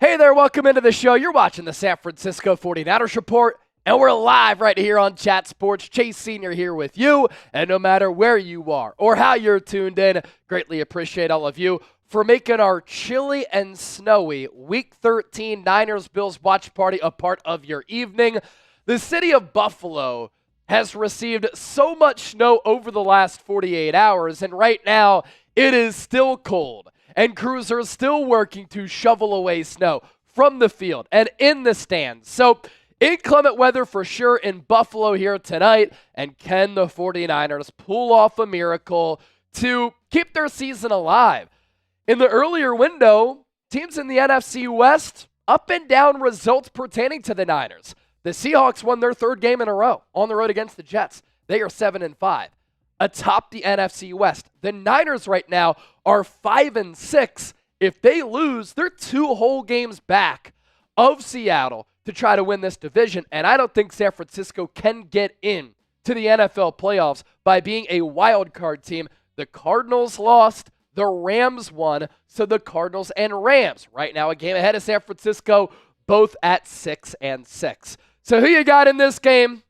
Hey there, welcome into the show. You're watching the San Francisco 49ers Report, and we're live right here on Chat Sports. Chase Sr. here with you, and no matter where you are or how you're tuned in, greatly appreciate all of you for making our chilly and snowy Week 13 Niners-Bills watch party a part of your evening. The city of Buffalo has received so much snow over the last 48 hours, and right now it is still cold. And crews are still working to shovel away snow from the field and in the stands. So inclement weather for sure in Buffalo here tonight. And can the 49ers pull off a miracle to keep their season alive? In the earlier window, teams in the NFC West, up and down results pertaining to the Niners. The Seahawks won their third game in a row on the road against the Jets. They are 7-5. Atop the NFC West. The Niners right now are 5-6. If they lose, they're 2 whole games back of Seattle to try to win this division. And I don't think San Francisco can get in to the NFL playoffs by being a wild card team. The Cardinals lost, the Rams won, so the Cardinals and Rams right now a game ahead of San Francisco, both at 6-6. So who you got in this game?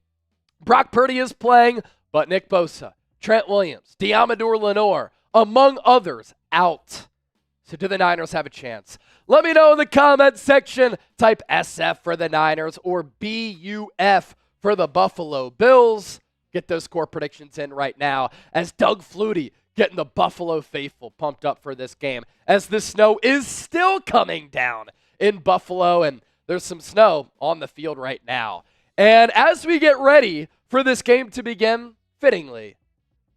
Brock Purdy is playing, but Nick Bosa, Trent Williams, Deommodore Lenoir, among others, out. So do the Niners have a chance? Let me know in the comment section. Type SF for the Niners or BUF for the Buffalo Bills. Get those score predictions in right now as Doug Flutie getting the Buffalo faithful pumped up for this game as the snow is still coming down in Buffalo, and there's some snow on the field right now. And as we get ready for this game to begin, fittingly,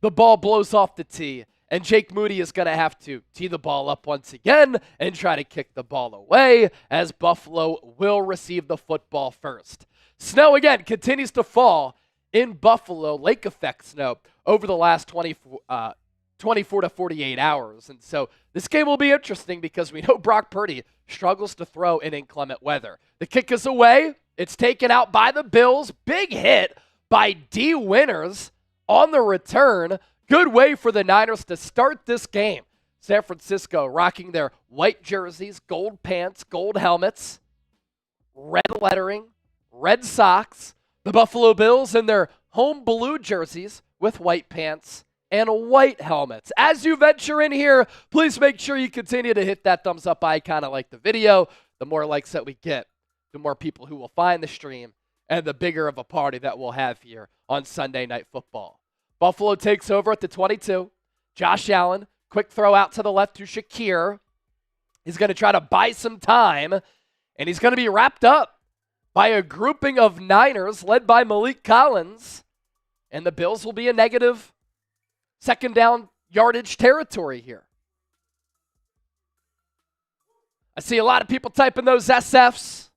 the ball blows off the tee, and Jake Moody is going to have to tee the ball up once again and try to kick the ball away as Buffalo will receive the football first. Snow again continues to fall in Buffalo, lake effect snow, over the last 24 to 48 hours. And so this game will be interesting because we know Brock Purdy struggles to throw in inclement weather. The kick is away. It's taken out by the Bills. Big hit by D. Winters on the return. Good way for the Niners to start this game. San Francisco rocking their white jerseys, gold pants, gold helmets, red lettering, red socks. The Buffalo Bills in their home blue jerseys with white pants and white helmets. As you venture in here, please make sure you continue to hit that thumbs up icon and like the video. The more likes that we get, the more people who will find the stream and the bigger of a party that we'll have here on Sunday Night Football. Buffalo takes over at the 22. Josh Allen, quick throw out to the left to Shakir. He's going to try to buy some time, and he's going to be wrapped up by a grouping of Niners led by Malik Collins, and the Bills will be a negative second down yardage territory here. I see a lot of people typing those SFs.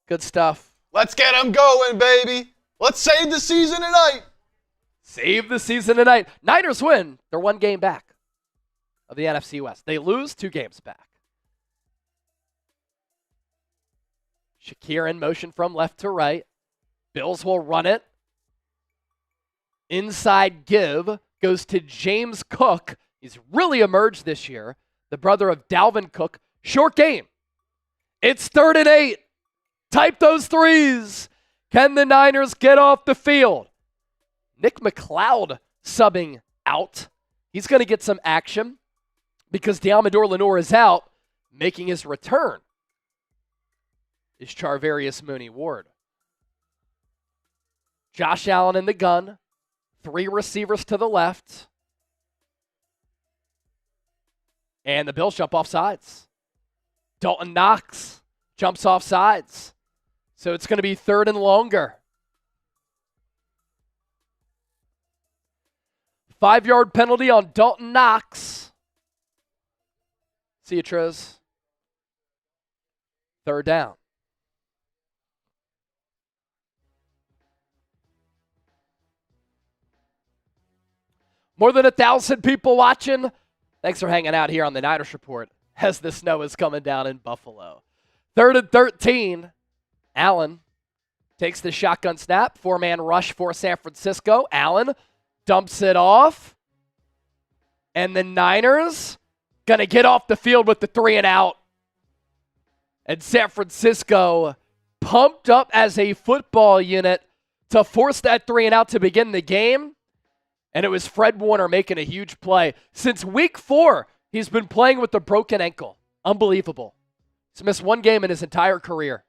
Good stuff. Let's get them going, baby. Let's save the season tonight. Save the season tonight. Niners win. They're 1 game back of the NFC West. They lose 2 games back. Shakir in motion from left to right. Bills will run it. Inside give goes to James Cook. He's really emerged this year. The brother of Dalvin Cook. Short game. It's 3rd and 8. Type those threes. Can the Niners get off the field? Nick McLeod subbing out. He's going to get some action because Deommodore Lenoir is out. Making his return is Charvarius Mooney-Ward. Josh Allen in the gun. 3 receivers to the left. And the Bills jump off sides. Dalton Knox jumps off sides. So it's going to be 3rd and longer. 5-yard penalty on Dalton Knox. See you, Triz. 3rd down. More than 1,000 people watching. Thanks for hanging out here on the Niners Report as the snow is coming down in Buffalo. 3rd and 13. Allen takes the shotgun snap. 4-man rush for San Francisco. Allen dumps it off. And the Niners going to get off the field with the 3 and out And San Francisco pumped up as a football unit to force that 3-and-out to begin the game. And it was Fred Warner making a huge play. Since week 4, he's been playing with a broken ankle. Unbelievable. He's missed one game in his entire career.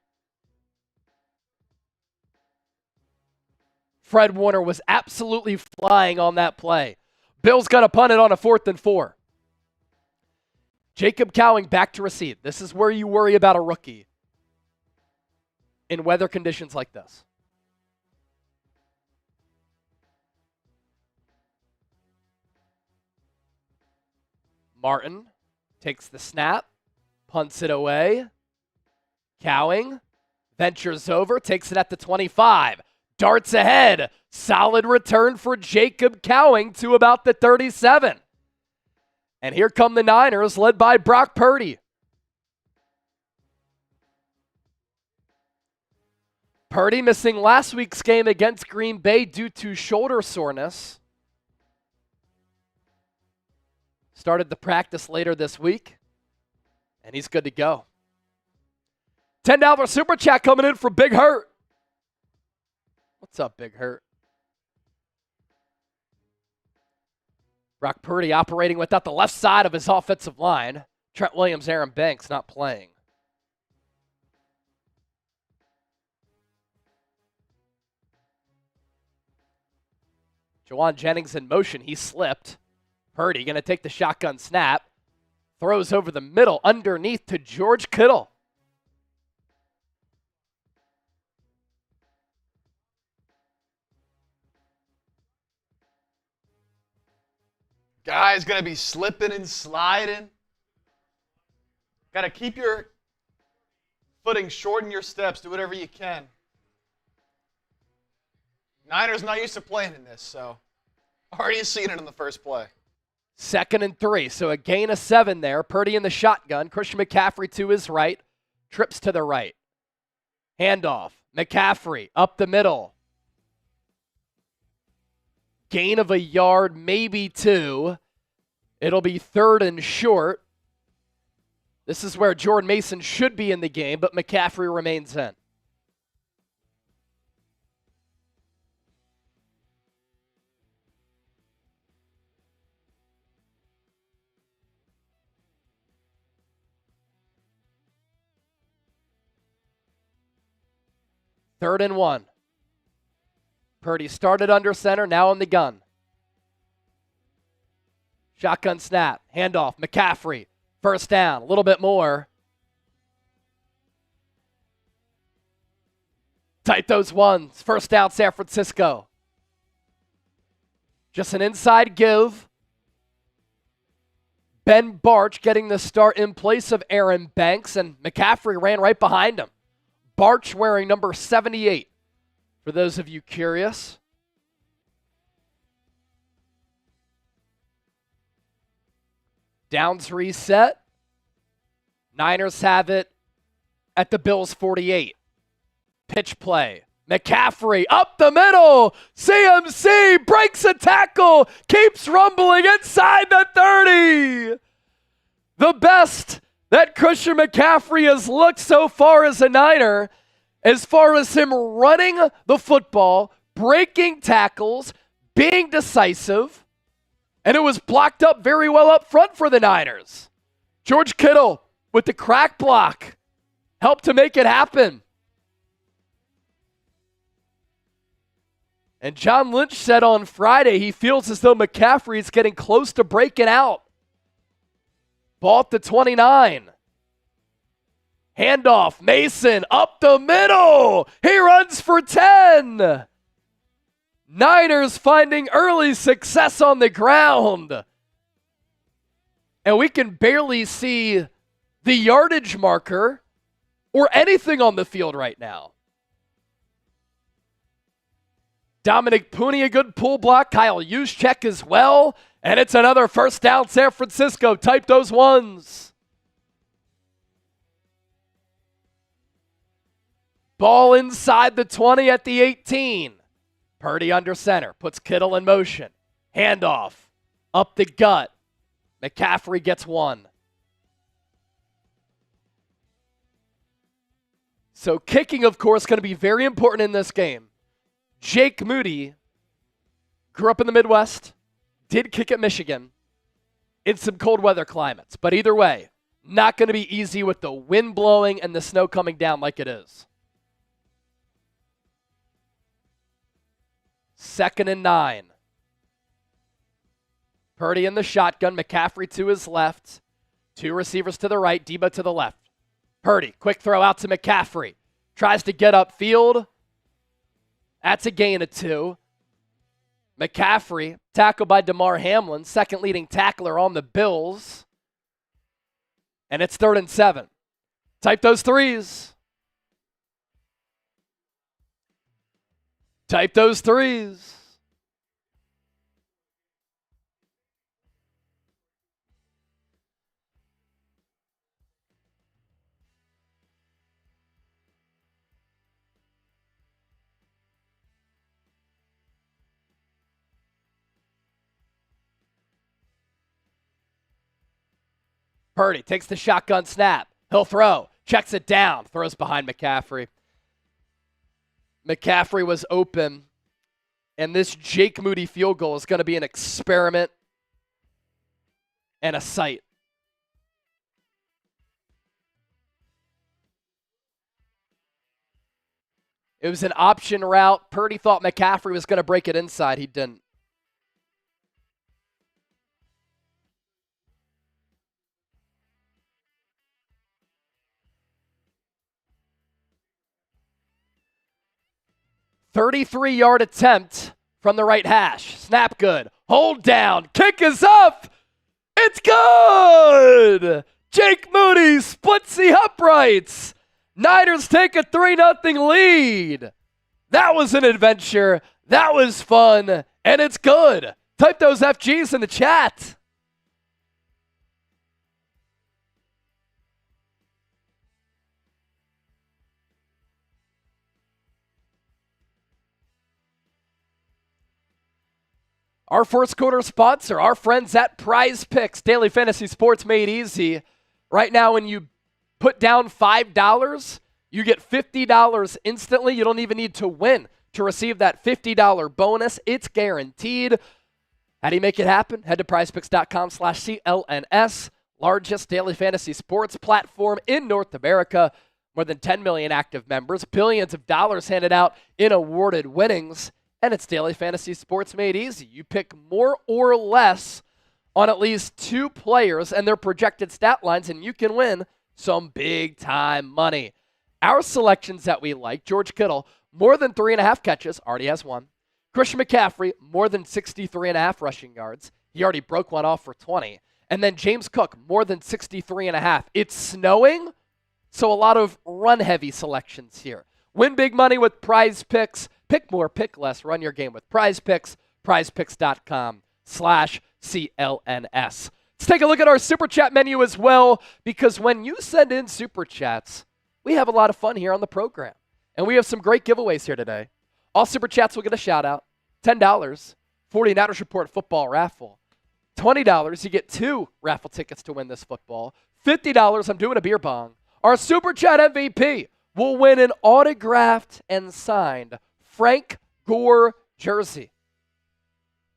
Fred Warner was absolutely flying on that play. Bills got to punt it on a 4th and 4. Jacob Cowing back to receive. This is where you worry about a rookie in weather conditions like this. Martin takes the snap, punts it away. Cowing ventures over, takes it at the 25. Darts ahead. Solid return for Jacob Cowing to about the 37. And here come the Niners, led by Brock Purdy. Purdy missing last week's game against Green Bay due to shoulder soreness. Started the practice later this week, and he's good to go. $10 super chat coming in from Big Hurt. What's up, Big Hurt? Brock Purdy operating without the left side of his offensive line. Trent Williams, Aaron Banks not playing. Jawan Jennings in motion. He slipped. Purdy going to take the shotgun snap. Throws over the middle underneath to George Kittle. Guy's going to be slipping and sliding. Got to keep your footing, shorten your steps, do whatever you can. Niners not used to playing in this, so already seen it in the first play. 2nd and 3, so a gain of 7 there. Purdy in the shotgun. Christian McCaffrey to his right. Trips to the right. Handoff. McCaffrey up the middle. Gain of a yard, maybe 2. It'll be 3rd and short. This is where Jordan Mason should be in the game, but McCaffrey remains in. Third and 1. Purdy started under center, now in the gun. Shotgun snap, handoff, McCaffrey. First down, a little bit more. Tight those ones. First down, San Francisco. Just an inside give. Ben Barch getting the start in place of Aaron Banks, and McCaffrey ran right behind him. Barch wearing number 78, for those of you curious. Downs reset. Niners have it at the Bills' 48. Pitch play. McCaffrey up the middle. CMC breaks a tackle. Keeps rumbling inside the 30. The best that Christian McCaffrey has looked so far as a Niner, as far as him running the football, breaking tackles, being decisive, and it was blocked up very well up front for the Niners. George Kittle with the crack block helped to make it happen. And John Lynch said on Friday he feels as though McCaffrey is getting close to breaking out. Ball at the 29. Handoff, Mason up the middle. He runs for 10. Niners finding early success on the ground. And we can barely see the yardage marker or anything on the field right now. Dominic Pooney, a good pull block. Kyle Juszczyk as well. And it's another first down, San Francisco. Type those ones. Ball inside the 20 at the 18. Purdy under center. Puts Kittle in motion. Handoff. Up the gut. McCaffrey gets one. So kicking, of course, going to be very important in this game. Jake Moody grew up in the Midwest, did kick at Michigan in some cold weather climates. But either way, not going to be easy with the wind blowing and the snow coming down like it is. 2nd and 9. Purdy in the shotgun, McCaffrey to his left. 2 receivers to the right, Debo to the left. Purdy, quick throw out to McCaffrey. Tries to get upfield. That's a gain of 2. McCaffrey, tackled by DeMar Hamlin, second leading tackler on the Bills. And it's 3rd and 7. Type those threes. Type those threes. Purdy takes the shotgun snap. He'll throw. Checks it down. Throws behind McCaffrey. McCaffrey was open. And this Jake Moody field goal is going to be an experiment and a sight. It was an option route. Purdy thought McCaffrey was going to break it inside. He didn't. "33-yard attempt from the right hash. Snap good. Hold down. Kick is up. It's good. Jake Moody splits the uprights. Niners take a 3-0 lead. That was an adventure. That was fun. And it's good. Type those FGs in the chat. Our first quarter sponsor, our friends at Prize Picks, daily fantasy sports made easy. Right now, when you put down $5, you get $50 instantly. You don't even need to win to receive that $50 bonus. It's guaranteed. How do you make it happen? Head to prizepicks.com/CLNS, largest daily fantasy sports platform in North America. More than 10 million active members, billions of dollars handed out in awarded winnings. And it's daily fantasy sports made easy. You pick more or less on at least 2 players and their projected stat lines, and you can win some big-time money. Our selections that we like: George Kittle, more than 3.5 catches, already has 1. Christian McCaffrey, more than 63.5 rushing yards. He already broke one off for 20. And then James Cook, more than 63.5. It's snowing, so a lot of run-heavy selections here. Win big money with Prize Picks. Pick more, pick less. Run your game with Prize Picks. prizepicks.com/CLNS. Let's take a look at our Super Chat menu as well, because when you send in Super Chats, we have a lot of fun here on the program. And we have some great giveaways here today. All Super Chats will get a shout-out. $10, 49ers Report football raffle. $20, you get 2 raffle tickets to win this football. $50, I'm doing a beer bong. Our Super Chat MVP will win an autographed and signed Frank Gore jersey.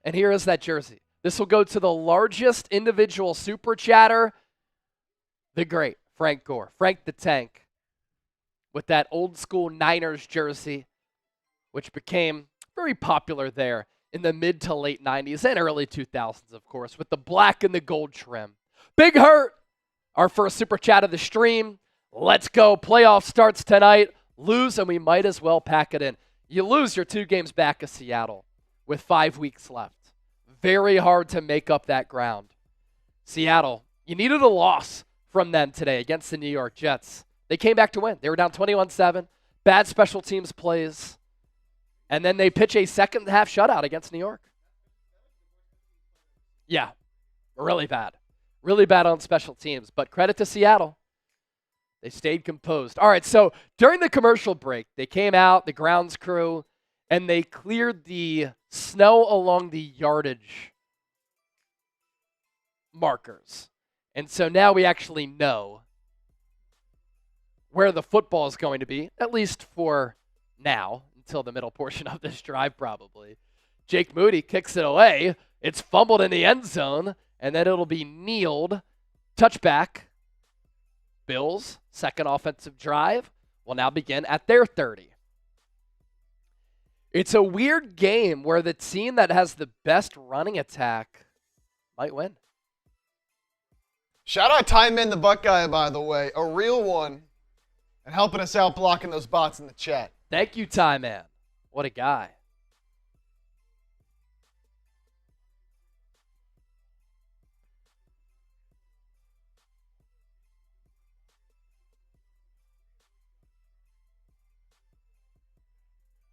And here is that jersey. This will go to the largest individual Super Chatter, the great Frank Gore, Frank the Tank, with that old school Niners jersey, which became very popular there in the mid to late 90s and early 2000s, of course, with the black and the gold trim. Big Hurt, our first Super Chat of the stream. Let's go. Playoff starts tonight. Lose, and we might as well pack it in. You lose your 2 games back of Seattle with 5 weeks left. Very hard to make up that ground. Seattle, you needed a loss from them today against the New York Jets. They came back to win. They were down 21-7. Bad special teams plays. And then they pitch a second half shutout against New York. Yeah, really bad. Really bad on special teams. But credit to Seattle. They stayed composed. All right, so during the commercial break, they came out, the grounds crew, and they cleared the snow along the yardage markers. And so now we actually know where the football is going to be, at least for now, until the middle portion of this drive probably. Jake Moody kicks it away. It's fumbled in the end zone, and then it'll be kneeled. Touchback. Bills, second offensive drive, will now begin at their 30. It's a weird game where the team that has the best running attack might win. Shout out Ty Man the Buckeye, by the way. A real one. And helping us out blocking those bots in the chat. Thank you, Ty Man. What a guy.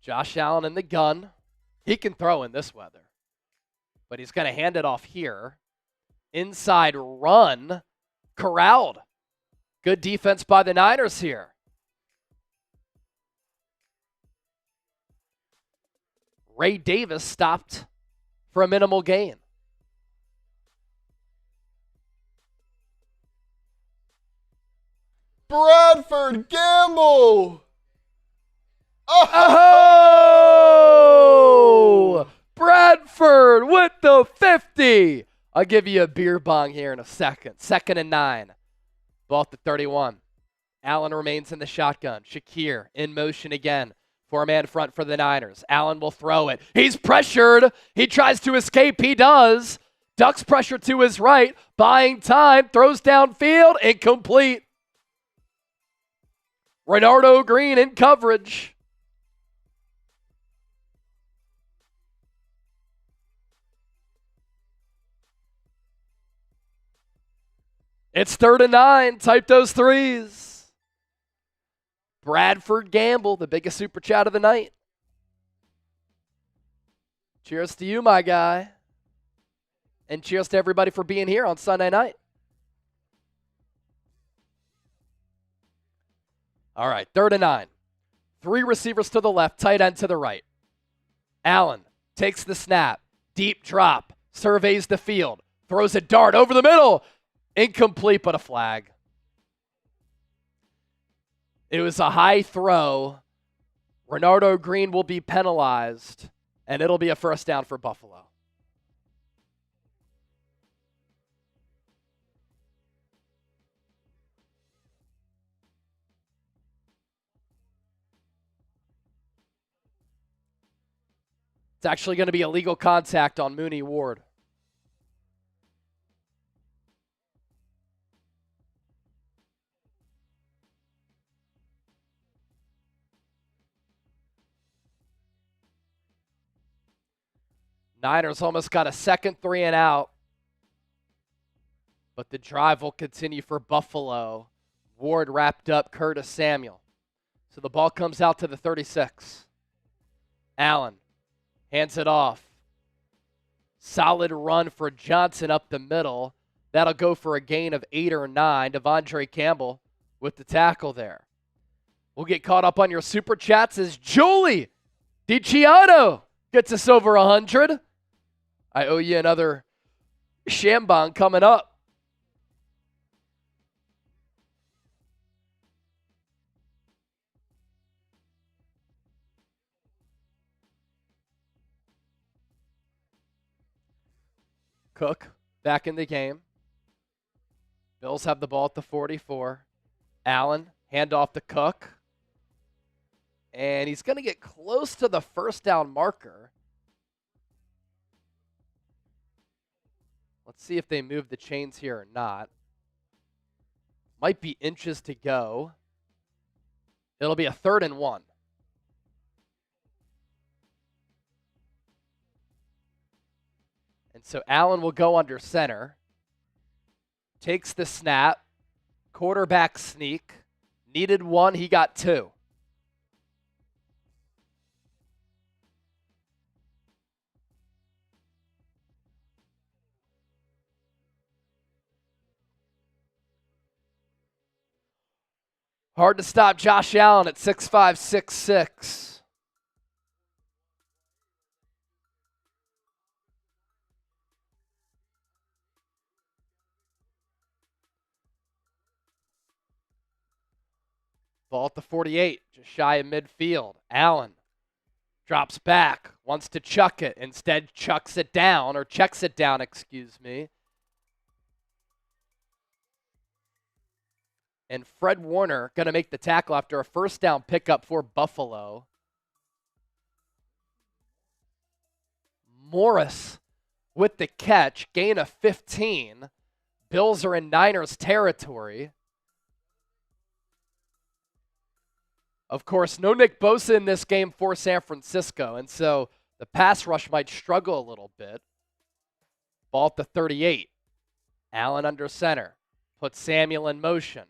Josh Allen in the gun. He can throw in this weather. But he's going to hand it off here. Inside run. Corralled. Good defense by the Niners here. Ray Davis stopped for a minimal gain. Bradford Gamble! Oh! Bradford with the 50. I'll give you a beer bong here in a second. 2nd and 9. Ball at the 31. Allen remains in the shotgun. Shakir in motion again. 4-man front for the Niners. Allen will throw it. He's pressured. He tries to escape. He does. Ducks pressure to his right. Buying time. Throws downfield. Incomplete. Renardo Green in coverage. It's 3rd and 9. Type those threes. Bradford Gamble, the biggest super chat of the night. Cheers to you, my guy. And cheers to everybody for being here on Sunday night. All right, 3rd and 9. 3 receivers to the left, tight end to the right. Allen takes the snap. Deep drop. Surveys the field. Throws a dart over the middle. Incomplete, but a flag. It was a high throw. Renardo Green will be penalized, and it'll be a first down for Buffalo. It's actually going to be illegal contact on Mooney Ward. Niners almost got a second 3 and out. But the drive will continue for Buffalo. Ward wrapped up Curtis Samuel. So the ball comes out to the 36. Allen hands it off. Solid run for Johnson up the middle. That'll go for a gain of 8 or 9. Devondre Campbell with the tackle there. We'll get caught up on your super chats as Julie DiCiano gets us over 100. I owe you another Shambong coming up. Cook back in the game. Bills have the ball at the 44. Allen, handoff to Cook. And he's going to get close to the first down marker. Let's see if they move the chains here or not. Might be inches to go. It'll be a 3rd and 1. And so Allen will go under center. Takes the snap. Quarterback sneak. Needed 1. He got 2. Hard to stop Josh Allen at 6'5", 6'6". Ball at the 48, just shy of midfield. Allen drops back, wants to chuck it. Instead, chucks it down, or checks it down, excuse me. And Fred Warner going to make the tackle after a first down pickup for Buffalo. Morris with the catch, gain of 15. Bills are in Niners territory. Of course, no Nick Bosa in this game for San Francisco, and so the pass rush might struggle a little bit. Ball at the 38. Allen under center. Puts Samuel in motion.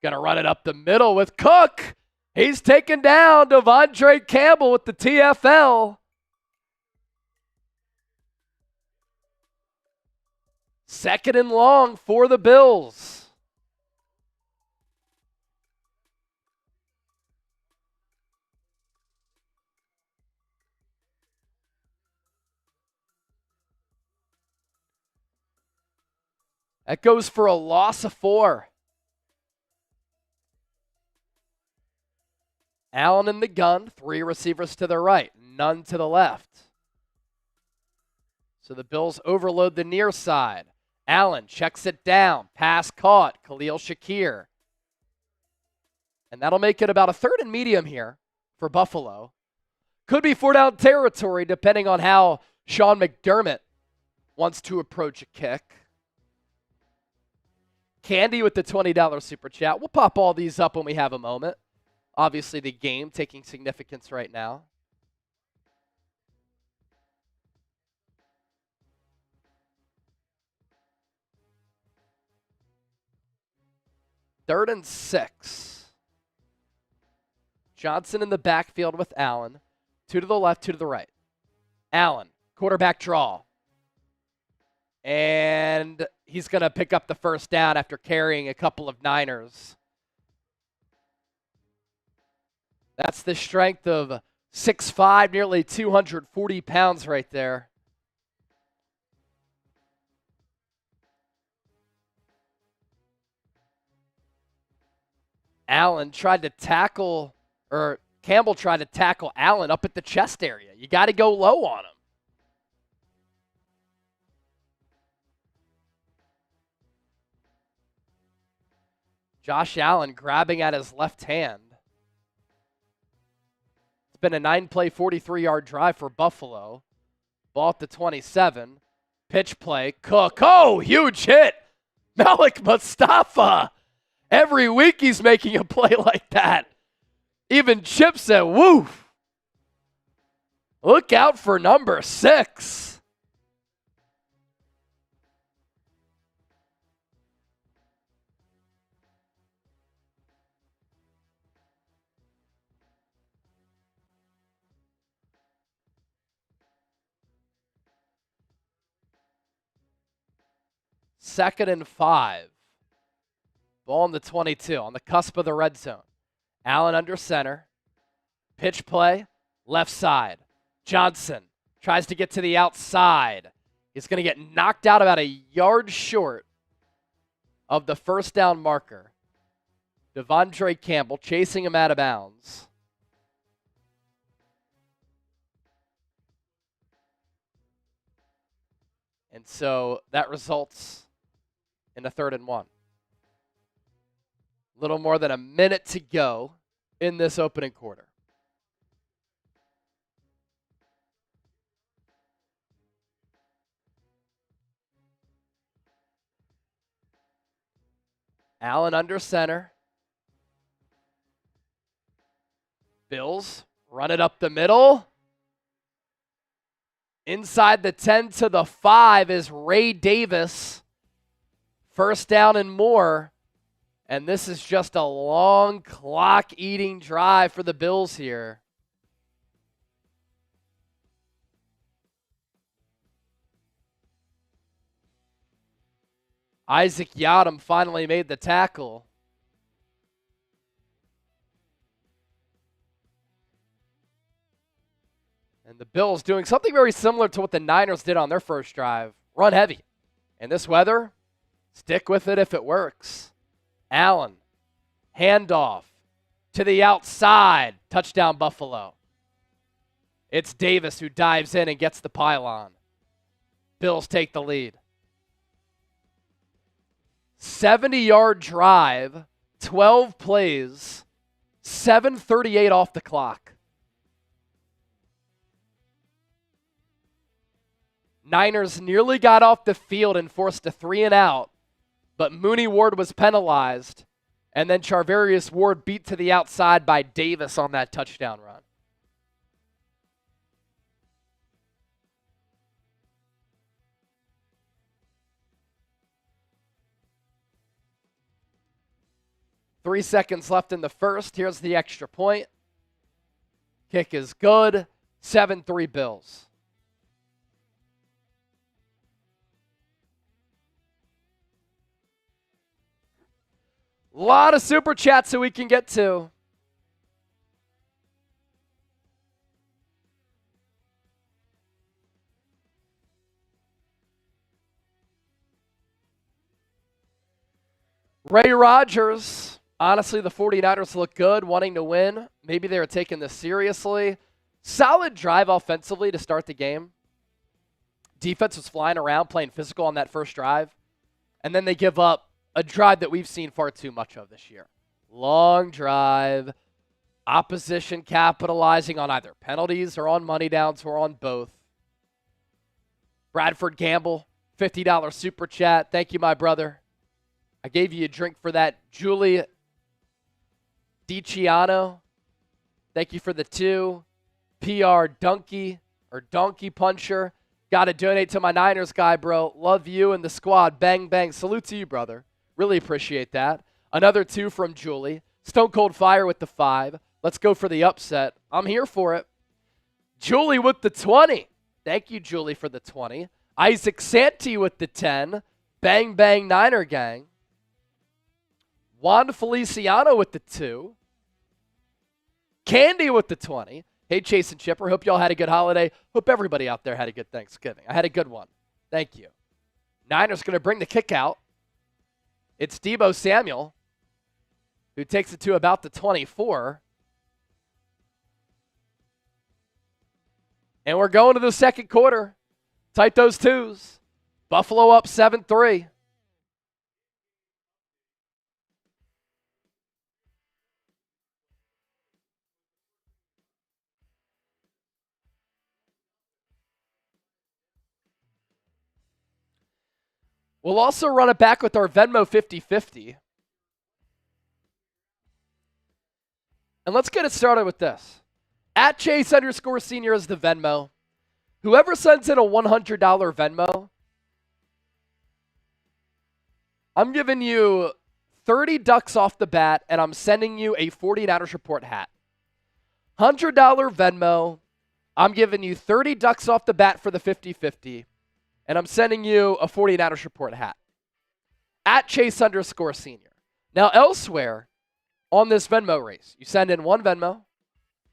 Gonna run it up the middle with Cook. He's taken down. Devondre Campbell with the TFL. Second and long for the Bills. That goes for a loss of 4. Allen in the gun, 3 receivers to the right, none to the left. So the Bills overload the near side. Allen checks it down, pass caught, Khalil Shakir. And that'll make it about a 3rd and medium here for Buffalo. Could be 4-down territory depending on how Sean McDermott wants to approach a kick. Candy with the $20 super chat. We'll pop all these up when we have a moment. Obviously, the game taking significance right now. Third and 6. Johnson in the backfield with Allen. 2 to the left, 2 to the right. Allen, quarterback draw. And he's going to pick up the first down after carrying a couple of Niners. That's the strength of 6'5", nearly 240 pounds right there. Allen tried to tackle, or Campbell tried to tackle Allen up at the chest area. You got to go low on him. Josh Allen grabbing at his left hand. It's been a 9-play, 43-yard drive for Buffalo. Ball at the 27. Pitch play. Cook. Oh, huge hit. Malik Mustafa. Every week he's making a play like that. Even Chip said, woof. Look out for number 6. Second and 5. Ball on the 22, on the cusp of the red zone. Allen under center. Pitch play, left side. Johnson tries to get to the outside. He's going to get knocked out about a yard short of the first down marker. Devondre Campbell chasing him out of bounds. And so that results in a 3rd and 1. Little more than a minute to go in this opening quarter. Allen under center. Bills run it up the middle. Inside the 10 to the 5 is Ray Davis. First down and more. And this is just a long clock-eating drive for the Bills here. Isaac Yiadom finally made the tackle. And the Bills doing something very similar to what the Niners did on their first drive. Run heavy. In this weather, stick with it if it works. Allen Handoff to the outside. Touchdown, Buffalo. It's Davis who dives in and gets the pylon. Bills take the lead. 70-yard drive, 12 plays, 7:38 off the clock. Niners nearly got off the field and forced a 3-and-out, but Mooney Ward was penalized, and then Charvarius Ward beat to the outside by Davis on that touchdown run. Three seconds left in the first. Here's the extra point. Kick is good. 7-3 Bills. A lot of super chats that we can get to. Ray Rogers. Honestly, the 49ers look good, wanting to win. Maybe they were taking this seriously. Solid drive offensively to start the game. Defense was flying around, playing physical on that first drive. And then they give up a drive that we've seen far too much of this year. Long drive. Opposition capitalizing on either penalties or on money downs or on both. Bradford Gamble, $50 super chat. Thank you, my brother. I gave you a drink for that. Julie DiCiano, thank you for the 2. PR Donkey or Donkey Puncher, got to donate to my Niners guy, bro. Love you and the squad. Bang, bang. Salute to you, brother. Really appreciate that. Another 2 from Julie. Stone Cold Fire with the 5. Let's go for the upset. I'm here for it. Julie with the 20. Thank you, Julie, for the 20. Isaac Santee with the 10. Bang, bang, Niner gang. Juan Feliciano with the 2. Candy with the 20. Hey, Chase and Chipper. Hope y'all had a good holiday. Hope everybody out there had a good Thanksgiving. I had a good one. Thank you. Niners going to bring the kick out. It's Deebo Samuel, who takes it to about the 24. And we're going to the second quarter. Type those 2s. Buffalo up 7-3. We'll also run it back with our Venmo 50-50. And let's get it started with this. At Chase_Senior is the Venmo. Whoever sends in a $100 Venmo, I'm giving you 30 ducks off the bat, and I'm sending you a 49ers Report hat. $100 Venmo, I'm giving you 30 ducks off the bat for the 50-50. And I'm sending you a 49ers Report hat. At Chase_Senior. Now, elsewhere on this Venmo race, you send in one Venmo,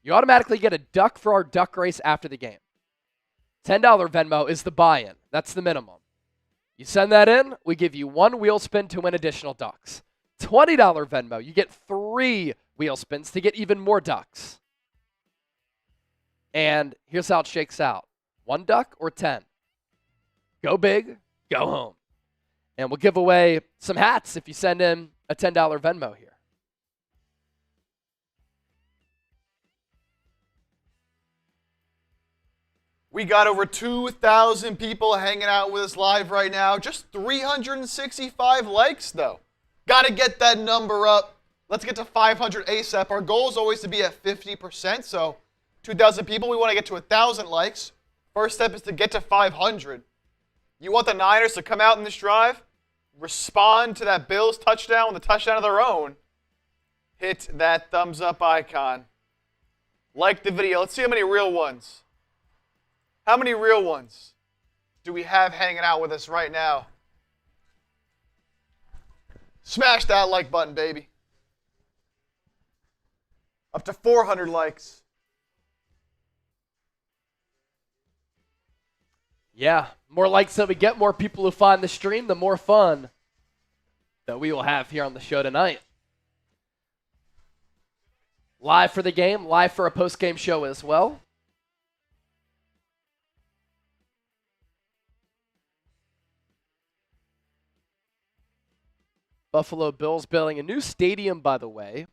you automatically get a duck for our duck race after the game. $10 Venmo is the buy-in. That's the minimum. You send that in, we give you 1 wheel spin to win additional ducks. $20 Venmo, you get 3 wheel spins to get even more ducks. And here's how it shakes out. 1 duck or 10. Go big, go home. And we'll give away some hats if you send in a $10 Venmo here. We got over 2,000 people hanging out with us live right now. Just 365 likes, though. Got to get that number up. Let's get to 500 ASAP. Our goal is always to be at 50%, so 2,000 people. We want to get to 1,000 likes. First step is to get to 500. You want the Niners to come out in this drive, respond to that Bills touchdown with a touchdown of their own. Hit that thumbs up icon. Like the video. Let's see how many real ones. How many real ones do we have hanging out with us right now? Smash that like button, baby. Up to 400 likes. Yeah, more likes that we get, more people who find the stream, the more fun that we will have here on the show tonight. Live for the game, live for a post-game show as well. Buffalo Bills building a new stadium, by the way,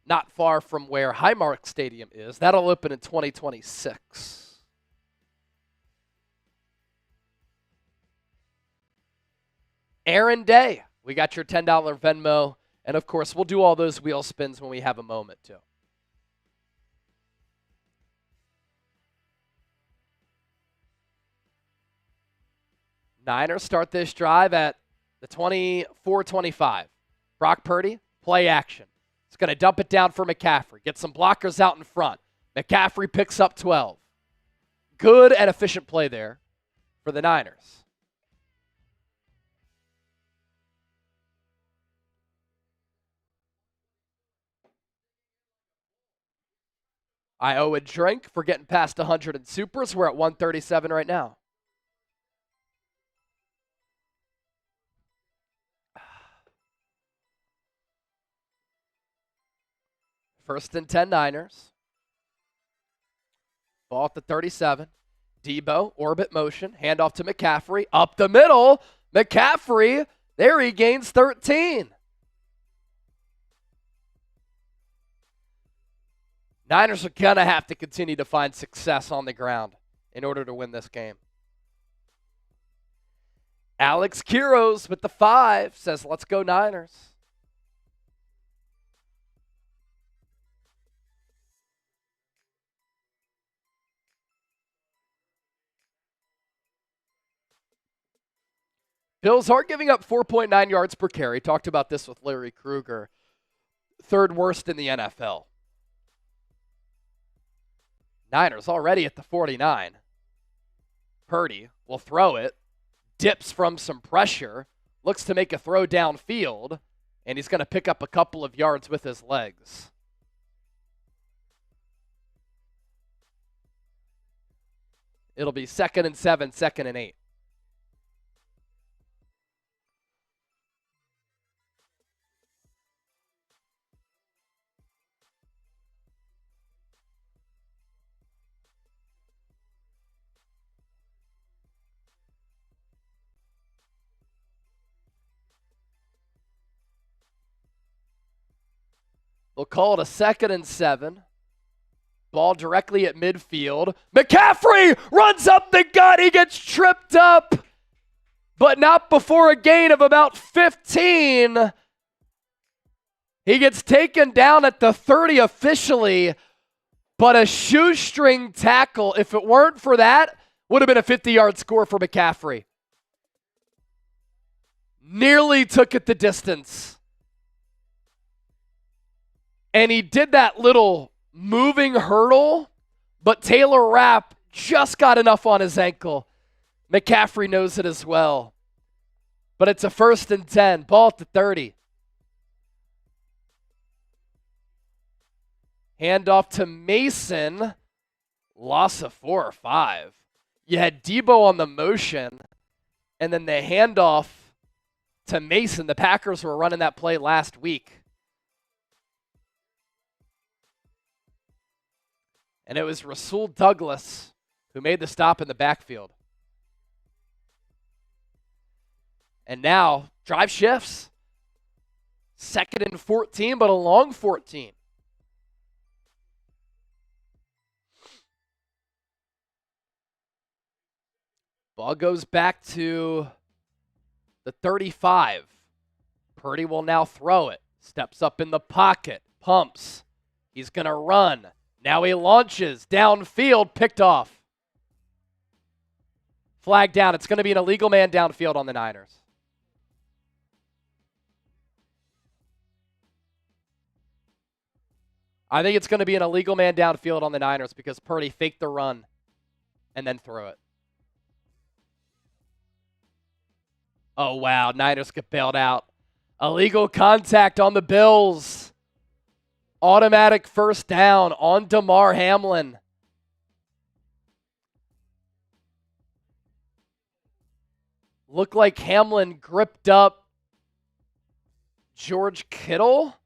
not far from where Highmark Stadium is. That'll open in 2026. Aaron Day, we got your $10 Venmo. And, of course, we'll do all those wheel spins when we have a moment, too. Niners start this drive at the 24-25. Brock Purdy, play action. He's going to dump it down for McCaffrey. Get some blockers out in front. McCaffrey picks up 12. Good and efficient play there for the Niners. I owe a drink for getting past 100 in supers. We're at 137 right now. First and 10 Niners. Ball at the 37. Debo, orbit motion. Handoff to McCaffrey. Up the middle. McCaffrey. There he gains 13. Niners are going to have to continue to find success on the ground in order to win this game. Alex Quiroz with the 5 says, let's go Niners. Bills are giving up 4.9 yards per carry. Talked about this with Larry Krueger. Third worst in the NFL. Niners already at the 49. Purdy will throw it. Dips from some pressure. Looks to make a throw downfield. And he's going to pick up a couple of yards with his legs. It'll be 2nd and 7, 2nd and 8. They'll call it a 2nd and 7. Ball directly at midfield. McCaffrey runs up the gut. He gets tripped up, but not before a gain of about 15. He gets taken down at the 30 officially, but a shoestring tackle, if it weren't for that, would have been a 50-yard score for McCaffrey. Nearly took it the distance. And he did that little moving hurdle, but Taylor Rapp just got enough on his ankle. McCaffrey knows it as well. But it's a 1st and 10, ball at the 30. Handoff to Mason. Loss of 4 or 5. You had Debo on the motion, and then the handoff to Mason. The Packers were running that play last week. And it was Rasul Douglas who made the stop in the backfield. And now, drive shifts. 2nd and 14, but a long 14. Ball goes back to the 35. Purdy will now throw it. Steps up in the pocket. Pumps. He's going to run. Now he launches downfield, picked off. Flag down. It's going to be an illegal man downfield on the Niners. I think it's going to be an illegal man downfield on the Niners because Purdy faked the run and then threw it. Oh, wow. Niners get bailed out. Illegal contact on the Bills. Automatic 1st down on Damar Hamlin. Looked like Hamlin gripped up George Kittle.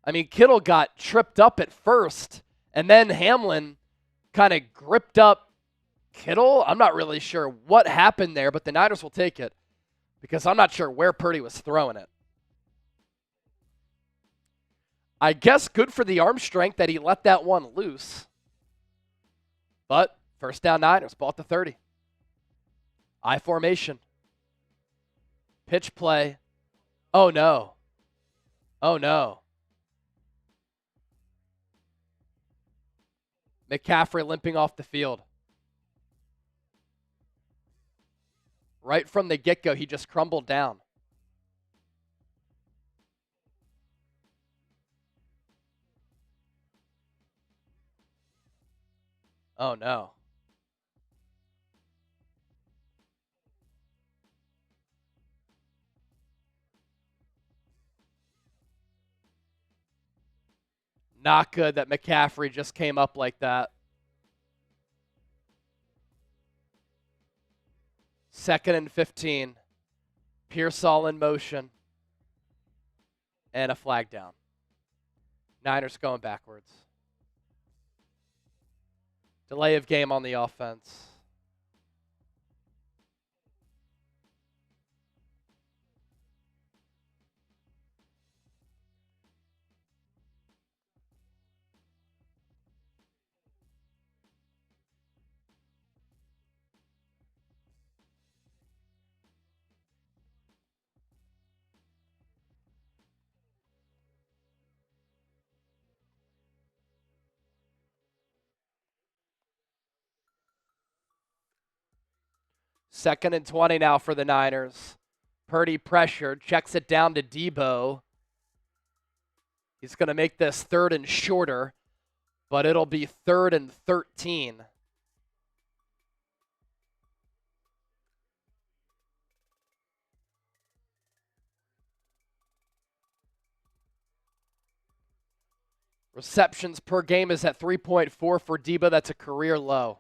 I mean, Kittle got tripped up at first, and then Hamlin kind of gripped up Kittle. I'm not really sure what happened there, but the Niners will take it because I'm not sure where Purdy was throwing it. I guess good for the arm strength that he let that one loose. But first down Niners, ball at the 30. I formation. Pitch play. Oh, no. Oh, no. McCaffrey limping off the field. Right from the get-go, he just crumbled down. Oh, no. Not good that McCaffrey just came up like that. Second and 15. Pearsall in motion. And a flag down. Niners going backwards. Delay of game on the offense. Second and 20 now for the Niners. Purdy pressured, checks it down to Debo. He's going to make this third and shorter, but it'll be third and 13. Receptions per game is at 3.4 for Debo. That's a career low.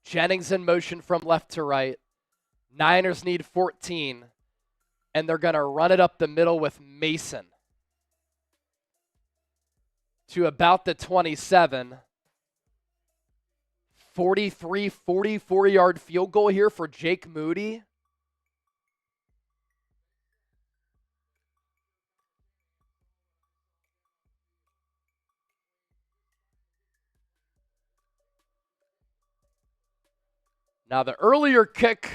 Jennings in motion from left to right. Niners need 14, and they're going to run it up the middle with Mason to about the 27. 43, 44-yard field goal here for Jake Moody. Now, the earlier kick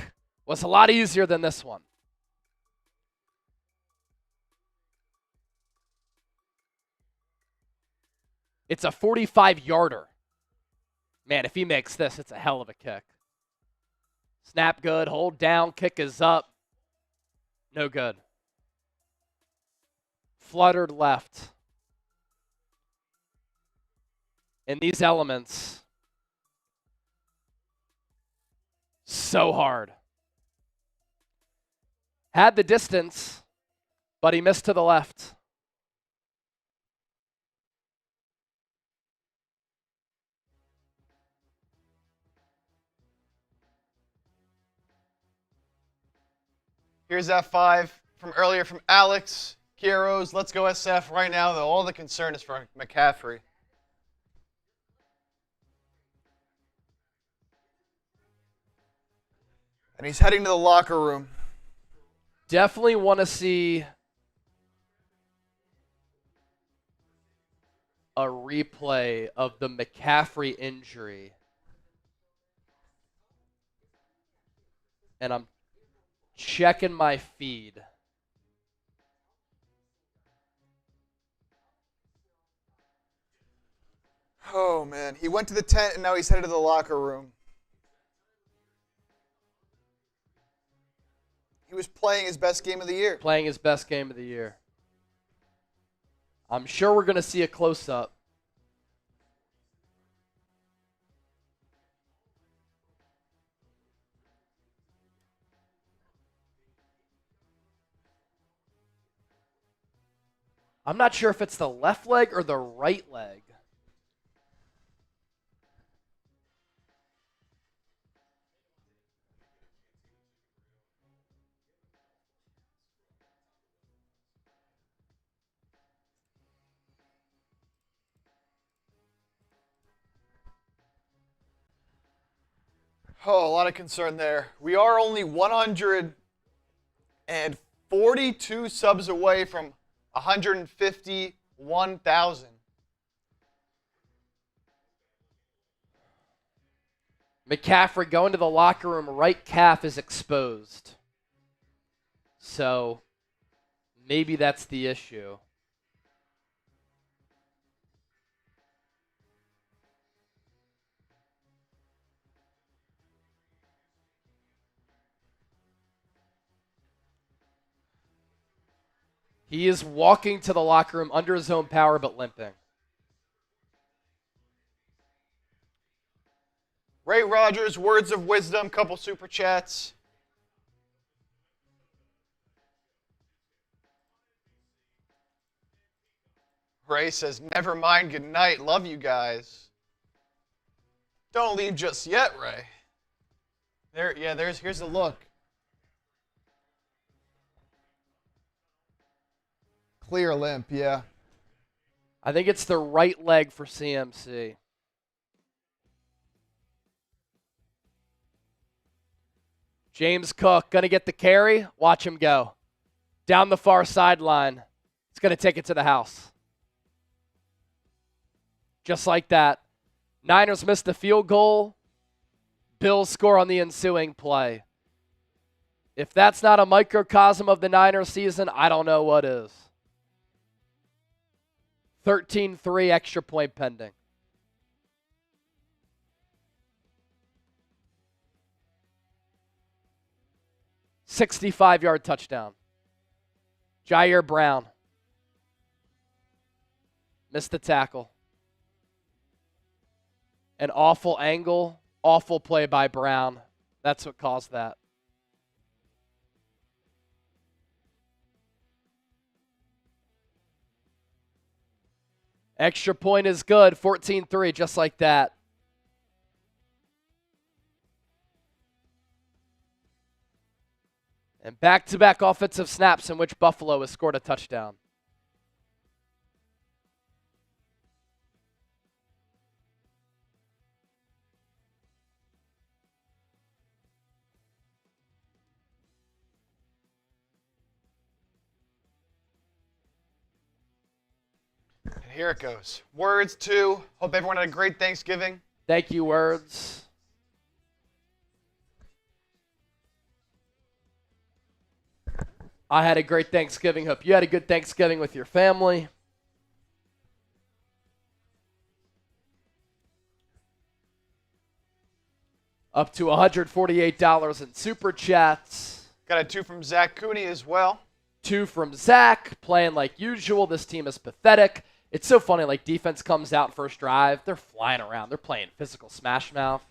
was a lot easier than this one. It's a 45-yarder. Man, if he makes this, it's a hell of a kick. Snap good, hold down, kick is up. No good. Fluttered left. In these elements, so hard. Had the distance, but he missed to the left. Here's that 5 from earlier from Alex Quiroz. Let's go SF right now, though. All the concern is for McCaffrey. And he's heading to the locker room. Definitely want to see a replay of the McCaffrey injury. And I'm checking my feed. Oh, man. He went to the tent, and now he's headed to the locker room. He was playing his best game of the year. Playing his best game of the year. I'm sure we're going to see a close-up. I'm not sure if it's the left leg or the right leg. Oh, a lot of concern there. We are only 142 subs away from 151,000. McCaffrey going to the locker room, right calf is exposed. So maybe that's the issue. He is walking to the locker room under his own power but limping. Ray Rogers, words of wisdom, couple super chats. Ray says, never mind, good night, love you guys. Don't leave just yet, Ray. Here's a look. Clear limp, yeah. I think it's the right leg for CMC. James Cook going to get the carry. Watch him go. Down the far sideline. It's going to take it to the house. Just like that. Niners missed the field goal. Bills score on the ensuing play. If that's not a microcosm of the Niners season, I don't know what is. 13-3 extra point pending. "65-yard touchdown. Jair Brown. Missed the tackle. An awful angle, awful play by Brown. That's what caused that. Extra point is good. 14-3, just like that. And back-to-back offensive snaps in which Buffalo has scored a touchdown. And here it goes. Words two. Hope everyone had a great Thanksgiving. Thank you, Words. I had a great Thanksgiving. Hope you had a good Thanksgiving with your family. Up to $148 in Super Chats. Got a 2 from Zach Cooney as well. 2 from Zach, playing like usual. This team is pathetic. It's so funny, like defense comes out first drive. They're flying around. They're playing physical smash mouth.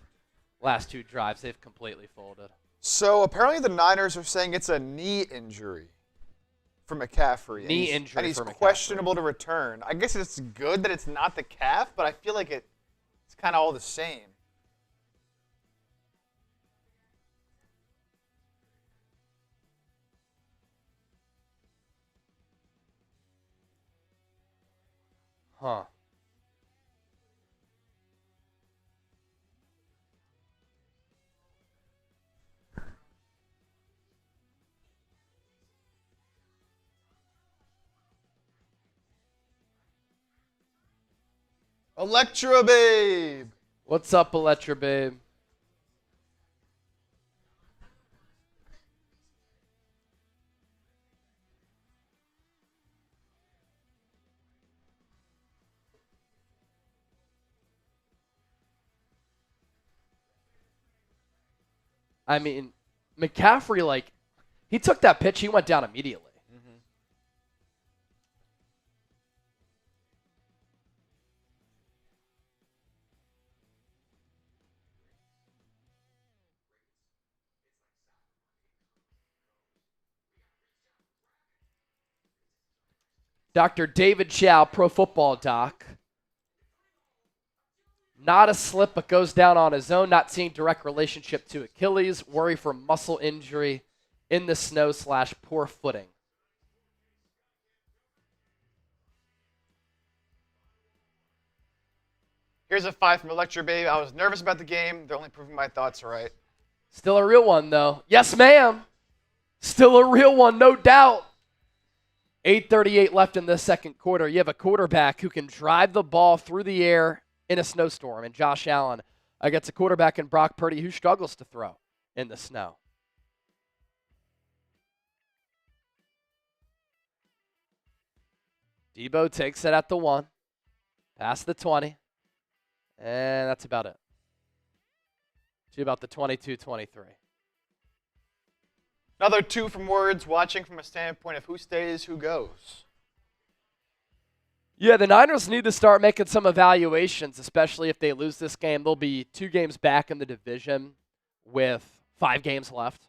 Last 2 drives, they've completely folded. So apparently the Niners are saying it's a knee injury for McCaffrey. Knee injury and he's for McCaffrey. questionable to return. I guess it's good that it's not the calf, but I feel like it's kind of all the same. Huh. Electra Babe. What's up, Electra Babe? I mean, McCaffrey, like, he took that pitch, he went down immediately. Dr. David Chow, Pro Football Doc. Not a slip, but goes down on his own. Not seeing direct relationship to Achilles. Worry for muscle injury in the snow / poor footing. Here's a 5 from Electra Babe. I was nervous about the game. They're only proving my thoughts right. Still a real one, though. Yes, ma'am. Still a real one, no doubt. 8:38 left in the second quarter. You have a quarterback who can drive the ball through the air in a snowstorm, and Josh Allen against a quarterback in Brock Purdy who struggles to throw in the snow. Debo takes it at the 1, past the 20, and that's about it. To about the 22-23. Another 2 from Words, watching from a standpoint of who stays, who goes. Yeah, the Niners need to start making some evaluations, especially if they lose this game. They'll be 2 games back in the division with 5 games left.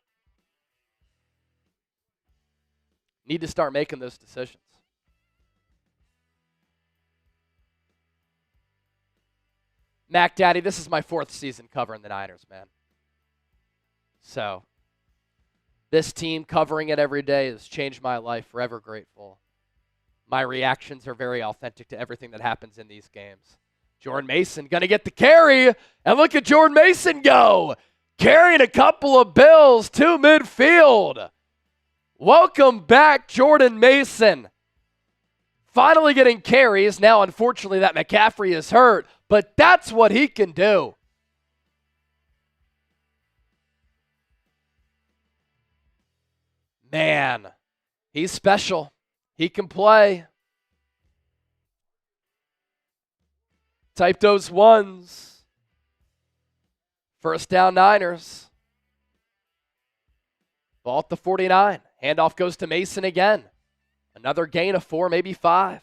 Need to start making those decisions. Mac Daddy, this is my 4th season covering the Niners, man. So, this team covering it every day has changed my life. Forever grateful. My reactions are very authentic to everything that happens in these games. Jordan Mason going to get the carry, and look at Jordan Mason go. Carrying a couple of Bills to midfield. Welcome back, Jordan Mason. Finally getting carries. Now, unfortunately, that McCaffrey is hurt, but that's what he can do. Man, he's special. He can play. Type those ones. First down, Niners. Ball at the 49. Handoff goes to Mason again. Another gain of 4, maybe 5.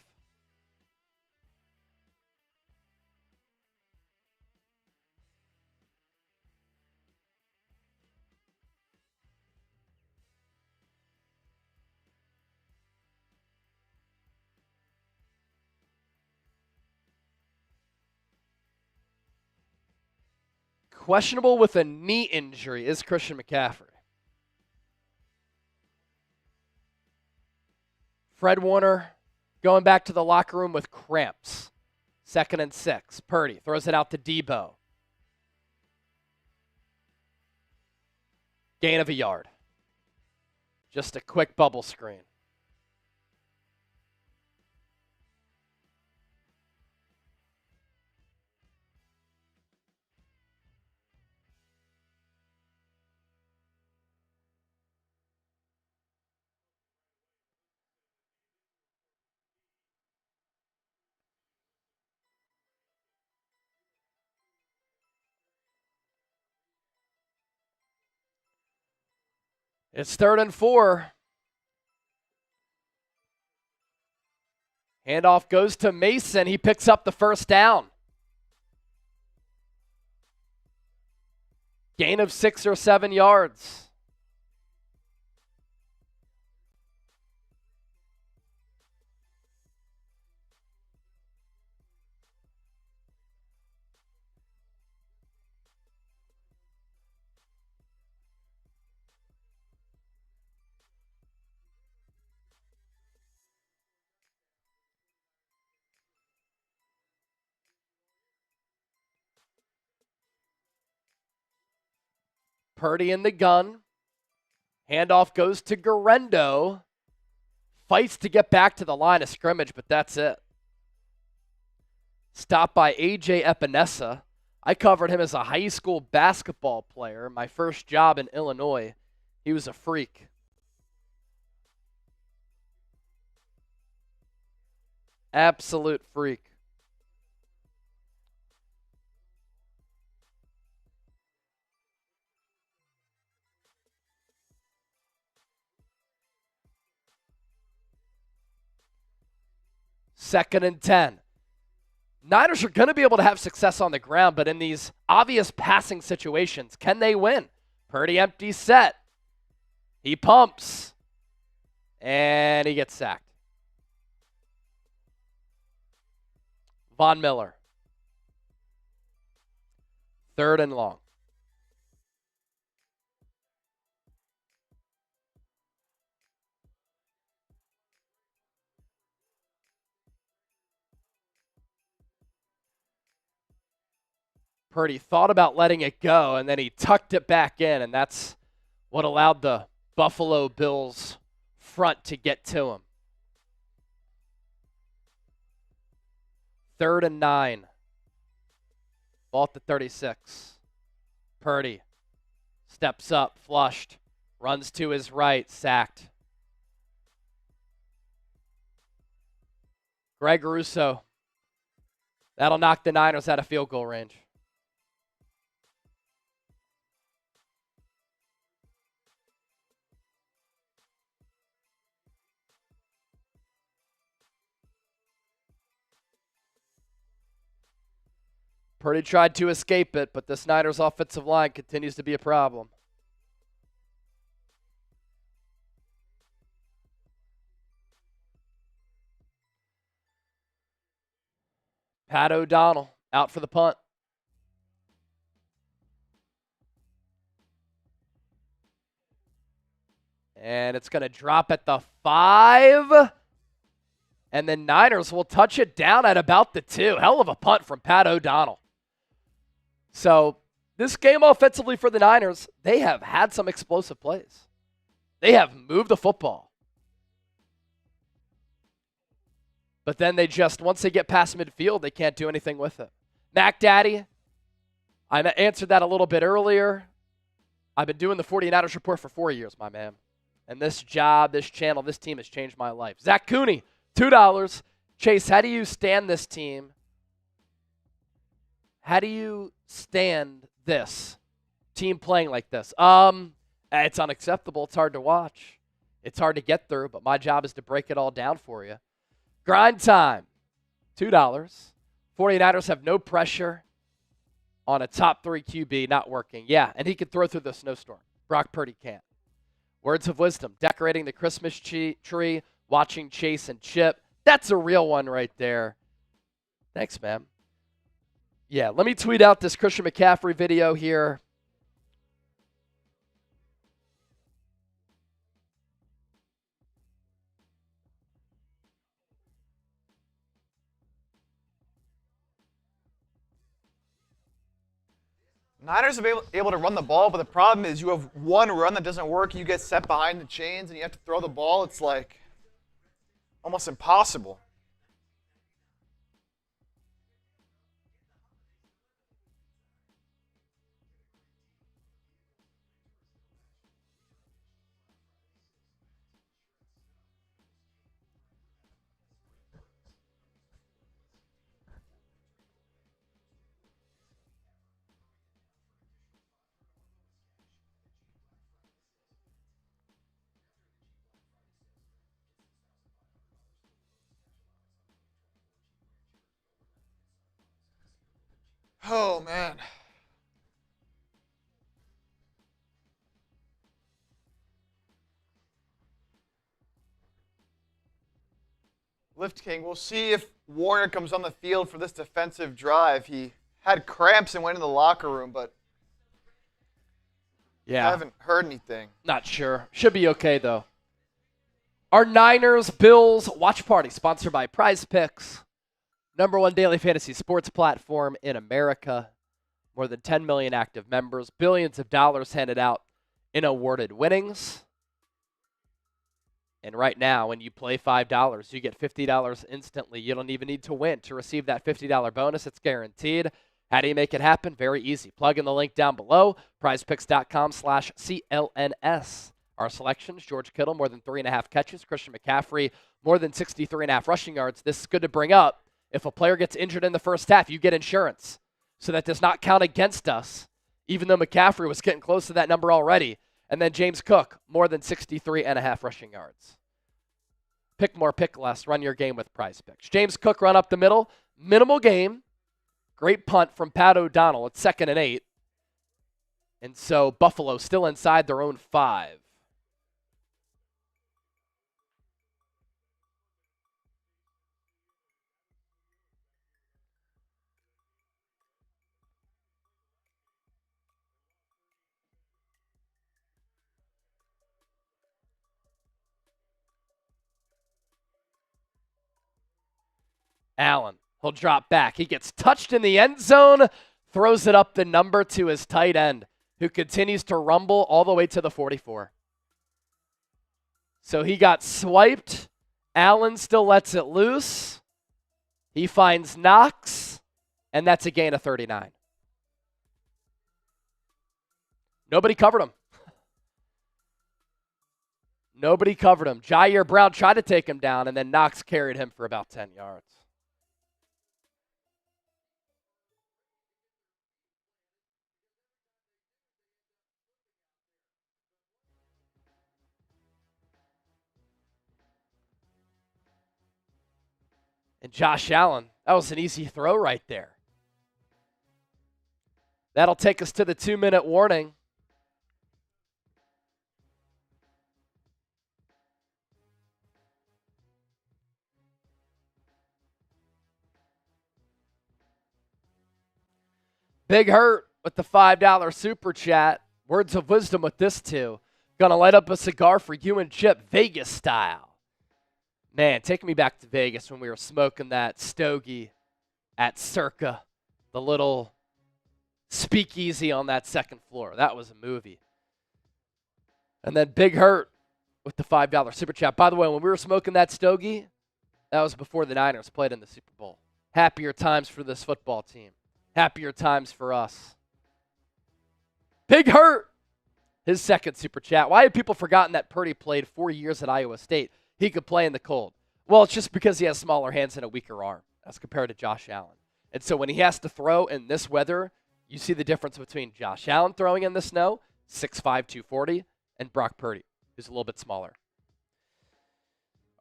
Questionable with a knee injury is Christian McCaffrey. Fred Warner going back to the locker room with cramps. 2nd and 6. Purdy throws it out to Debo. Gain of a yard. Just a quick bubble screen. It's 3rd and 4. Handoff goes to Mason. He picks up the first down. Gain of 6 or 7 yards. Purdy in the gun. Handoff goes to Garendo. Fights to get back to the line of scrimmage, but that's it. Stopped by A.J. Epinesa. I covered him as a high school basketball player. My first job in Illinois. He was a freak. Absolute freak. Second and 10. Niners are going to be able to have success on the ground, but in these obvious passing situations, can they win? Purdy empty set. He pumps. And he gets sacked. Von Miller. 3rd and long. Purdy thought about letting it go, and then he tucked it back in, and that's what allowed the Buffalo Bills front to get to him. 3rd and 9. Ball at the 36. Purdy steps up, flushed, runs to his right, sacked. Greg Russo. That'll knock the Niners out of field goal range. Purdy tried to escape it, but this Niners offensive line continues to be a problem. Pat O'Donnell out for the punt. And it's going to drop at the 5. And the Niners will touch it down at about the 2. Hell of a punt from Pat O'Donnell. So this game offensively for the Niners, they have had some explosive plays. They have moved the football. But then they just, once they get past midfield, they can't do anything with it. Mac Daddy, I answered that a little bit earlier. I've been doing the 49ers report for 4 years, my man. And this job, this channel, this team has changed my life. Zach Cooney, $2. Chase, how do you stand this team? How do you stand this team playing like this? It's unacceptable. It's hard to watch. It's hard to get through, but my job is to break it all down for you. Grind time, $2. 49ers have no pressure on a top 3 QB not working. Yeah, and he could throw through the snowstorm. Brock Purdy can't. Words of wisdom, decorating the Christmas tree, watching Chase and Chip. That's a real one right there. Thanks, man. Yeah, let me tweet out this Christian McCaffrey video here. Niners are able to run the ball, but the problem is you have one run that doesn't work, and you get set behind the chains, and you have to throw the ball. It's like almost impossible. Oh, man. Lift King, we'll see if Warner comes on the field for this defensive drive. He had cramps and went in the locker room, but I haven't heard anything. Not sure. Should be okay, though. Our Niners Bills watch party, sponsored by Prize Picks. #1 daily fantasy sports platform in America. More than 10 million active members. Billions of dollars handed out in awarded winnings. And right now, when you play $5, you get $50 instantly. You don't even need to win to receive that $50 bonus. It's guaranteed. How do you make it happen? Very easy. Plug in the link down below, prizepicks.com/CLNS. Our selections, George Kittle, more than 3.5 catches. Christian McCaffrey, more than 63.5 rushing yards. This is good to bring up. If a player gets injured in the first half, you get insurance. So that does not count against us, even though McCaffrey was getting close to that number already. And then James Cook, more than 63.5 rushing yards. Pick more, pick less. Run your game with Prize Picks. James Cook run up the middle. Minimal game. Great punt from Pat O'Donnell. It's 2nd and 8. And so Buffalo still inside their own 5. Allen, he'll drop back. He gets touched in the end zone. throws it up the number to his tight end, who continues to rumble all the way to the 44. So he got swiped. Allen still lets it loose. He finds Knox, and that's a gain of 39. Nobody covered him. Nobody covered him. Jair Brown tried to take him down, and then Knox carried him for about 10 yards. And Josh Allen, that was an easy throw right there. That'll take us to the 2-minute warning. Big Hurt with the $5 super chat. Words of wisdom with this too. Gonna light up a cigar for you and Chip, Vegas style. Man, take me back to Vegas when we were smoking that stogie at Circa, the little speakeasy on that second floor. That was a movie. And then Big Hurt with the $5 super chat. By the way, when we were smoking that stogie, that was before the Niners played in the Super Bowl. Happier times for this football team. Happier times for us. Big Hurt, his second super chat. Why have people forgotten that Purdy played 4 years at Iowa State? He could play in the cold. Well, it's just because he has smaller hands and a weaker arm as compared to Josh Allen. And so when he has to throw in this weather, you see the difference between Josh Allen throwing in the snow, 6'5", 240, and Brock Purdy, who's a little bit smaller.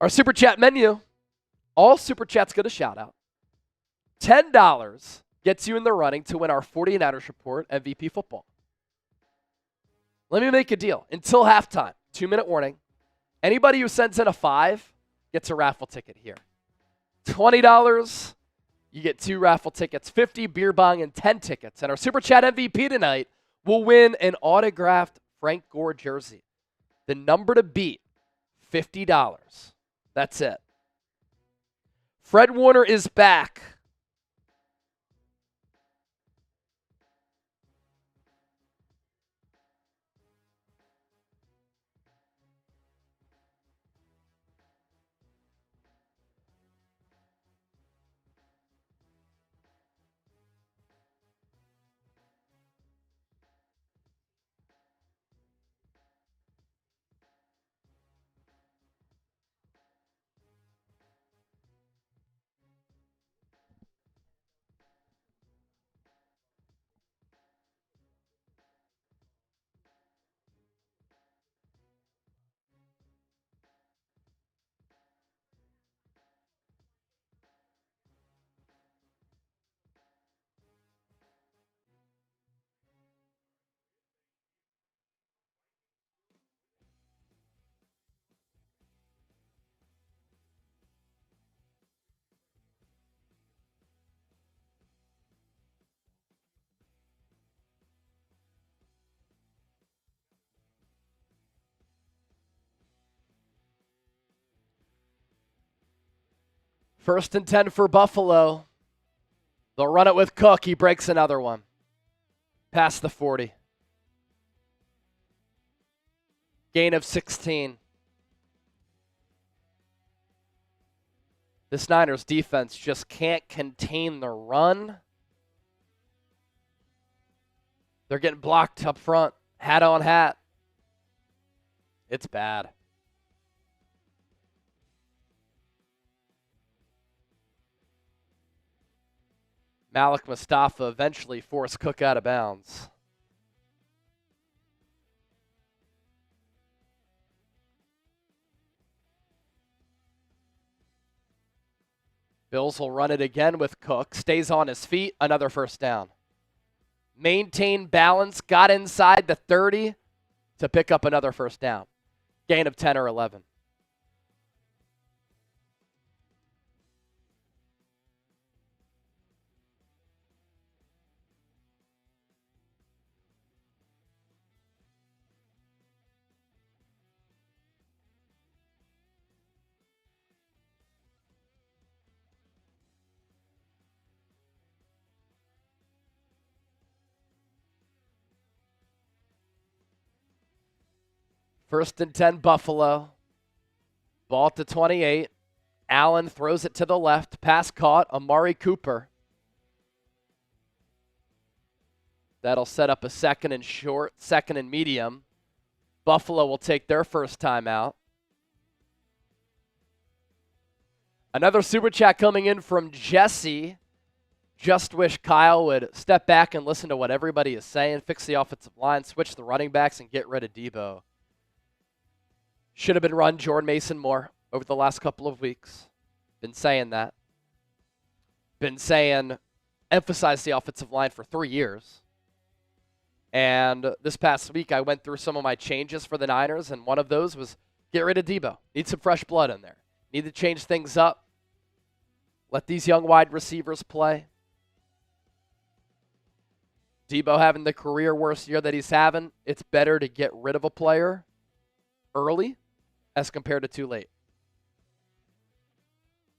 Our super chat menu, all super chats get a shout out. $10 gets you in the running to win our 49ers Report MVP football. Let me make a deal. Until halftime, 2-minute warning. Anybody who sends in a 5 gets a raffle ticket here. $20, you get 2 raffle tickets, 50 beer bong, and 10 tickets. And our Super Chat MVP tonight will win an autographed Frank Gore jersey. The number to beat, $50. That's it. Fred Warner is back. First and 10 for Buffalo. They'll run it with Cook. He breaks another one. Past the 40. Gain of 16. This Niners defense just can't contain the run. They're getting blocked up front. Hat on hat. It's bad. Malik Mustafa eventually forced Cook out of bounds. Bills will run it again with Cook. Stays on his feet. Another first down. Maintained balance. Got inside the 30 to pick up another first down. Gain of 10 or 11. First and 10, Buffalo. Ball at the 28. Allen throws it to the left. Pass caught. Amari Cooper. That'll set up a second and short, second and medium. Buffalo will take their first time out. Another super chat coming in from Jesse. Just wish Kyle would step back and listen to what everybody is saying, fix the offensive line, switch the running backs, and get rid of Debo. Should have been run Jordan Mason more over the last couple of weeks. Been saying that. Been saying emphasize the offensive line for 3 years. And this past week, I went through some of my changes for the Niners, and one of those was get rid of Debo. Need some fresh blood in there. Need to change things up. Let these young wide receivers play. Debo having the career worst year that he's having, it's better to get rid of a player early as compared to too late.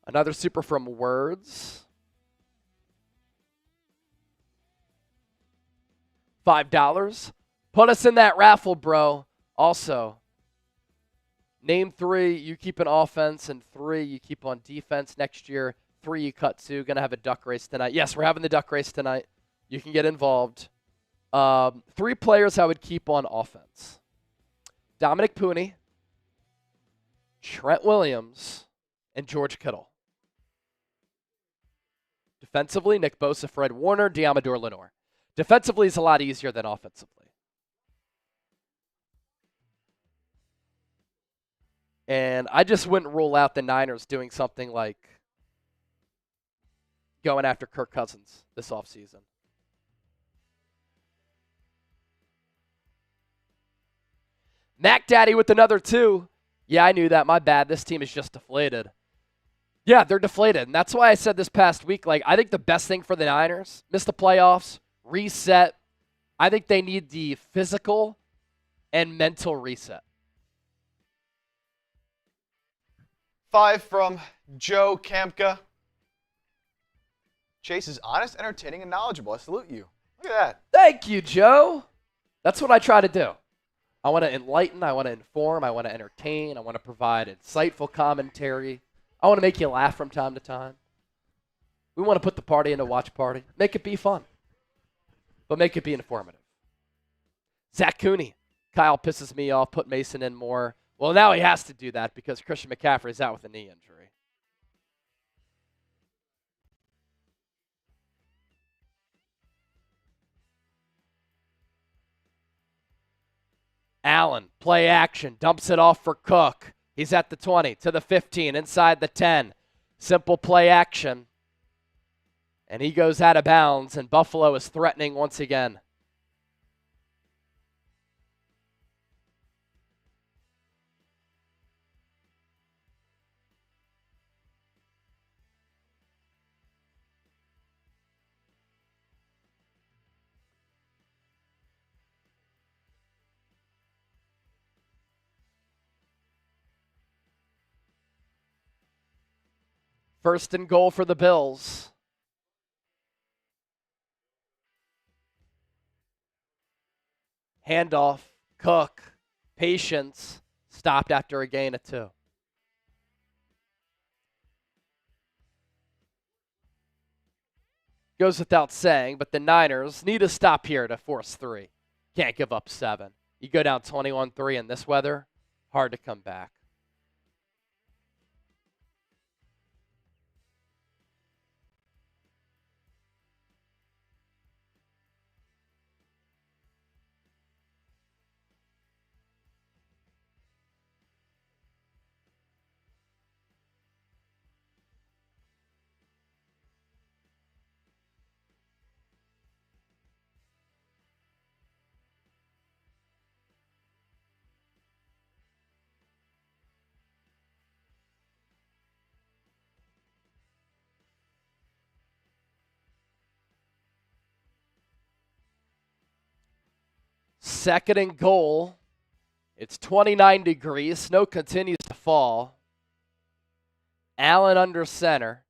Another super from Words. $5. Put us in that raffle, bro. Also, name 3 you keep on offense and 3 you keep on defense next year. 3 you cut to. Going to have a duck race tonight. Yes, we're having the duck race tonight. You can get involved. 3 players I would keep on offense. Dominic Pooney, Trent Williams, and George Kittle. Defensively, Nick Bosa, Fred Warner, Diamador Lenore. Defensively is a lot easier than offensively. And I just wouldn't rule out the Niners doing something like going after Kirk Cousins this offseason. Mac Daddy with another 2. Yeah, I knew that. My bad. This team is just deflated. Yeah, they're deflated. And that's why I said this past week, I think the best thing for the Niners, miss the playoffs, reset. I think they need the physical and mental reset. 5 from Joe Kampka. Chase is honest, entertaining, and knowledgeable. I salute you. Look at that. Thank you, Joe. That's what I try to do. I want to enlighten. I want to inform. I want to entertain. I want to provide insightful commentary. I want to make you laugh from time to time. We want to put the party in a watch party. Make it be fun, but make it be informative. Zach Cooney. Kyle pisses me off. Put Mason in more. Well, now he has to do that because Christian McCaffrey is out with a knee injury. Allen, play action, dumps it off for Cook. He's at the 20, to the 15, inside the 10. Simple play action. And he goes out of bounds, and Buffalo is threatening once again. First and goal for the Bills. Handoff, Cook, patience, stopped after a gain of 2. Goes without saying, but the Niners need to stop here to force 3. Can't give up 7. You go down 21-3 in this weather, hard to come back. Second and goal. It's 29 degrees. Snow continues to fall. Allen under center.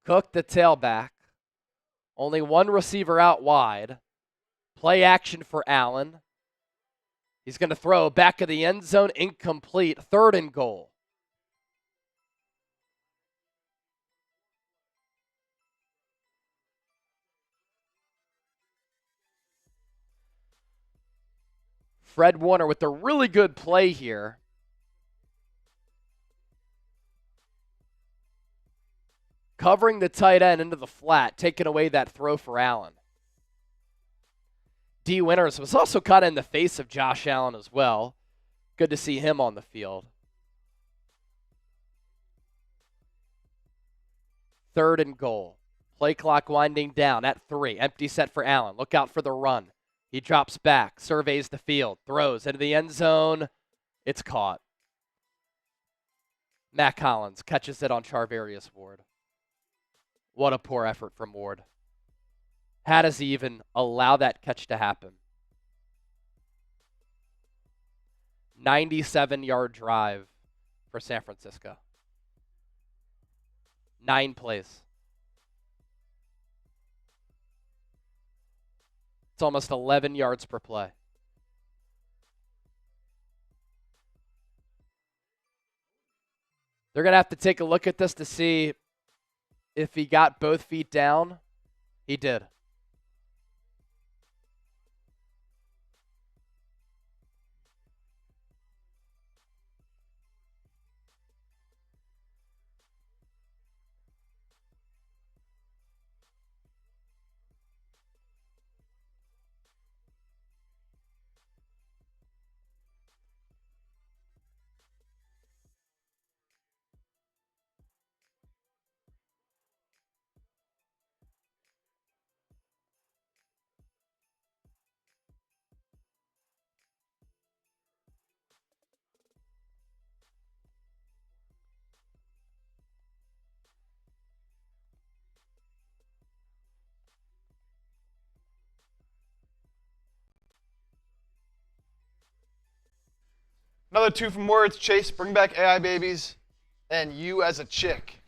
Cook the tailback. Only one receiver out wide. Play action for Allen. He's going to throw back of the end zone, incomplete, 3rd and goal. Fred Warner with a really good play here. Covering the tight end into the flat, taking away that throw for Allen. D. Winters was also kind of in the face of Josh Allen as well. Good to see him on the field. 3rd and goal. Play clock winding down at 3. Empty set for Allen. Look out for the run. He drops back, surveys the field, throws into the end zone. It's caught. Matt Collins catches it on Charvarius Ward. What a poor effort from Ward. How does he even allow that catch to happen? 97-yard drive for San Francisco. 9 plays. It's almost 11 yards per play. They're going to have to take a look at this to see if he got both feet down. He did. Another 2 from Words. Chase, bring back AI babies and you as a chick.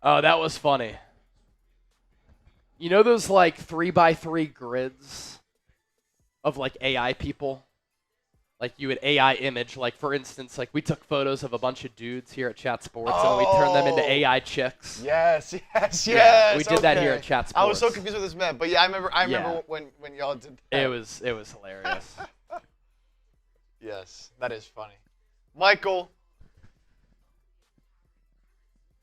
Oh, that was funny. You know those like 3x3 grids of like AI people? Like you would AI image, like for instance, like we took photos of a bunch of dudes here at Chat Sports and we turned them into AI chicks. Yes. Yeah, we did that here at Chat Sports. I was so confused what this meant, but yeah, I remember when y'all did that. It was hilarious. Yes, that is funny. Michael,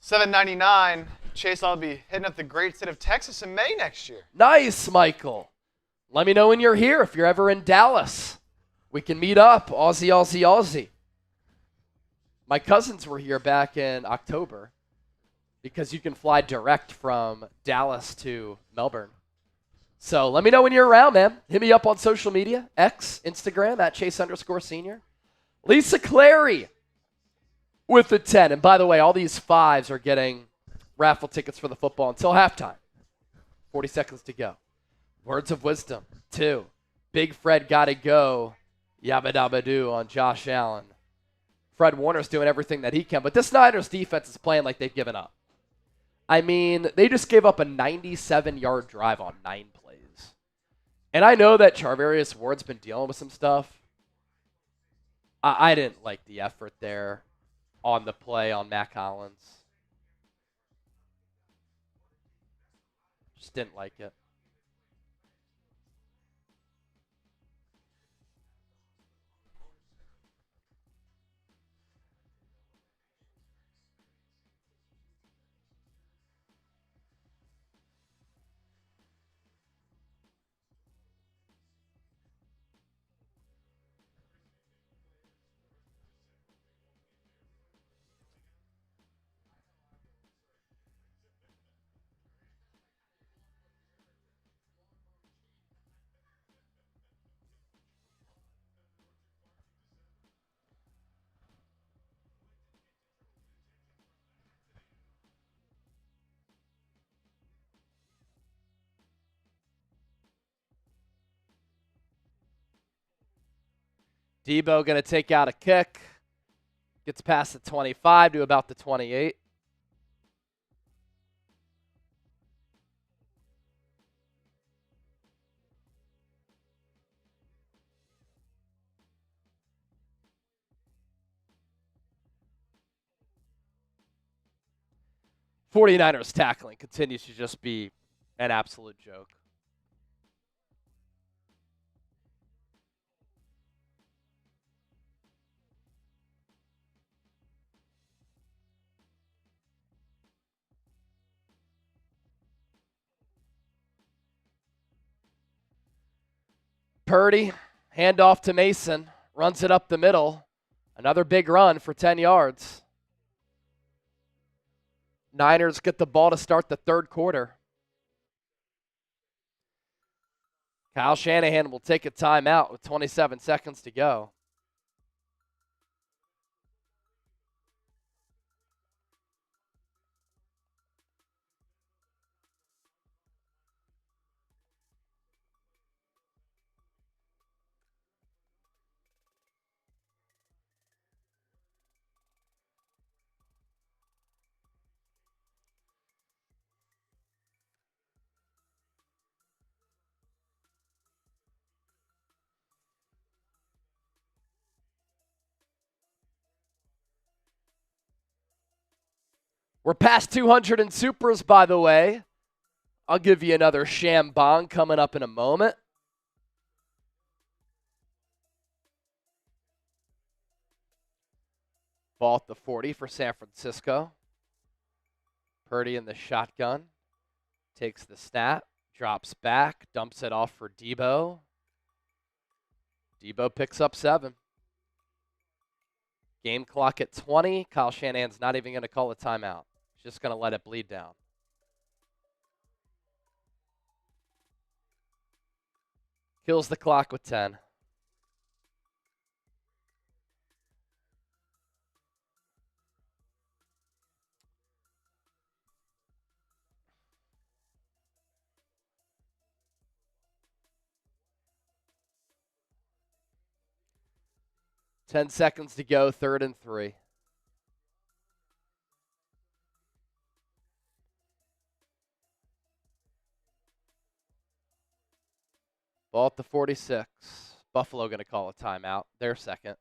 $7.99. Chase, I'll be heading up the great state of Texas in May next year. Nice, Michael. Let me know when you're here. If you're ever in Dallas, we can meet up. Aussie, Aussie, Aussie. My cousins were here back in October because you can fly direct from Dallas to Melbourne. So let me know when you're around, man. Hit me up on social media, X, Instagram, at Chase_Senior. Lisa Clary with the 10. And by the way, all these 5s are getting raffle tickets for the football until halftime. 40 seconds to go. Words of wisdom, 2. Big Fred gotta go. Yabba dabba doo on Josh Allen. Fred Warner's doing everything that he can, but this Niners defense is playing like they've given up. I mean, they just gave up a 97-yard drive on 9 plays. And I know that Charvarius Ward's been dealing with some stuff. I didn't like the effort there on the play on Matt Collins. Just didn't like it. Debo going to take out a kick. Gets past the 25 to about the 28. 49ers tackling continues to just be an absolute joke. Purdy, handoff to Mason, runs it up the middle. Another big run for 10 yards. Niners get the ball to start the third quarter. Kyle Shanahan will take a timeout with 27 seconds to go. We're past 200 in supers, by the way. I'll give you another Shambong coming up in a moment. Ball at the 40 for San Francisco. Purdy in the shotgun. Takes the snap, drops back, dumps it off for Debo. Debo picks up 7. Game clock at 20. Kyle Shanahan's not even going to call a timeout. He's just going to let it bleed down. Kills the clock with 10. Ten seconds to go, 3rd and 3. Ball at the 46. Buffalo going to call a timeout. Their second.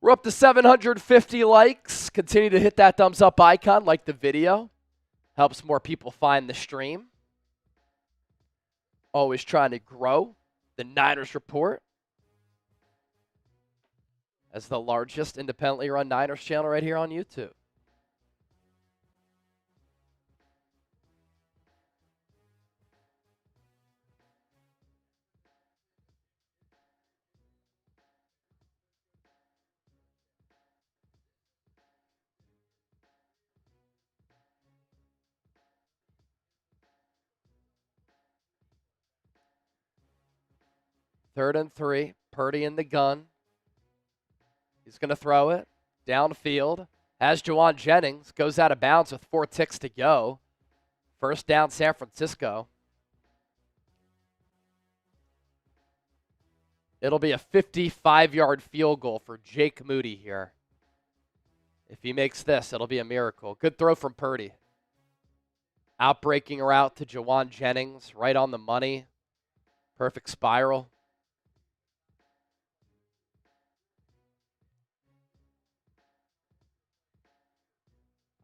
We're up to 750 likes. Continue to hit that thumbs up icon, like the video. Helps more people find the stream. Always trying to grow the Niners Report as the largest independently run Niners channel right here on YouTube. Third and 3. Purdy in the gun. He's going to throw it downfield. Has Juwan Jennings. Goes out of bounds with 4 ticks to go. First down, San Francisco. It'll be a 55-yard field goal for Jake Moody here. If he makes this, it'll be a miracle. Good throw from Purdy. Outbreaking route to Juwan Jennings. Right on the money. Perfect spiral.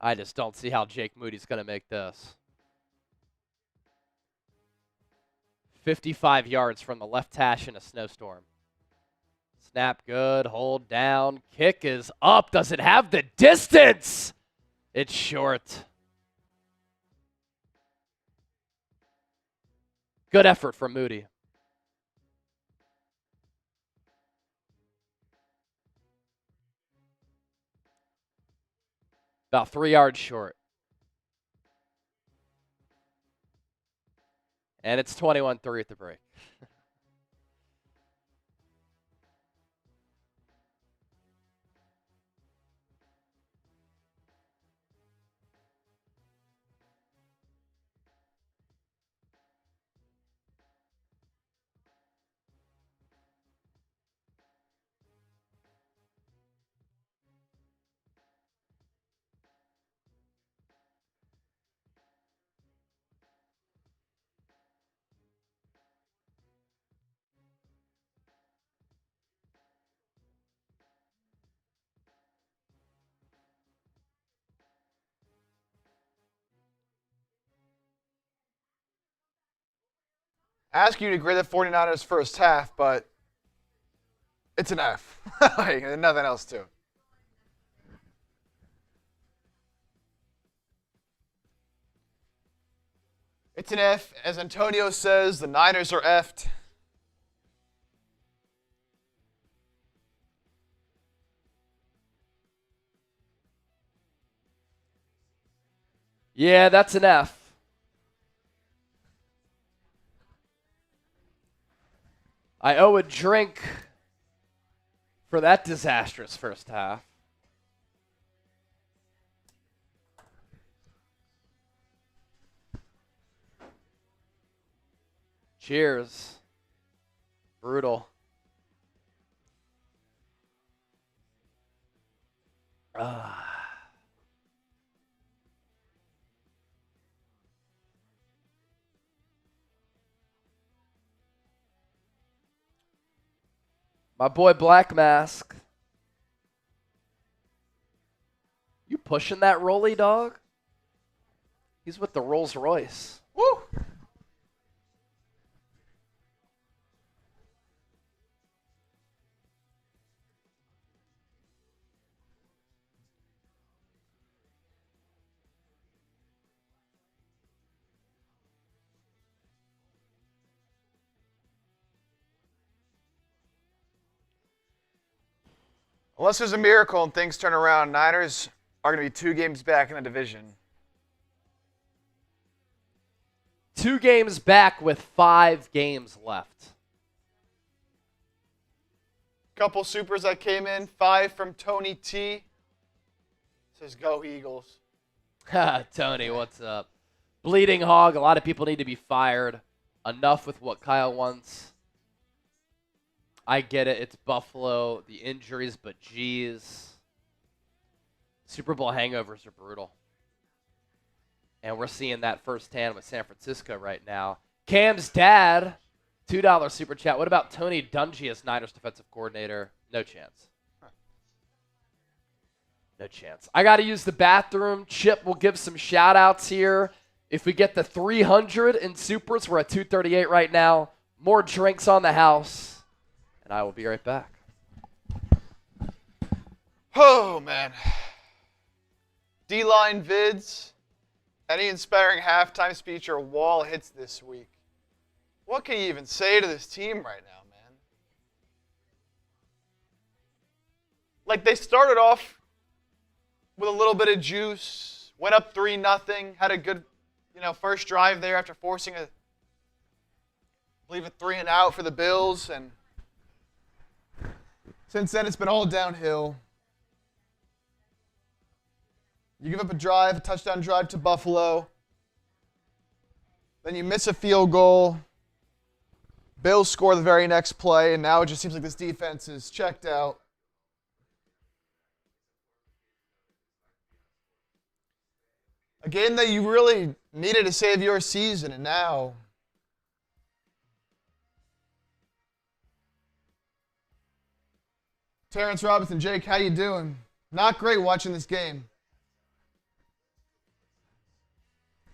I just don't see how Jake Moody's going to make this. 55 yards from the left hash in a snowstorm. Snap good, hold down. Kick is up. Does it have the distance? It's short. Good effort from Moody. About 3 yards short. And it's 21-3 at the break. ask you to grade the 49ers first half, but it's an F. Like, there's nothing else to it. It's an F. As Antonio says, the Niners are effed. Yeah, that's an F. I owe a drink for that disastrous first half. Cheers. Brutal. My boy Black Mask. You pushing that Rolly, dog? He's with the Rolls Royce. Woo! Unless there's a miracle and things turn around, Niners are going to be 2 games back in the division. 2 games back with 5 games left. Couple supers that came in. 5 from Tony T. Says, go Eagles. Tony, what's up? Bleeding Hog, a lot of people need to be fired. Enough with what Kyle wants. I get it. It's Buffalo. The injuries, but geez. Super Bowl hangovers are brutal. And we're seeing that firsthand with San Francisco right now. Cam's dad, $2 super chat. What about Tony Dungy as Niners defensive coordinator? No chance. No chance. I got to use the bathroom. Chip will give some shout-outs here. If we get the 300 in supers, we're at 238 right now. More drinks on the house. And I will be right back. Oh, man. D-line vids. Any inspiring halftime speech or wall hits this week? What can you even say to this team right now, man? Like, they started off with a little bit of juice, went up 3-0, had a good, first drive there after forcing a 3-and-out for the Bills, and since then it's been all downhill. You give up a touchdown drive to Buffalo, then you miss a field goal. Bills score the very next play, and now it just seems like this defense is checked out. A game that you really needed to save your season, and now Terrence Robinson, Jake, how you doing? Not great watching this game.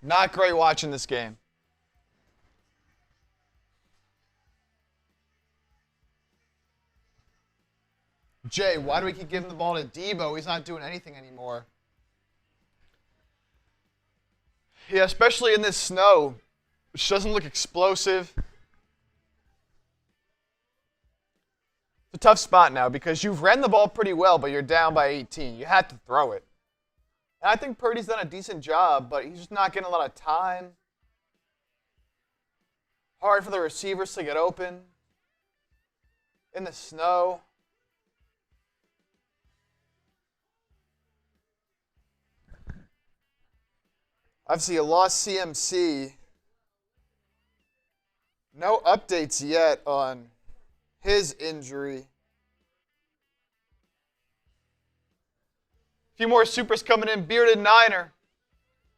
Not great watching this game. Jay, why do we keep giving the ball to Debo? He's not doing anything anymore. Yeah, especially in this snow, which doesn't look explosive. It's a tough spot now because you've ran the ball pretty well, but you're down by 18. You had to throw it. And I think Purdy's done a decent job, but he's just not getting a lot of time. Hard for the receivers to get open in the snow. Obviously, you lost CMC. No updates yet on his injury. A few more supers coming in. Bearded Niner.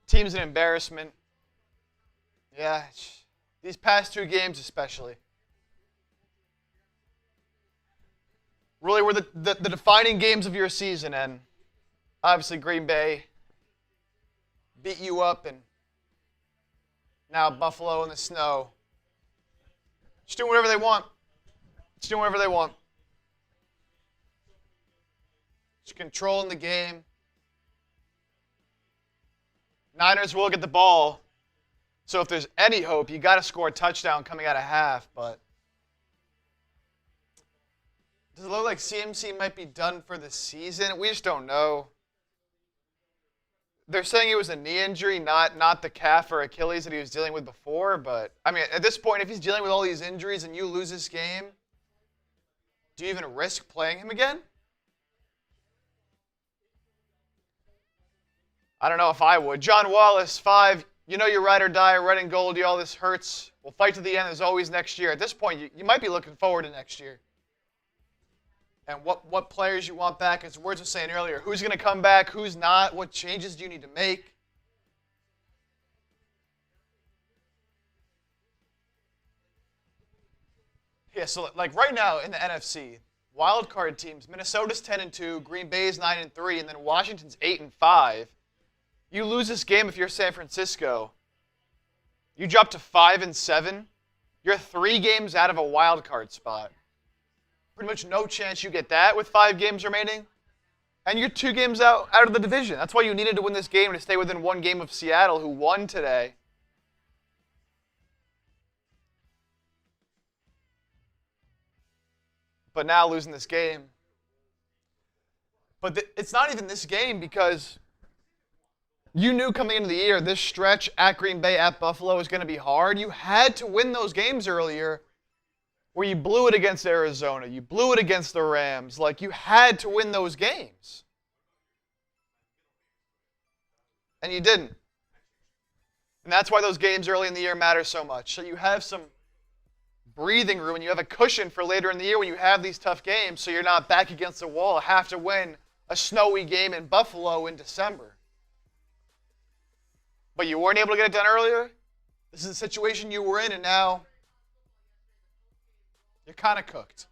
Team's an embarrassment. Yeah, these past 2 games especially. Really were the defining games of your season, and obviously Green Bay beat you up, and now Buffalo in the snow Just doing whatever they want. Just doing whatever they want. Just controlling the game. Niners will get the ball. So if there's any hope, you got to score a touchdown coming out of half. But does it look like CMC might be done for the season? We just don't know. They're saying it was a knee injury, not the calf or Achilles that he was dealing with before. But, I mean, at this point, if he's dealing with all these injuries and you lose this game, do you even risk playing him again? I don't know if I would. John Wallace, 5. You know you're ride or die, red and gold, all this hurts. We'll fight to the end. There's always next year. At this point, you might be looking forward to next year. And what players you want back, as words were saying earlier, who's going to come back, who's not, what changes do you need to make? Yeah, so like right now in the NFC, wild card teams, Minnesota's 10-2, Green Bay's 9-3, and then Washington's 8-5. You lose this game if you're San Francisco. You drop to 5-7. You're 3 games out of a wild card spot. Pretty much no chance you get that with 5 games remaining. And you're 2 games out of the division. That's why you needed to win this game to stay within 1 game of Seattle, who won today. But now losing this game. But it's not even this game because you knew coming into the year this stretch at Green Bay, at Buffalo is going to be hard. You had to win those games earlier where you blew it against Arizona. You blew it against the Rams. Like, you had to win those games. And you didn't. And that's why those games early in the year matter so much. So you have some breathing room and you have a cushion for later in the year when you have these tough games so you're not back against the wall, have to win a snowy game in Buffalo in December. But you weren't able to get it done earlier. This is the situation you were in, and now you're kind of cooked.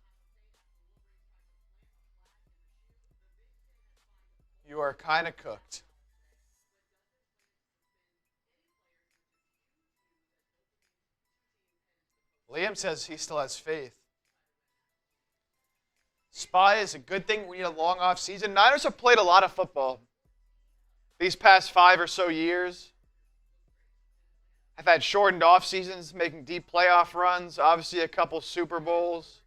You are kind of cooked. Liam says he still has faith. Spy is a good thing. We need a long off season. Niners have played a lot of football these past 5 or so years. I've had shortened off seasons, making deep playoff runs, obviously a couple Super Bowls.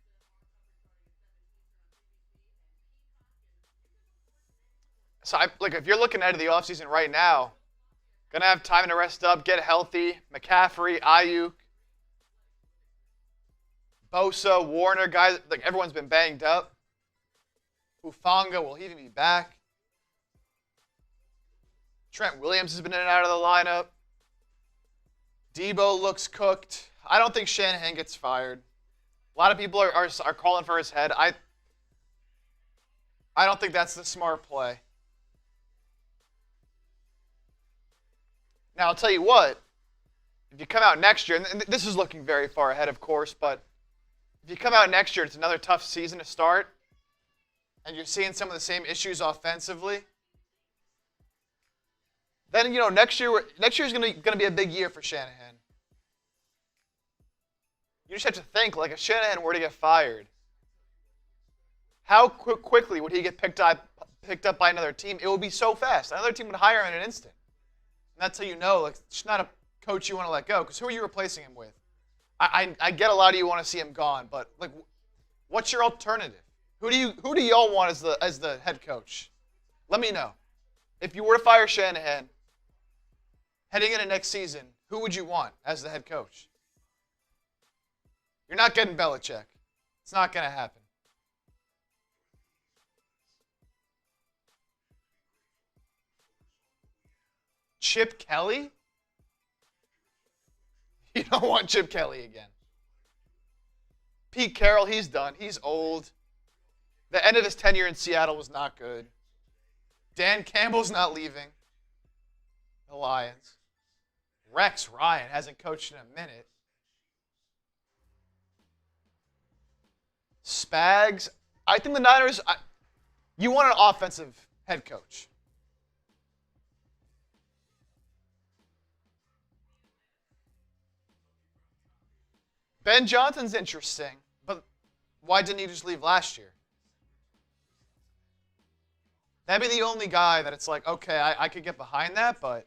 So if you're looking ahead of the offseason right now, gonna have time to rest up, get healthy. McCaffrey, Ayuk, Bosa, Warner, guys, like everyone's been banged up. Hufanga, will he even be back? Trent Williams has been in and out of the lineup. Debo looks cooked. I don't think Shanahan gets fired. A lot of people are calling for his head. I don't think that's the smart play. Now, I'll tell you what. If you come out next year, and this is looking very far ahead, of course, but if you come out next year, it's another tough season to start, and you're seeing some of the same issues offensively, then, next year is going to be a big year for Shanahan. You just have to think, like, if Shanahan were to get fired, how quickly would he get picked up by another team? It would be so fast. Another team would hire him in an instant. And that's how you know, like, it's not a coach you want to let go, because who are you replacing him with? I get a lot of you want to see him gone, but, like, what's your alternative? Who do y'all want as the head coach? Let me know. If you were to fire Shanahan, heading into next season, who would you want as the head coach? You're not getting Belichick. It's not going to happen. Chip Kelly? You don't want Chip Kelly again. Pete Carroll, he's done. He's old. The end of his tenure in Seattle was not good. Dan Campbell's not leaving the Lions. Rex Ryan hasn't coached in a minute. Spags, I think the Niners, you want an offensive head coach. Ben Johnson's interesting, but why didn't he just leave last year? That'd be the only guy that it's like, okay, I could get behind that, but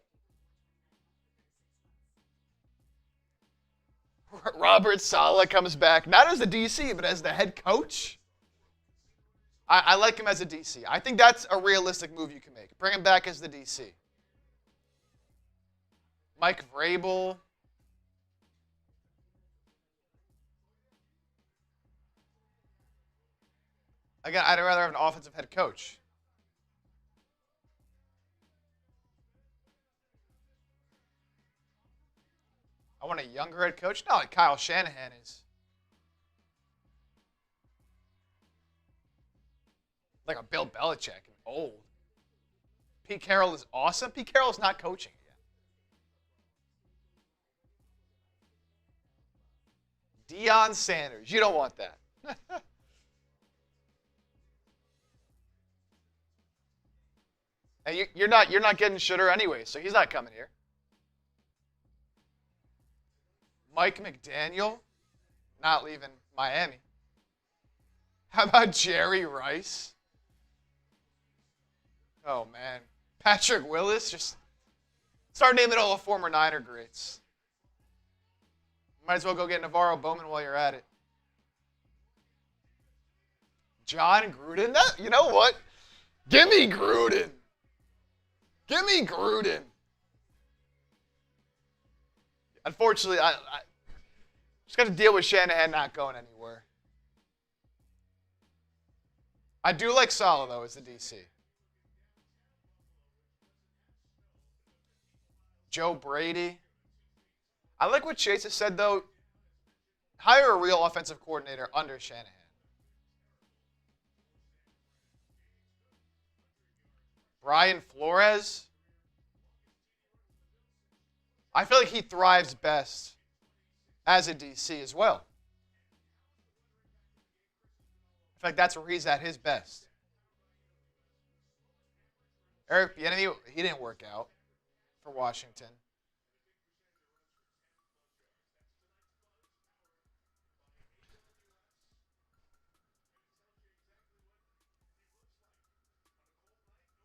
Robert Saleh comes back, not as a DC, but as the head coach. I like him as a DC. I think that's a realistic move you can make. Bring him back as the DC. Mike Vrabel. Again, I'd rather have an offensive head coach. I want a younger head coach? Not like Kyle Shanahan is. Like a Bill Belichick and old. Pete Carroll is awesome. Pete Carroll's not coaching yet. Deion Sanders. You don't want that. And you're not getting Shooter anyway, so he's not coming here. Mike McDaniel, not leaving Miami. How about Jerry Rice? Oh, man. Patrick Willis, just start naming all the former Niner greats. Might as well go get Navarro Bowman while you're at it. John Gruden? You know what? Give me Gruden. Give me Gruden. Unfortunately, I just got to deal with Shanahan not going anywhere. I do like Saleh, though, as the DC. Joe Brady. I like what Chase has said, though. Hire a real offensive coordinator under Shanahan. Brian Flores. I feel like he thrives best as a DC as well. In fact, that's where he's at his best. Eric Bieniemy, he didn't work out for Washington.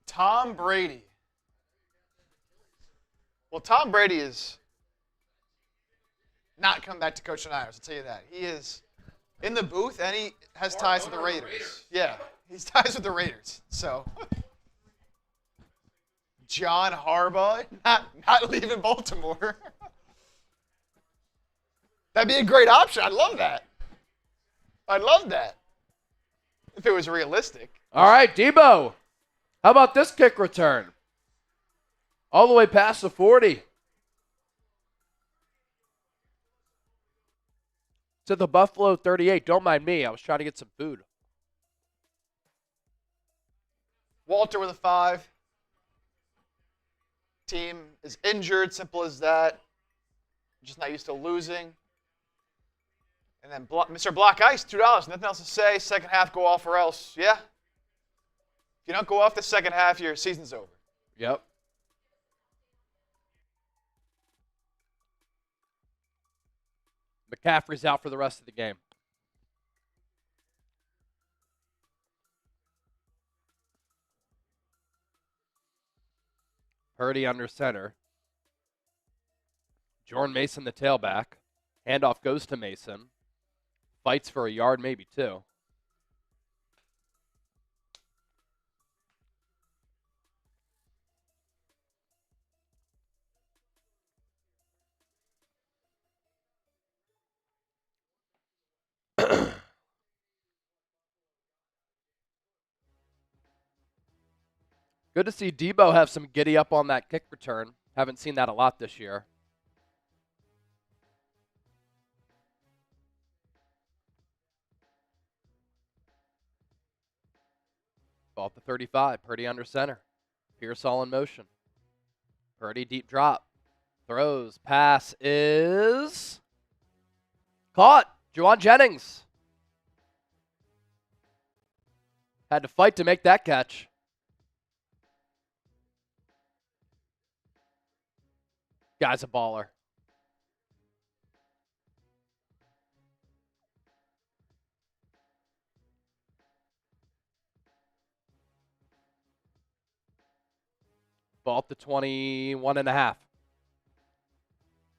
Tom Brady. Well, Tom Brady is not come back to coach the Niners, I'll tell you that. He is in the booth, and he has ties with the Raiders. Yeah, he's ties with the Raiders. So, John Harbaugh, not leaving Baltimore. That'd be a great option. I'd love that. I'd love that if it was realistic. All right, Debo. How about this kick return? All the way past the 40. To the Buffalo 38. Don't mind me. I was trying to get some food. Walter with a 5. Team is injured. Simple as that. Just not used to losing. And then Mr. Black Ice, $2. Nothing else to say. Second half, go off or else. Yeah. If you don't go off the second half, your season's over. Yep. McCaffrey's out for the rest of the game. Purdy under center. Jordan Mason, the tailback. Handoff goes to Mason. Fights for a yard, maybe two. Good to see Debo have some giddy up on that kick return. Haven't seen that a lot this year. Ball at the 35. Purdy under center. Pierce all in motion. Purdy deep drop. Throws. Pass is caught. Juwan Jennings had to fight to make that catch. Guy's a baller. Ball at the 21.5.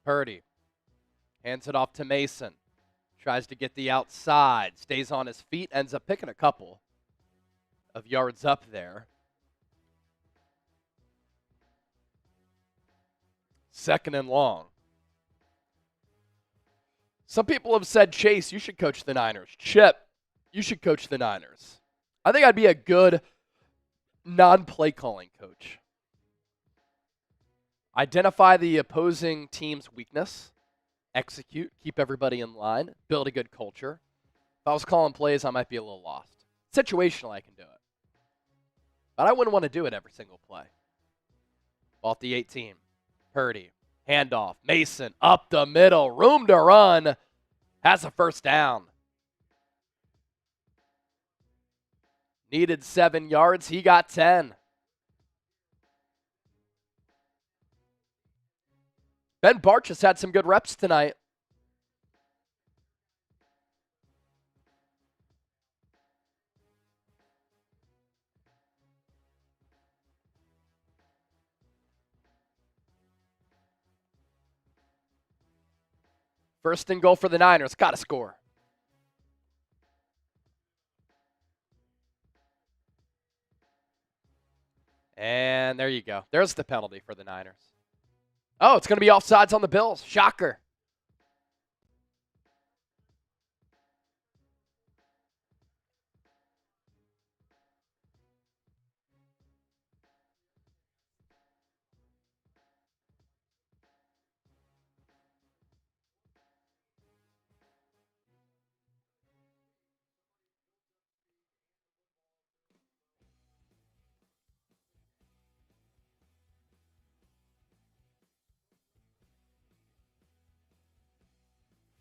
Purdy hands it off to Mason. Tries to get the outside. Stays on his feet. Ends up picking a couple of yards up there. Second and long. Some people have said, Chase, you should coach the Niners. Chip, you should coach the Niners. I think I'd be a good non-play calling coach. Identify the opposing team's weakness. Execute. Keep everybody in line. Build a good culture. If I was calling plays, I might be a little lost. Situational, I can do it. But I wouldn't want to do it every single play. Ball at the 18. Purdy. Handoff. Mason up the middle. Room to run. Has a first down. Needed 7 yards. He got 10. Ben Barch has had some good reps tonight. First and goal for the Niners. Got to score. And there you go. There's the penalty for the Niners. Oh, it's going to be offsides on the Bills. Shocker.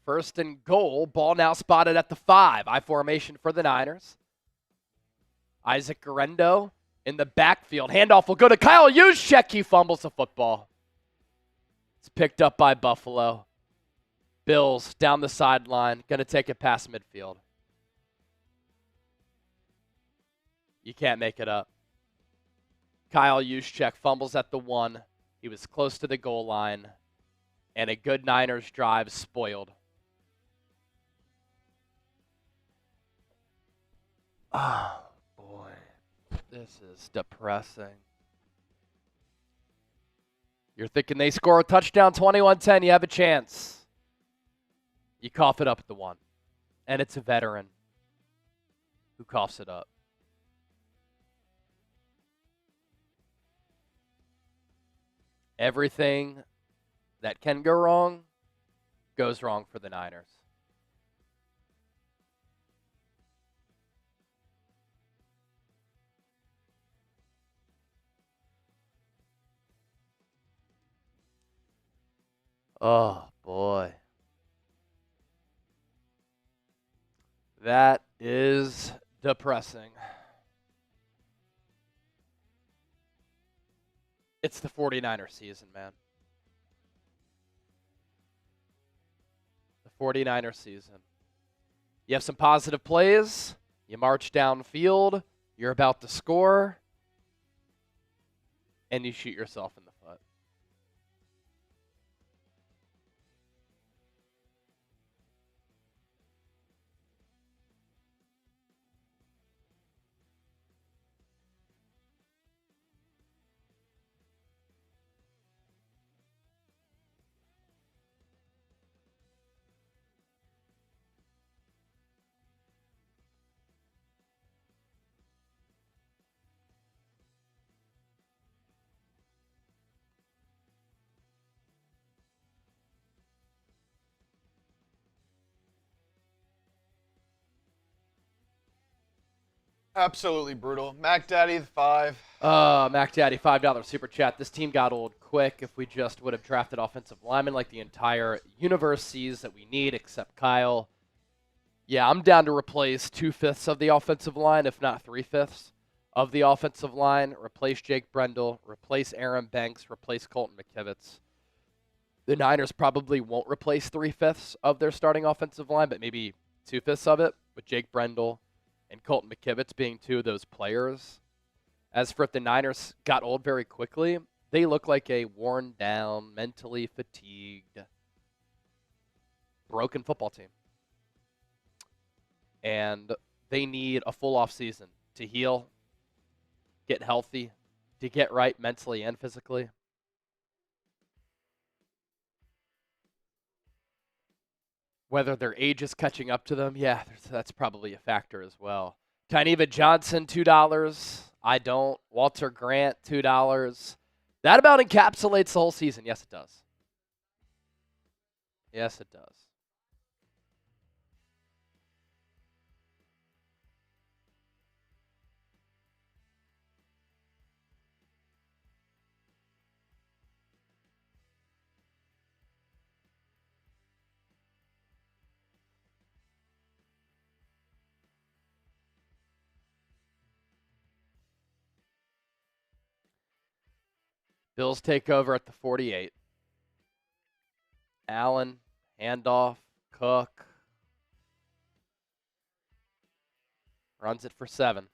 First and goal. Ball now spotted at the 5. I formation for the Niners. Isaac Guerrero in the backfield. Handoff will go to Kyle Juszczyk. He fumbles the football. It's picked up by Buffalo. Bills down the sideline. Going to take it past midfield. You can't make it up. Kyle Juszczyk fumbles at the 1. He was close to the goal line. And a good Niners drive spoiled. Oh, boy. This is depressing. You're thinking they score a touchdown, 21-10, you have a chance. You cough it up at the 1. And it's a veteran who coughs it up. Everything that can go wrong goes wrong for the Niners. Oh, boy. That is depressing. It's the 49er season, man. The 49er season. You have some positive plays. You march downfield. You're about to score. And you shoot yourself in the foot. Absolutely brutal. Mac Daddy, the 5. Mac Daddy, $5 super chat. This team got old quick. If we just would have drafted offensive linemen like the entire universe sees that we need, except Kyle. Yeah, I'm down to replace 2/5 of the offensive line, if not 3/5 of the offensive line. Replace Jake Brendel, replace Aaron Banks, replace Colton McKivitz. The Niners probably won't replace 3/5 of their starting offensive line, but maybe 2/5 of it, with Jake Brendel and Colton McKivitz being two of those players. As for if the Niners got old very quickly, They look like a worn down, mentally fatigued, broken football team. And they need a full off season to heal, get healthy, to get right mentally and physically. Whether their age is catching up to them, yeah, that's probably a factor as well. Tyniva Johnson, $2. I don't. Walter Grant, $2. That about encapsulates the whole season. Yes, it does. Yes, it does. Bills take over at the 48. Allen, handoff, Cook. Runs it for 7.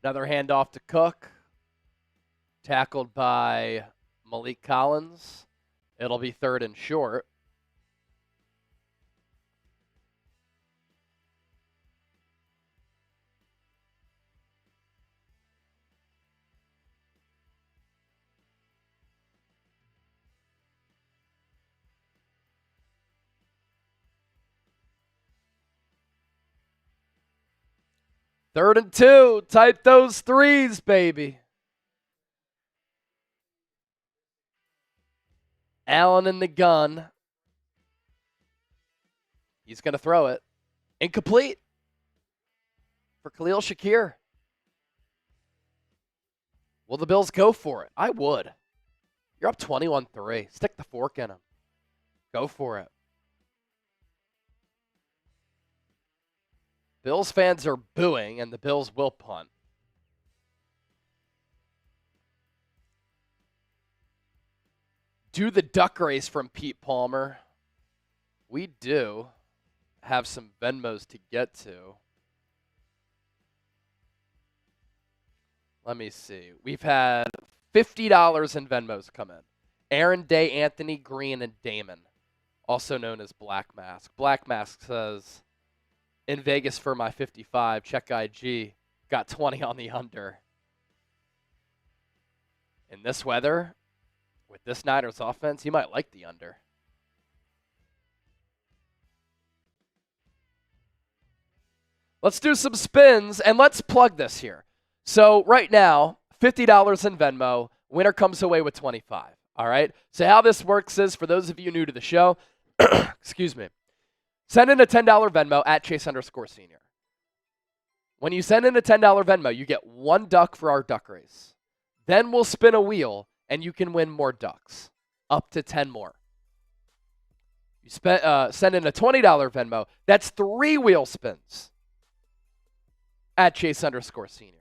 Another handoff to Cook. Tackled by Malik Collins. It'll be 3rd and short. Third and 2. Type those threes, baby. Allen in the gun. He's going to throw it. Incomplete for Khalil Shakir. Will the Bills go for it? I would. You're up 21-3. Stick the fork in him. Go for it. Bills fans are booing, and the Bills will punt. Do the duck race from Pete Palmer. We do have some Venmos to get to. Let me see. We've had $50 in Venmos come in. Aaron Day, Anthony Green, and Damon, also known as Black Mask. Black Mask says, in Vegas for my 55, check IG, got 20 on the under. In this weather, with this Niners offense, you might like the under. Let's do some spins, and let's plug this here. So right now, $50 in Venmo. Winner comes away with 25. All right? So how this works is, for those of you new to the show, excuse me, send in a $10 Venmo at Chase_Senior. When you send in a $10 Venmo, you get 1 duck for our duck race. Then we'll spin a wheel, and you can win more ducks, up to 10 more. You send in a $20 Venmo. That's 3 wheel spins at Chase_Senior.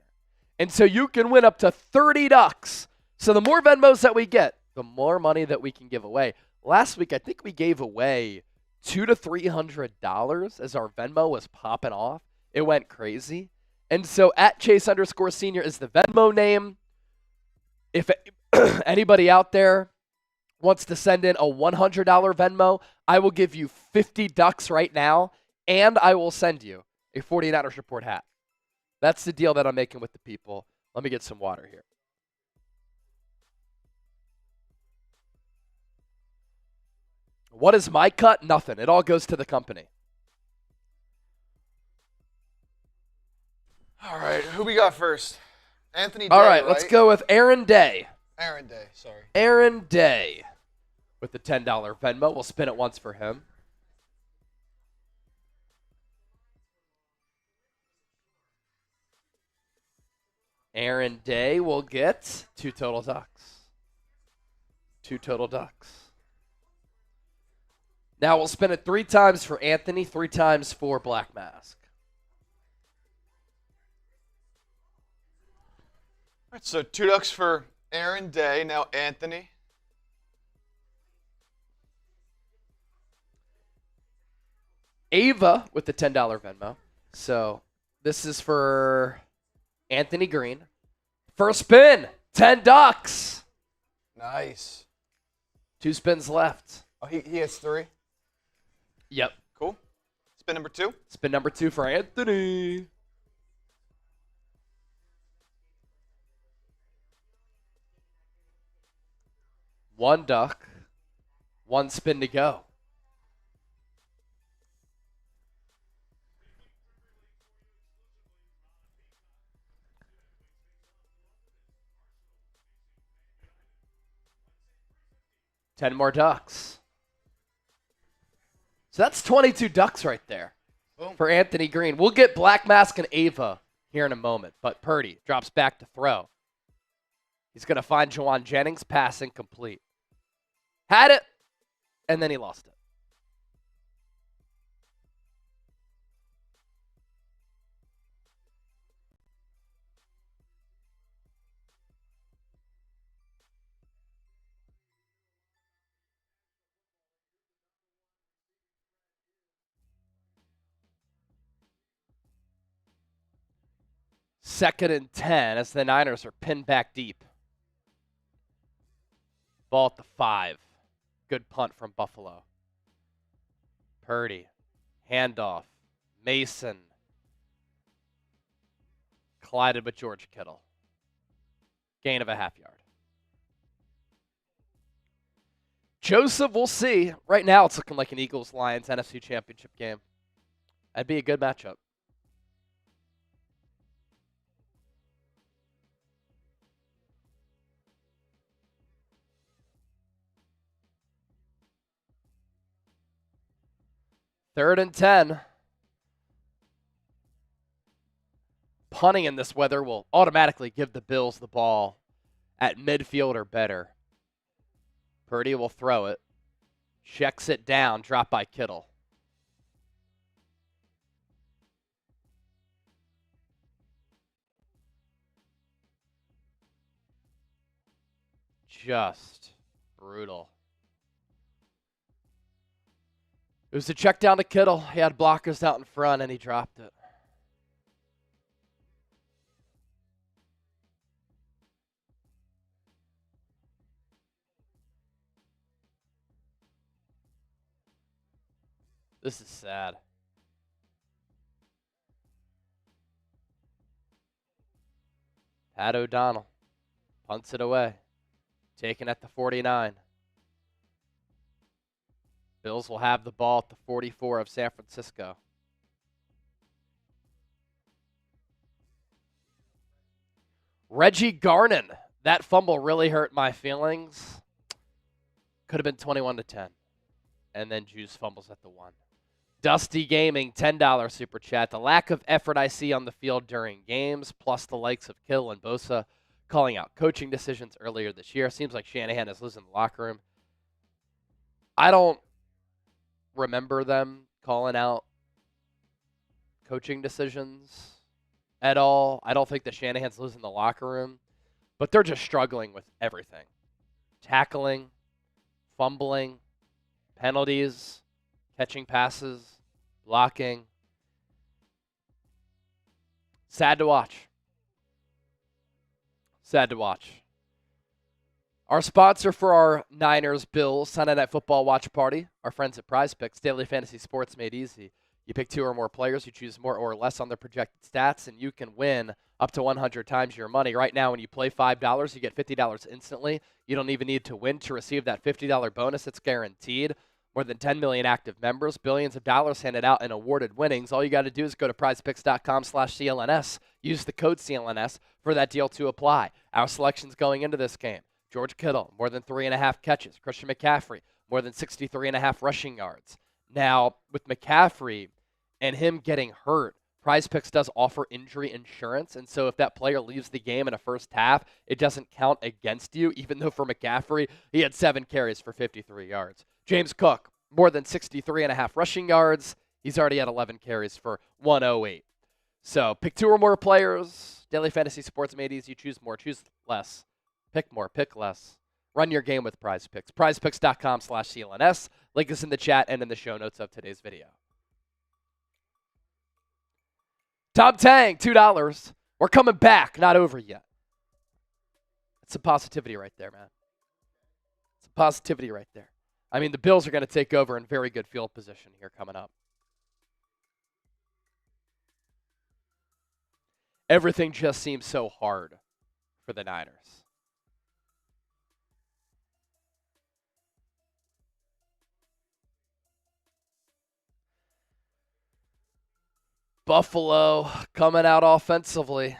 And so you can win up to 30 ducks. So the more Venmos that we get, the more money that we can give away. Last week, I think we gave away $200 to $300 as our Venmo was popping off. It went crazy. And so at Chase_Senior is the Venmo name. If anybody out there wants to send in a $100 Venmo, I will give you 50 ducks right now, and I will send you a 49ers Report hat. That's the deal that I'm making with the people. Let me get some water here. What is my cut? Nothing. It all goes to the company. All right, who we got first? Anthony Day, all right, let's go with Aaron Day. Aaron Day, sorry. Aaron Day with the $10 Venmo. We'll spin it once for him. Aaron Day will get 2 total ducks. 2 total ducks. Now we'll spin it 3 times for Anthony, 3 times for Black Mask. All right, so 2 ducks for Aaron Day. Now Anthony. Ava with the $10 Venmo. So this is for Anthony Green. First spin, 10 ducks. Nice. 2 spins left. Oh, he has 3? Yep. Cool. Spin number 2. Spin number 2 for Anthony. One duck. 1 spin to go. $10 more ducks. So that's 22 ducks right there. Boom. For Anthony Green. We'll get Black Mask and Ava here in a moment, but Purdy drops back to throw. He's going to find Juwan Jennings, pass incomplete. Had it, and then he lost it. Second and 10 as the Niners are pinned back deep. Ball at the 5. Good punt from Buffalo. Purdy. Handoff. Mason. Collided with George Kittle. Gain of a half yard. Joseph, we'll see. Right now it's looking like an Eagles-Lions NFC Championship game. That'd be a good matchup. Third and 10. Punting in this weather will automatically give the Bills the ball at midfield or better. Purdy will throw it. Checks it down. Drop by Kittle. Just brutal. It was a check down to Kittle. He had blockers out in front, and he dropped it. This is sad. Pat O'Donnell punts it away. Taken at the 49. Bills will have the ball at the 44 of San Francisco. Reggie Garnon. That fumble really hurt my feelings. Could have been 21-10. And then Juice fumbles at the 1. Dusty Gaming, $10 super chat. The lack of effort I see on the field during games, plus the likes of Kittle and Bosa calling out coaching decisions earlier this year. Seems like Shanahan is losing the locker room. I don't remember them calling out coaching decisions at all. I don't think that Shanahan's losing the locker room, but they're just struggling with everything. Tackling, fumbling, penalties, catching passes, blocking. Sad to watch. Sad to watch. Our sponsor for our Niners-Bills Sunday Night Football watch party, our friends at Prize Picks, daily fantasy sports made easy. You pick 2 or more players, you choose more or less on their projected stats, and you can win up to 100 times your money. Right now, when you play $5, you get $50 instantly. You don't even need to win to receive that $50 bonus. It's guaranteed. More than 10 million active members, billions of dollars handed out in awarded winnings. All you got to do is go to prizepicks.com/CLNS. Use the code CLNS for that deal to apply. Our selections going into this game. George Kittle, more than 3.5 catches. Christian McCaffrey, more than 63.5 rushing yards. Now, with McCaffrey and him getting hurt PrizePicks does offer injury insurance, and so if that player leaves the game in a first half, it doesn't count against you, even though for McCaffrey, he had 7 carries for 53 yards. James Cook, more than 63.5 rushing yards. He's already at 11 carries for 108. So pick 2 or more players. Daily Fantasy Sports made easy. Choose more, choose less. Pick more, pick less. Run your game with PrizePicks. PrizePicks.com/CLNS. Link is in the chat and in the show notes of today's video. Tom Tang, $2. We're coming back, not over yet. It's some positivity right there, man. Some positivity right there. I mean, the Bills are going to take over in very good field position here coming up. Everything just seems so hard for the Niners. Buffalo coming out offensively.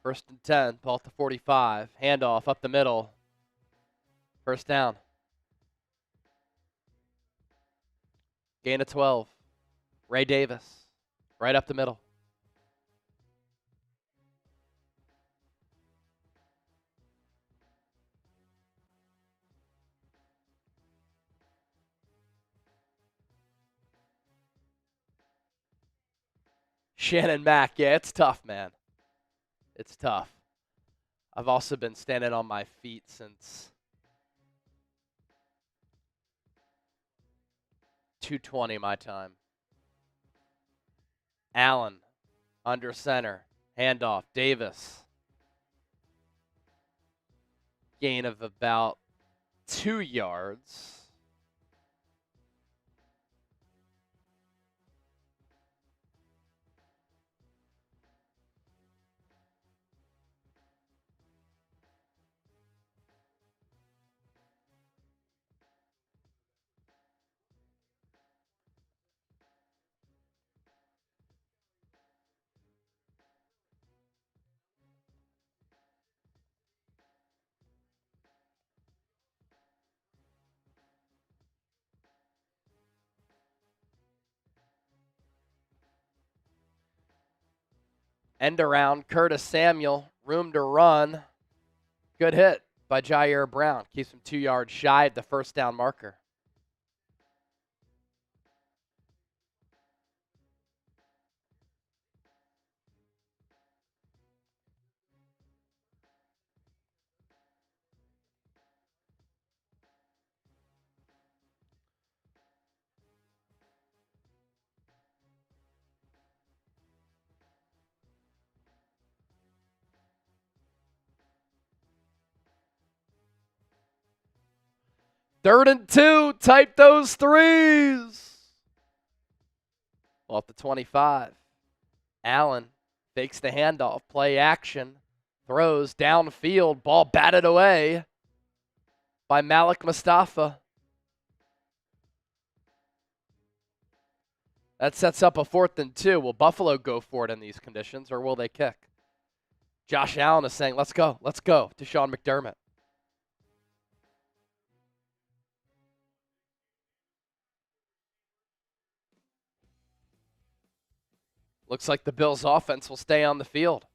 First and 10, ball at the 45. Handoff up the middle. First down. Gain of 12. Ray Davis, right up the middle. Shannon Mack, yeah, it's tough, man. It's tough. I've also been standing on my feet since 2:20 my time. Allen, under center, handoff, Davis. Gain of about 2 yards. End around, Curtis Samuel, room to run. Good hit by Jair Brown. Keeps him 2 yards shy of the first down marker. Third and 2, type those threes. Off the 25. Allen fakes the handoff, play action, throws downfield, ball batted away by Malik Mustafa. That sets up a 4th and 2. Will Buffalo go for it in these conditions, or will they kick? Josh Allen is saying, let's go to Sean McDermott. Looks like the Bills' offense will stay on the field.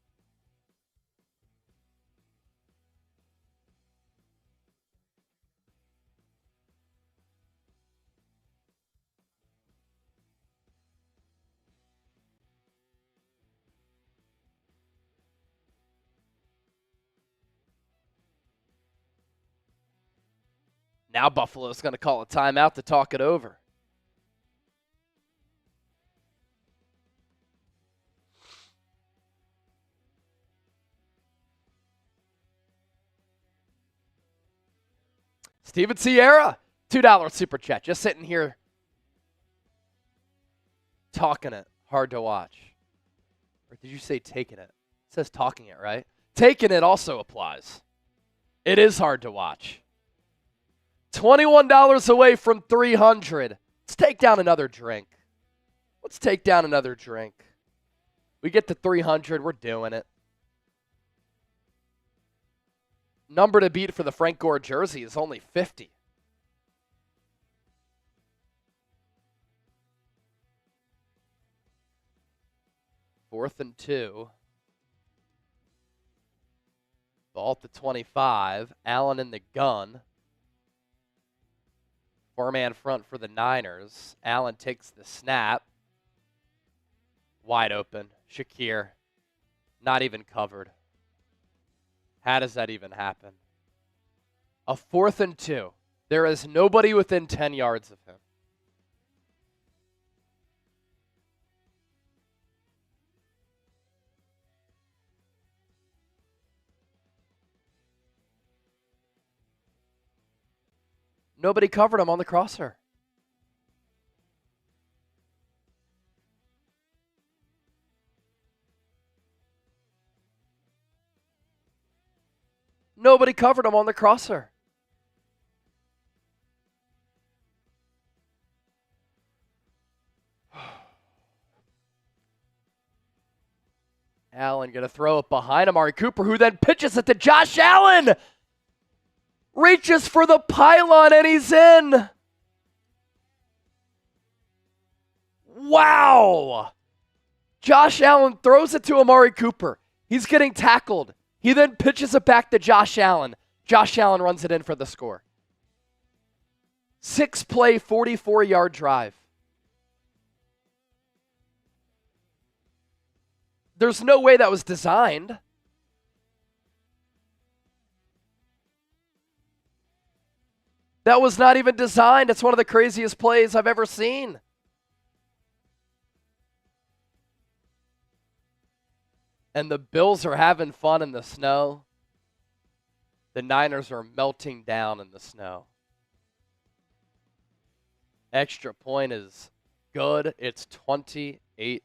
Now Buffalo's going to call a timeout to talk it over. Steven Sierra, $2 super chat. Just sitting here talking it. Hard to watch. Or did you say taking it? It says talking it, right? Taking it also applies. It is hard to watch. $21 away from 300. Let's take down another drink. Let's take down another drink. We get to 300. We're doing it. Number to beat for the Frank Gore jersey is only 50. Fourth and 2. Ball at the 25. Allen in the gun. Four-man front for the Niners. Allen takes the snap. Wide open. Shakir. Not even covered. How does that even happen? A 4th and 2. There is nobody within 10 yards of him. Nobody covered him on the crosser. Nobody covered him on the crosser. Allen going to throw it behind Amari Cooper, who then pitches it to Josh Allen. Reaches for the pylon, and he's in. Wow. Josh Allen throws it to Amari Cooper. He's getting tackled. He then pitches it back to Josh Allen. Josh Allen runs it in for the score. 6-play, 44-yard drive. There's no way that was designed. That was not even designed. It's one of the craziest plays I've ever seen. And the Bills are having fun in the snow. The Niners are melting down in the snow. Extra point is good. It's 28-3.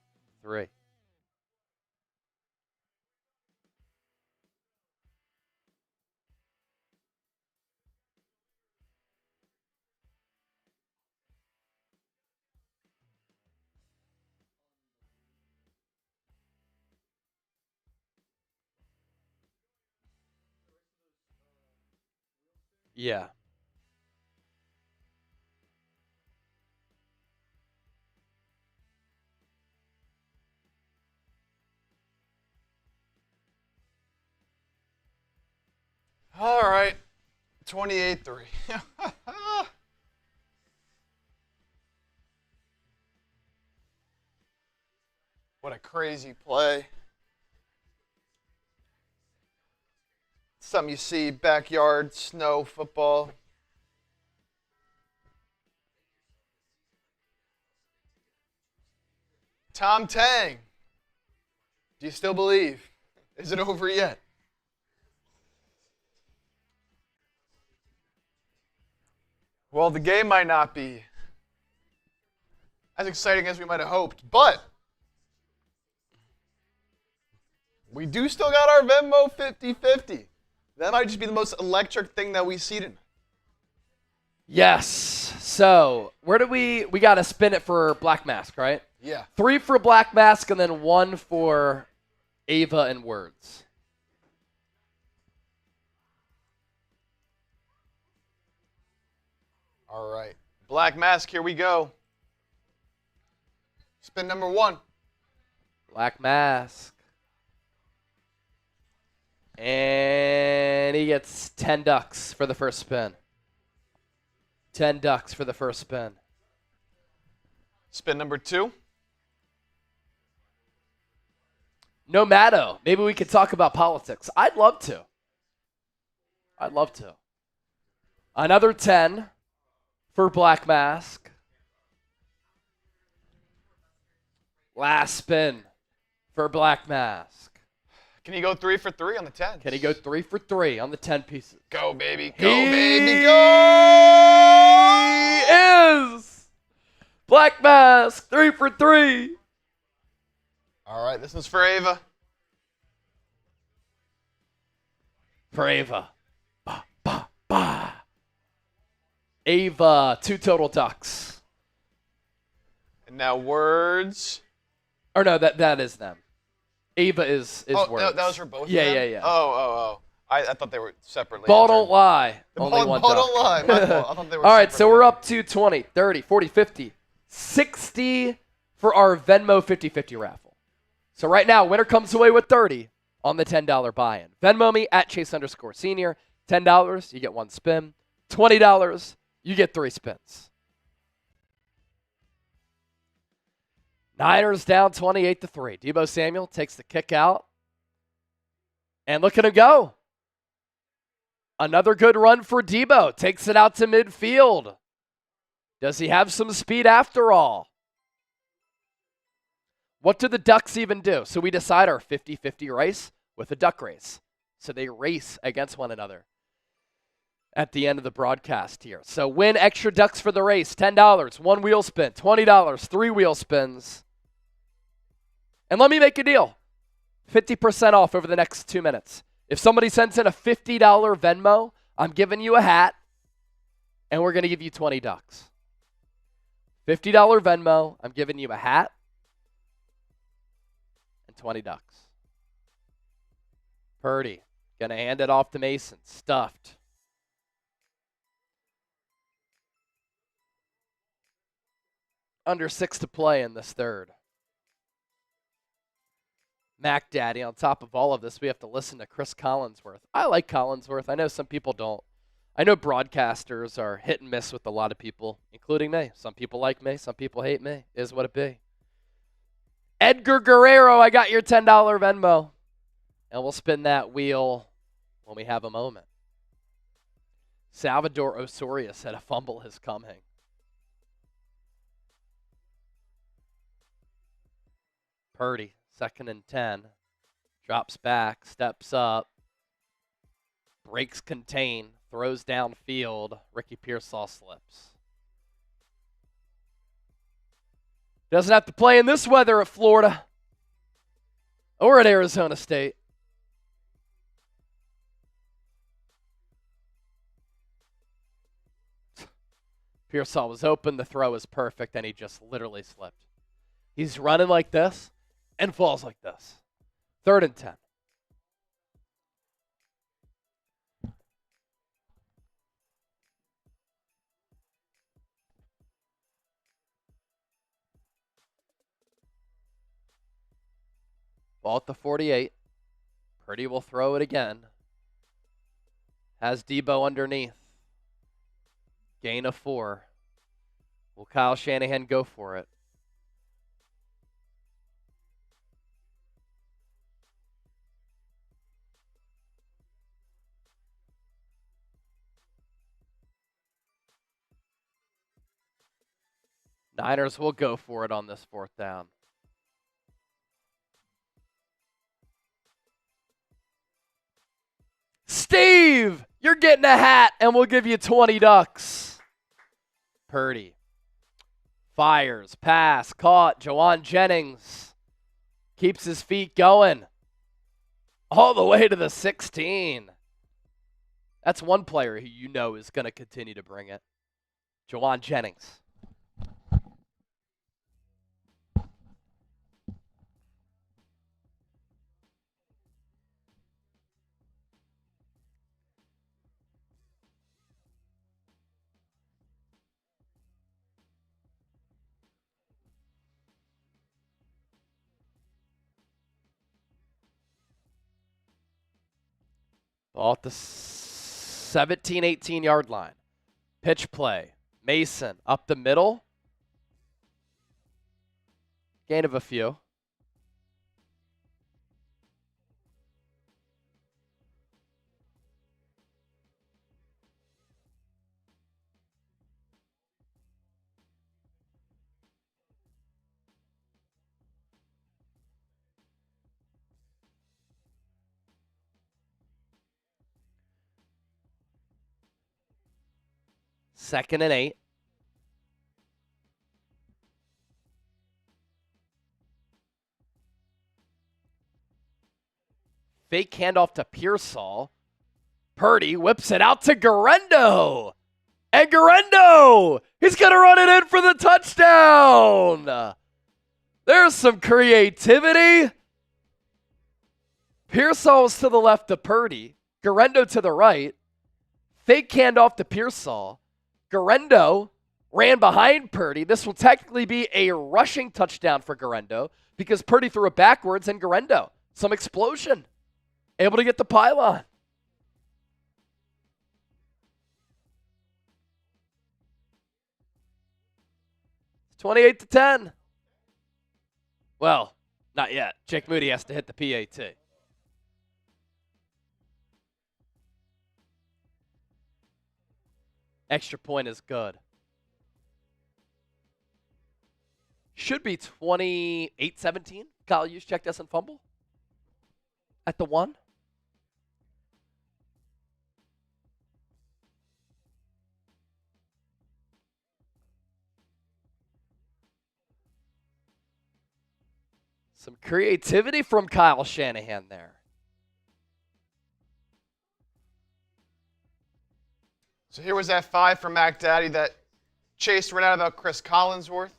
Yeah. All right. 28-3. What a crazy play. Something you see, backyard, snow, football. Tom Tang. Do you still believe? Is it over yet? Well, the game might not be as exciting as we might have hoped, but we do still got our Venmo 50-50. That might just be the most electric thing that we've seen. Yes. So, where do we got to spin it for Black Mask, right? Yeah. 3 for Black Mask and then 1 for Ava and Words. All right. Black Mask, here we go. Spin number 1. Black Mask. And he gets 10 ducks for the first spin. 10 ducks for the first spin. Spin number 2. Nomado. Maybe we could talk about politics. I'd love to. Another 10 for Black Mask. Last spin for Black Mask. Can he go 3 for 3 on the 10? Can he go 3 for 3 on the 10 pieces? Go, baby. Go, He baby. Go! is Black Mask 3 for 3. All right. This one's for Ava. For Ava. Ba, ba, ba. Ava, 2 total ducks. And now words. Or no, that is them. Ava is words. That was for both yeah, of them? Yeah. Oh. I thought they were separately Ball entered. don't lie. Only one Ball duck. don't lie. My fault. I thought they were All right, so separately we're entered. up to 20, 30, 40, 50, 60 for our Venmo 50-50 raffle. So right now, winner comes away with 30 on the $10 buy-in. Venmo me at Chase_senior. $10, you get 1 spin. $20, you get 3 spins. Niners down 28-3. Deebo Samuel takes the kick out. And look at him go. Another good run for Deebo. Takes it out to midfield. Does he have some speed after all? What do the Ducks even do? So we decide our 50-50 race with a duck race. So they race against one another at the end of the broadcast here. So win extra ducks for the race. $10, 1 wheel spin. $20, 3 wheel spins. And let me make a deal. 50% off over the next 2 minutes. If somebody sends in a $50 Venmo, I'm giving you a hat, and we're going to give you 20 ducks. $50 Venmo, I'm giving you a hat and 20 ducks. Purdy, going to hand it off to Mason. Stuffed. Under 6 to play in this third. Mac Daddy, on top of all of this, we have to listen to Chris Collinsworth. I like Collinsworth. I know some people don't. I know broadcasters are hit and miss with a lot of people, including me. Some people like me. Some people hate me. Is what it be. Edgar Guerrero, I got your $10 Venmo. And we'll spin that wheel when we have a moment. Salvador Osorio said a fumble is coming. Purdy. 2nd and 10. Drops back, steps up, breaks contain, throws downfield. Ricky Pearsall slips. Doesn't have to play in this weather at Florida or at Arizona State. Pearsall was open, the throw is perfect, and he just literally slipped. He's running like this and falls like this. 3rd and 10. Ball at the 48. Purdy will throw it again. Has Deebo underneath. Gain of 4. Will Kyle Shanahan go for it? Niners will go for it on this 4th down. Steve, you're getting a hat, and we'll give you 20 ducks. Purdy. Fires, pass, caught. Jawan Jennings keeps his feet going. All the way to the 16. That's one player who you know is going to continue to bring it. Jawan Jennings. Ball at the 17, 18-yard line. Pitch play. Mason up the middle. Gain of a few. Second and 8. Fake handoff to Pearsall. Purdy whips it out to Garendo. And Garendo, he's going to run it in for the touchdown. There's some creativity. Pearsall's to the left of Purdy. Garendo to the right. Fake handoff to Pearsall. Garendo ran behind Purdy. This will technically be a rushing touchdown for Garendo because Purdy threw it backwards and Garendo, some explosion, able to get the pylon. It's 28-10. Well, not yet. Jake Moody has to hit the PAT. Extra point is good. Should be 28-17. Kyle Juszczyk doesn't fumble at the 1. Some creativity from Kyle Shanahan there. So here was that 5 from Mac Daddy that Chase ran out about Chris Collinsworth.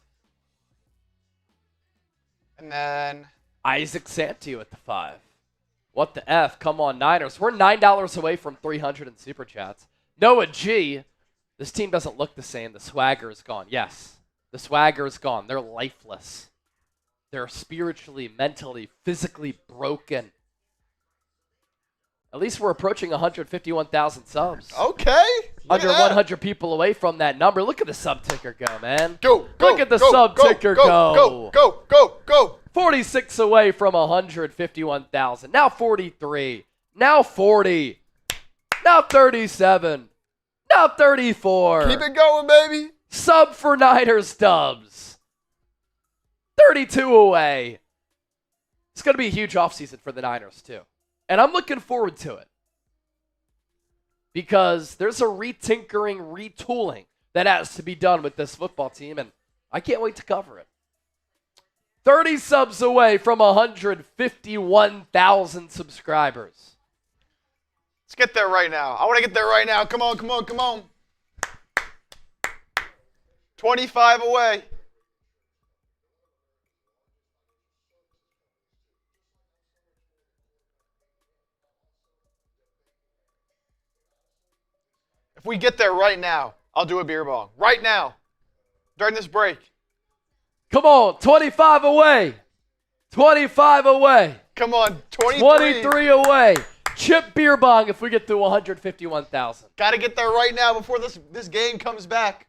And then Isaac Santee with the 5. What the F? Come on, Niners. We're $9 away from 300 in Super Chats. Noah G. This team doesn't look the same. The swagger is gone. Yes, the swagger is gone. They're lifeless. They're spiritually, mentally, physically broken. At least we're approaching 151,000 subs. okay. Under 100 people away from that number. Look at the sub ticker go, man. Go. Look at the sub ticker go. Go. 46 away from 151,000. Now 43. Now 40. Now 37. Now 34. Keep it going, baby. Sub for Niners dubs. 32 away. It's going to be a huge offseason for the Niners, too. And I'm looking forward to it. Because there's a retinkering, retooling that has to be done with this football team, and I can't wait to cover it. 30 subs away from 151,000 subscribers. Let's get there right now. I want to get there right now. Come on. 25 away. If we get there right now, I'll do a beer bong. Right now. During this break. Come on, 25 away. 25 away. Come on, 23 away. Chip beer bong if we get to 151,000. Got to get there right now before this game comes back.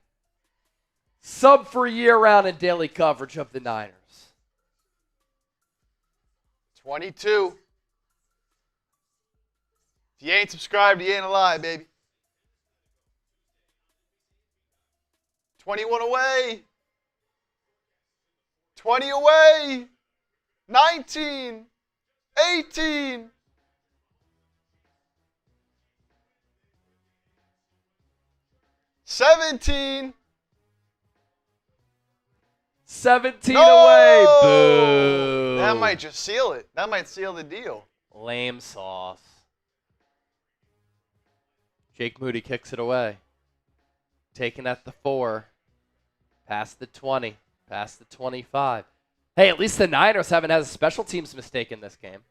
Sub for year-round and daily coverage of the Niners. 22. If you ain't subscribed, you ain't alive, baby. 21 away. 20 away. 19. 18. 17. 17 No! away. Boo. That might just seal it. That might seal the deal. Lame sauce. Jake Moody kicks it away. Taken at the 4. Past the 20. Past the 25. Hey, at least the Niners haven't had a special teams mistake in this game.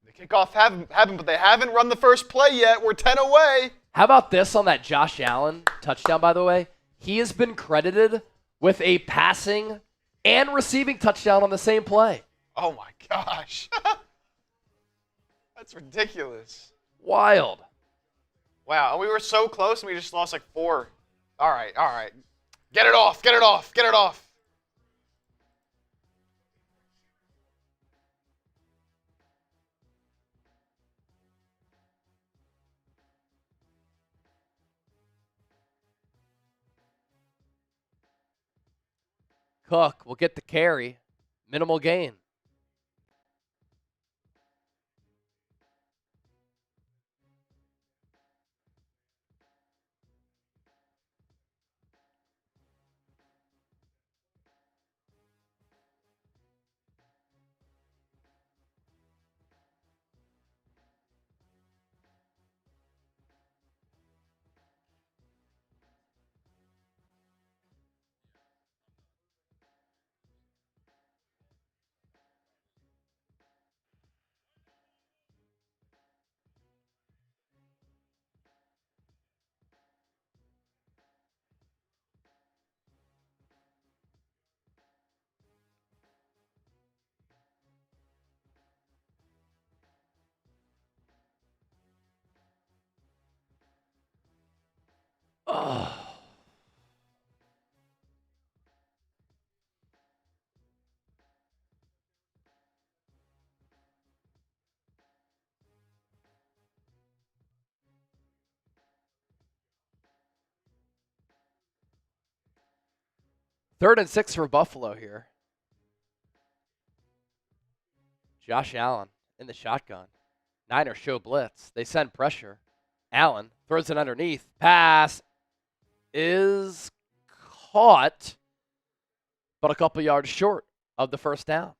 The kickoff haven't, but they haven't run the first play yet. We're 10 away. How about this on that Josh Allen touchdown, by the way? He has been credited with a passing and receiving touchdown on the same play. Oh, my gosh. That's ridiculous. Wild. Wow, and we were so close, and we just lost like 4. All right. Get it off. Cook will get the carry. Minimal gain. Oh. Third and 6 for Buffalo here. Josh Allen in the shotgun. Niners show blitz. They send pressure. Allen throws it underneath. Pass is caught, but a couple yards short of the first down.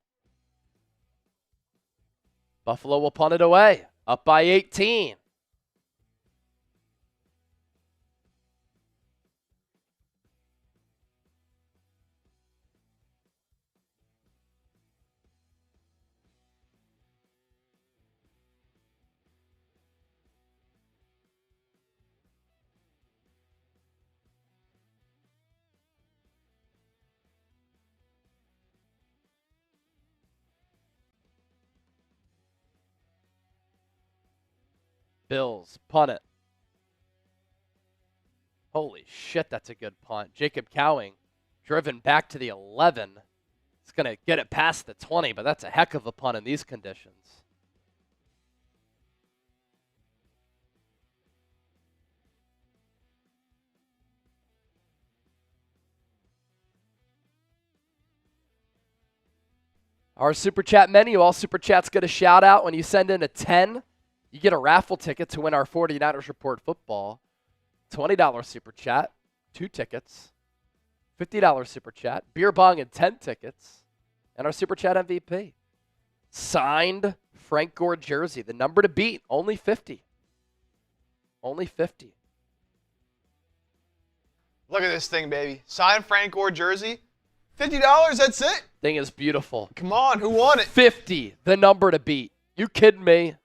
Buffalo will punt it away. Up by 18. Bills punt it. Holy shit, that's a good punt. Jacob Cowing driven back to the 11. It's going to get it past the 20, but that's a heck of a punt in these conditions. Our Super Chat menu, all Super Chats get a shout out. When you send in a 10, you get a raffle ticket to win our 49ers Report football. $20 Super Chat, 2 tickets. $50 Super Chat, beer bong and 10 tickets. And our Super Chat MVP. Signed Frank Gore jersey, the number to beat, only 50. Only 50. Look at this thing, baby. Signed Frank Gore jersey. $50, that's it. Thing is beautiful. Come on, who won it? 50, the number to beat. You kidding me?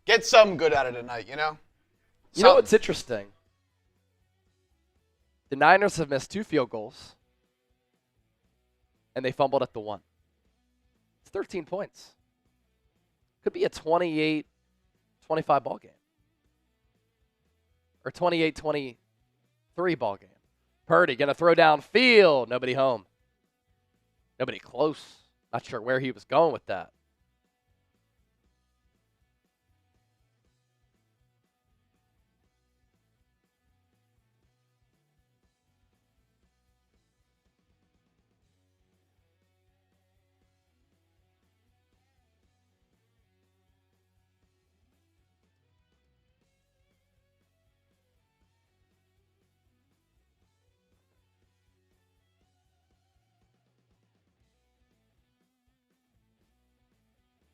Get something good out of tonight, you know? You know what's interesting? The Niners have missed 2 field goals, and they fumbled at the 1. It's 13 points. Could be a 28-25 ball game. Or 28-23 ball game. Purdy going to throw downfield. Nobody home. Nobody close. Not sure where he was going with that.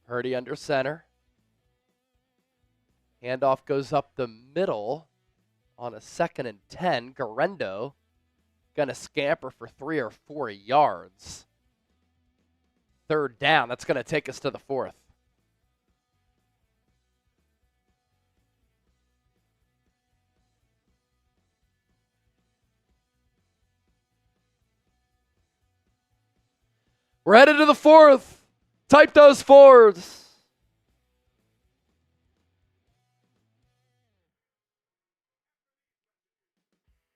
Purdy under center. Handoff goes up the middle on a 2nd and 10. Garendo going to scamper for 3 or 4 yards. 3rd down. That's going to take us to the 4th. We're headed to the 4th. Type those 4s.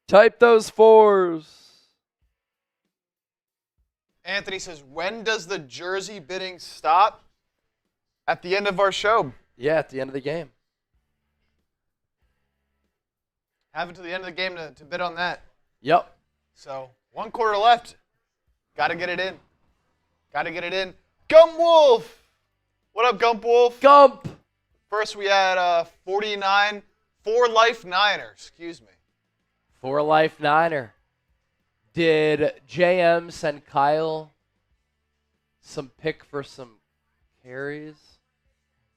Type those 4s. Anthony says, when does the jersey bidding stop? At the end of our show. Yeah, at the end of the game. Have until the end of the game to bid on that. Yep. So, 1 quarter left. Got to get it in. Got to get it in. Gump Wolf! What up, Gump Wolf? Gump! First, we had 49, 4 Life Niners. Excuse me. 4 Life Niner. Did JM send Kyle some pick for some carries?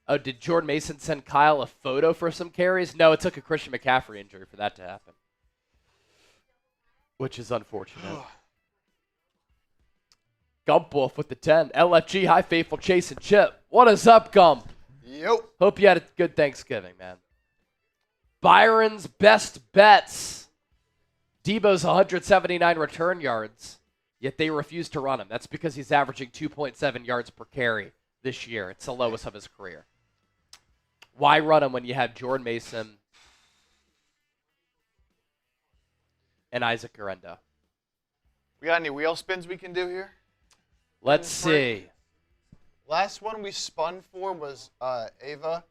Oh, did Jordan Mason send Kyle a photo for some carries? No, it took a Christian McCaffrey injury for that to happen, which is unfortunate. Gump Wolf with the 10. LFG, Hi Faithful, Chase and Chip. What is up, Gump? Yep. Hope you had a good Thanksgiving, man. Byron's best bets. Debo's 179 return yards. yet they refuse to run him. That's because he's averaging 2.7 yards per carry this year. It's the lowest of his career. Why run him when you have Jordan Mason and Isaac Garenda? We got any wheel spins we can do here? Let's see. Last one we spun for was Ava.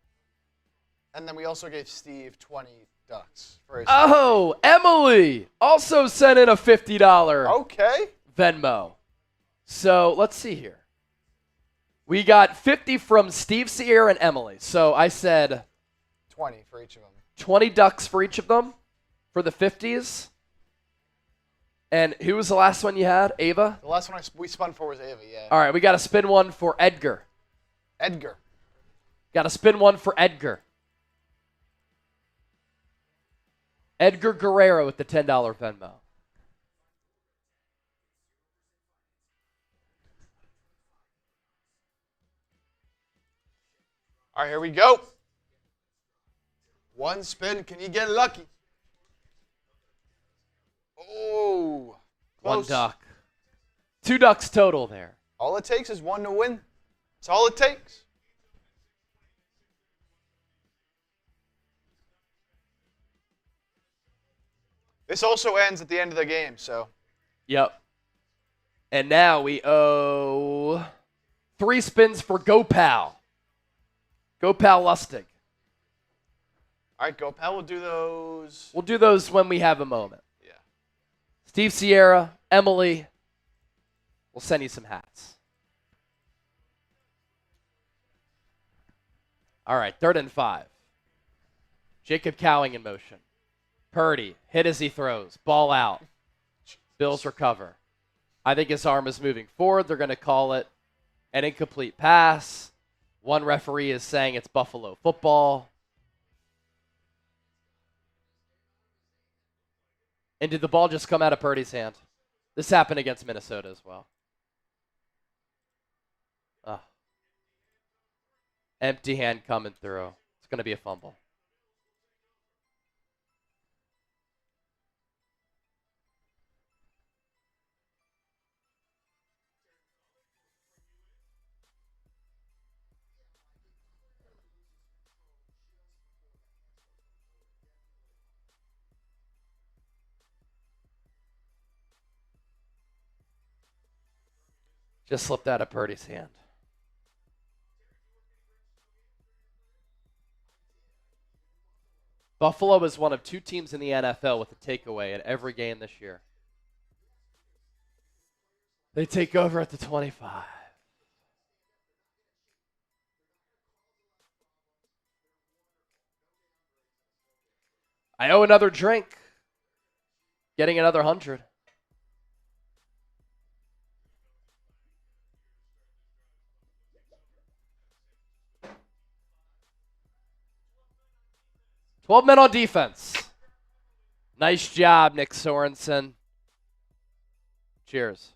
And then we also gave Steve 20 ducks for his. Oh, Emily also sent in a $50 Okay. Venmo. So let's see here. We got 50 from Steve, Sierra, and Emily. So I said 20 for each of them. 20 ducks for each of them for the 50s. And who was the last one you had? Ava? The last one we spun for was Ava, yeah. All right, we got to spin one for Edgar. Edgar. Got to spin one for Edgar. Edgar Guerrero with the $10 Venmo. All right, here we go. One spin. Can you get lucky? Oh. One Close. duck. 2 ducks total there. All it takes is one to win. That's all it takes. This also ends at the end of the game, so. Yep. And now we owe 3 spins for Gopal. Gopal Lustig. All right, Go Pal. We'll do those. We'll do those when we have a moment. Yeah. Steve Sierra, Emily, we'll send you some hats. All right, 3rd and 5. Jacob Cowing in motion. Purdy, hit as he throws. Ball out. Bills recover. I think his arm is moving forward. They're going to call it an incomplete pass. One referee is saying it's Buffalo football. And did the ball just come out of Purdy's hand? This happened against Minnesota as well. Empty hand coming through. It's going to be a fumble. Just slipped out of Purdy's hand. Buffalo is one of 2 teams in the NFL with a takeaway at every game this year. They take over at the 25. I owe another drink. Getting another 100. "12 men on defense." Nice job, Nick Sorensen. Cheers.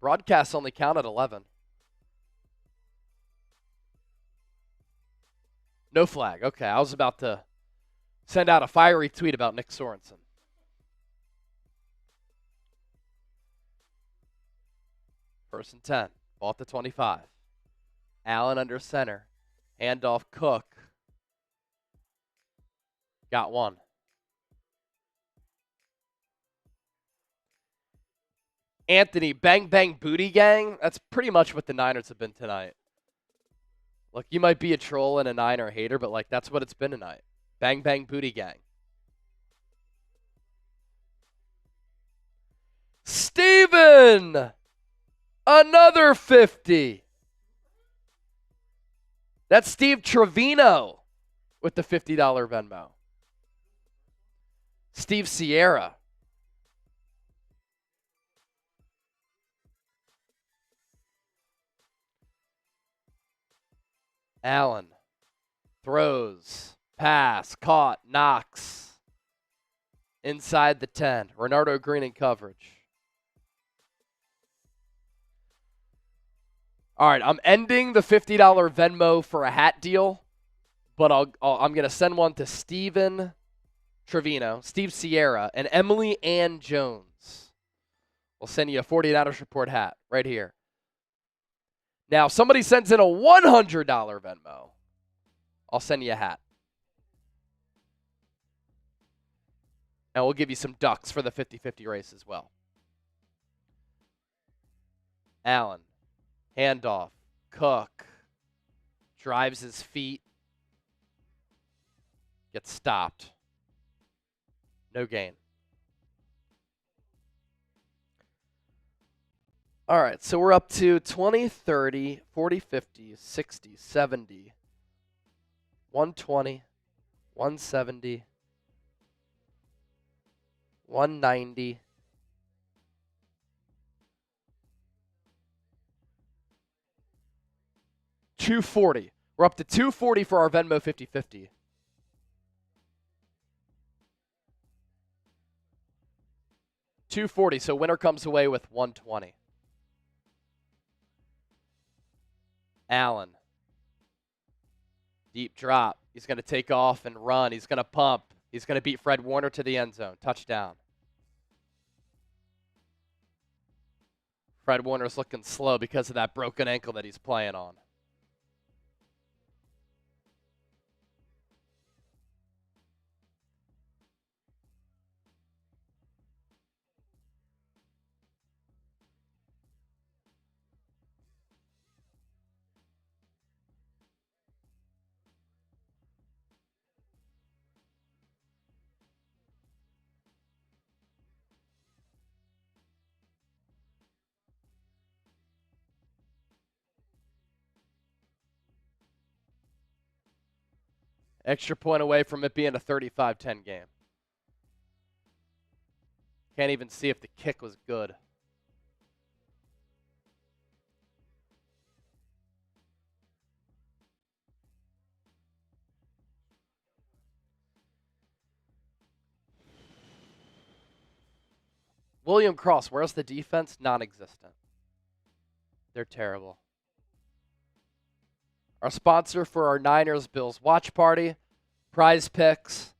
Broadcasts only counted 11. No flag. Okay, I was about to send out a fiery tweet about Nick Sorensen. First and 10. Ball at the 25. Allen under center. Handoff Cook. Got one. Anthony, bang, bang, booty gang. That's pretty much what the Niners have been tonight. Look, you might be a troll and a Niner hater, but, like, that's what it's been tonight. Bang, bang, booty gang. Steven! Another 50. That's Steve Trevino with the $50 Venmo. Steve Sierra. Allen throws, pass, caught, Knox. inside the 10. Renardo Green in coverage. All right, I'm ending the $50 Venmo for a hat deal, but I'm going to send one to Steven Trevino, Steve Sierra, and Emily Ann Jones. We'll send you a 49ers Report hat right here. Now, somebody sends in a $100 Venmo. I'll send you a hat. And we'll give you some ducks for the 50-50 race as well. Allen, handoff, Cook, drives his feet, gets stopped. No gain. All right, so we're up to 20, 30, 40, 50, 60, 70, 120, 170, 190, 240. We're up to 240 for our Venmo 50-50. $240, so winner comes away with 120. Allen. Deep drop. He's going to take off and run. He's going to pump. He's going to beat Fred Warner to the end zone. Touchdown. Fred Warner's looking slow because of that broken ankle that he's playing on. Extra point away from it being a 35-10 game. Can't even see if the kick was good. William Cross, where's the defense? Non-existent. They're terrible. Our sponsor for our Niners-Bills watch party, Prize Picks,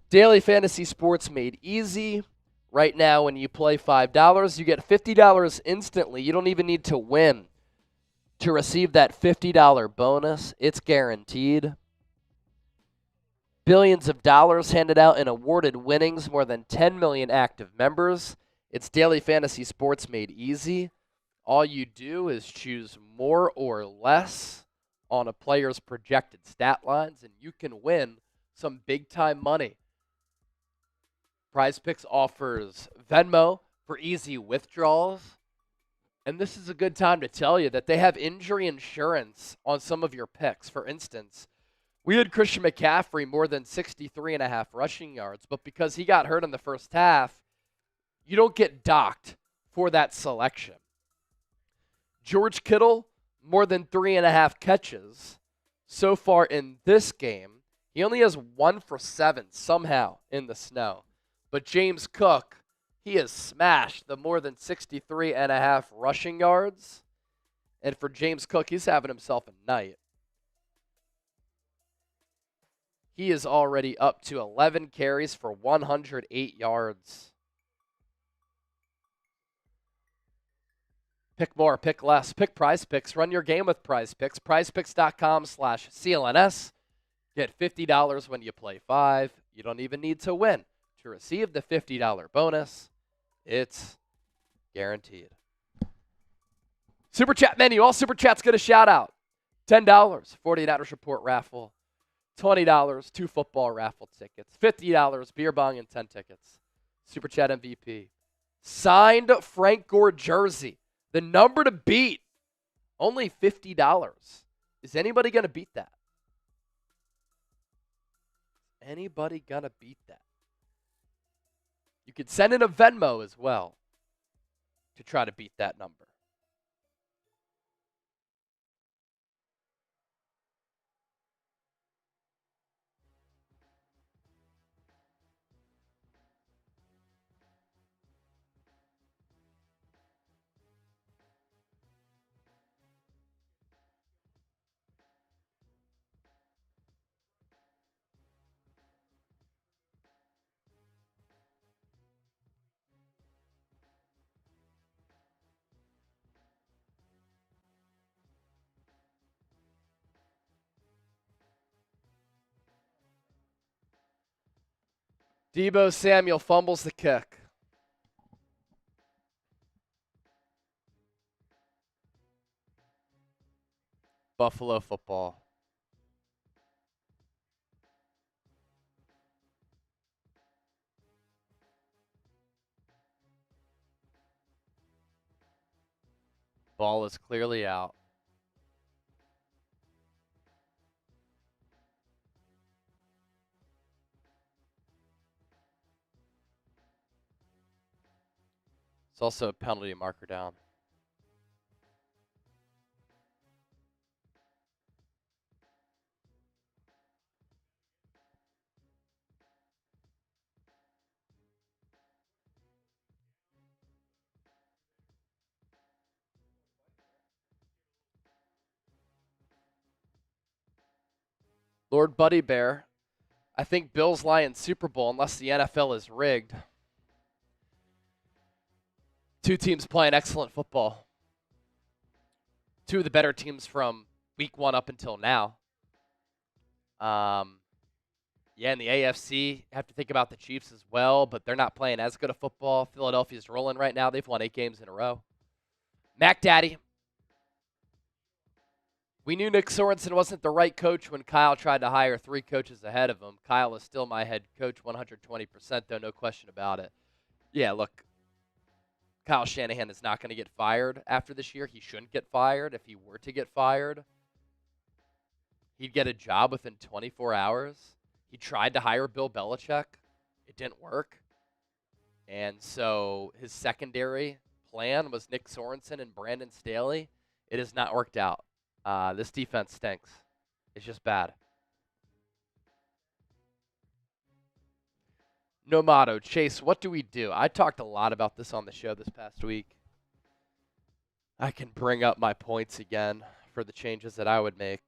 daily fantasy sports made easy. Right now, when you play $5, you get $50 instantly. You don't even need to win to receive that $50 bonus. It's guaranteed. Billions of dollars handed out in awarded winnings, more than 10 million active members. It's daily fantasy sports made easy. All you do is choose more or less on a player's projected stat lines, and you can win some big-time money. Prize Picks offers Venmo for easy withdrawals, and this is a good time to tell you that they have injury insurance on some of your picks. For instance, we had Christian McCaffrey more than 63.5 rushing yards, but because he got hurt in the first half, you don't get docked for that selection. George Kittle, more than 3.5 catches so far in this game. He only has 1 for 7 somehow in the snow. But James Cook, he has smashed the more than 63.5 rushing yards. And for James Cook, he's having himself a night. He is already up to 11 carries for 108 yards. Pick more, pick less, pick Prize Picks. Run your game with Prize Picks. PrizePicks.com/CLNS. Get $50 when you play 5. You don't even need to win to receive the $50 bonus. It's guaranteed. Super Chat menu. All Super Chats get a shout out. $10, 49ers Report raffle. $20, 2 football raffle tickets. $50, beer bong and 10 tickets. Super Chat MVP. Signed Frank Gore jersey. The number to beat, only $50. Is anybody going to beat that? Anybody going to beat that? You could send in a Venmo as well to try to beat that number. Deebo Samuel fumbles the kick. Buffalo football. Ball is clearly out. It's also a penalty marker down. Lord Buddy Bear, I think Bills Lions Super Bowl unless the NFL is rigged. Two teams playing excellent football. Two of the better teams from week 1 up until now. Yeah, in the AFC, have to think about the Chiefs as well, but they're not playing as good a football. Philadelphia's rolling right now. They've won 8 games in a row. Mac Daddy. We knew Nick Sorensen wasn't the right coach when Kyle tried to hire 3 coaches ahead of him. Kyle is still my head coach 120%, though, no question about it. Yeah, look, Kyle Shanahan is not going to get fired after this year. He shouldn't get fired. If he were to get fired, he'd get a job within 24 hours. He tried to hire Bill Belichick. It didn't work. And so his secondary plan was Nick Sorensen and Brandon Staley. It has not worked out. This defense stinks. It's just bad. Nomado, Chase, what do we do? I talked a lot about this on the show this past week. I can bring up my points again for the changes that I would make.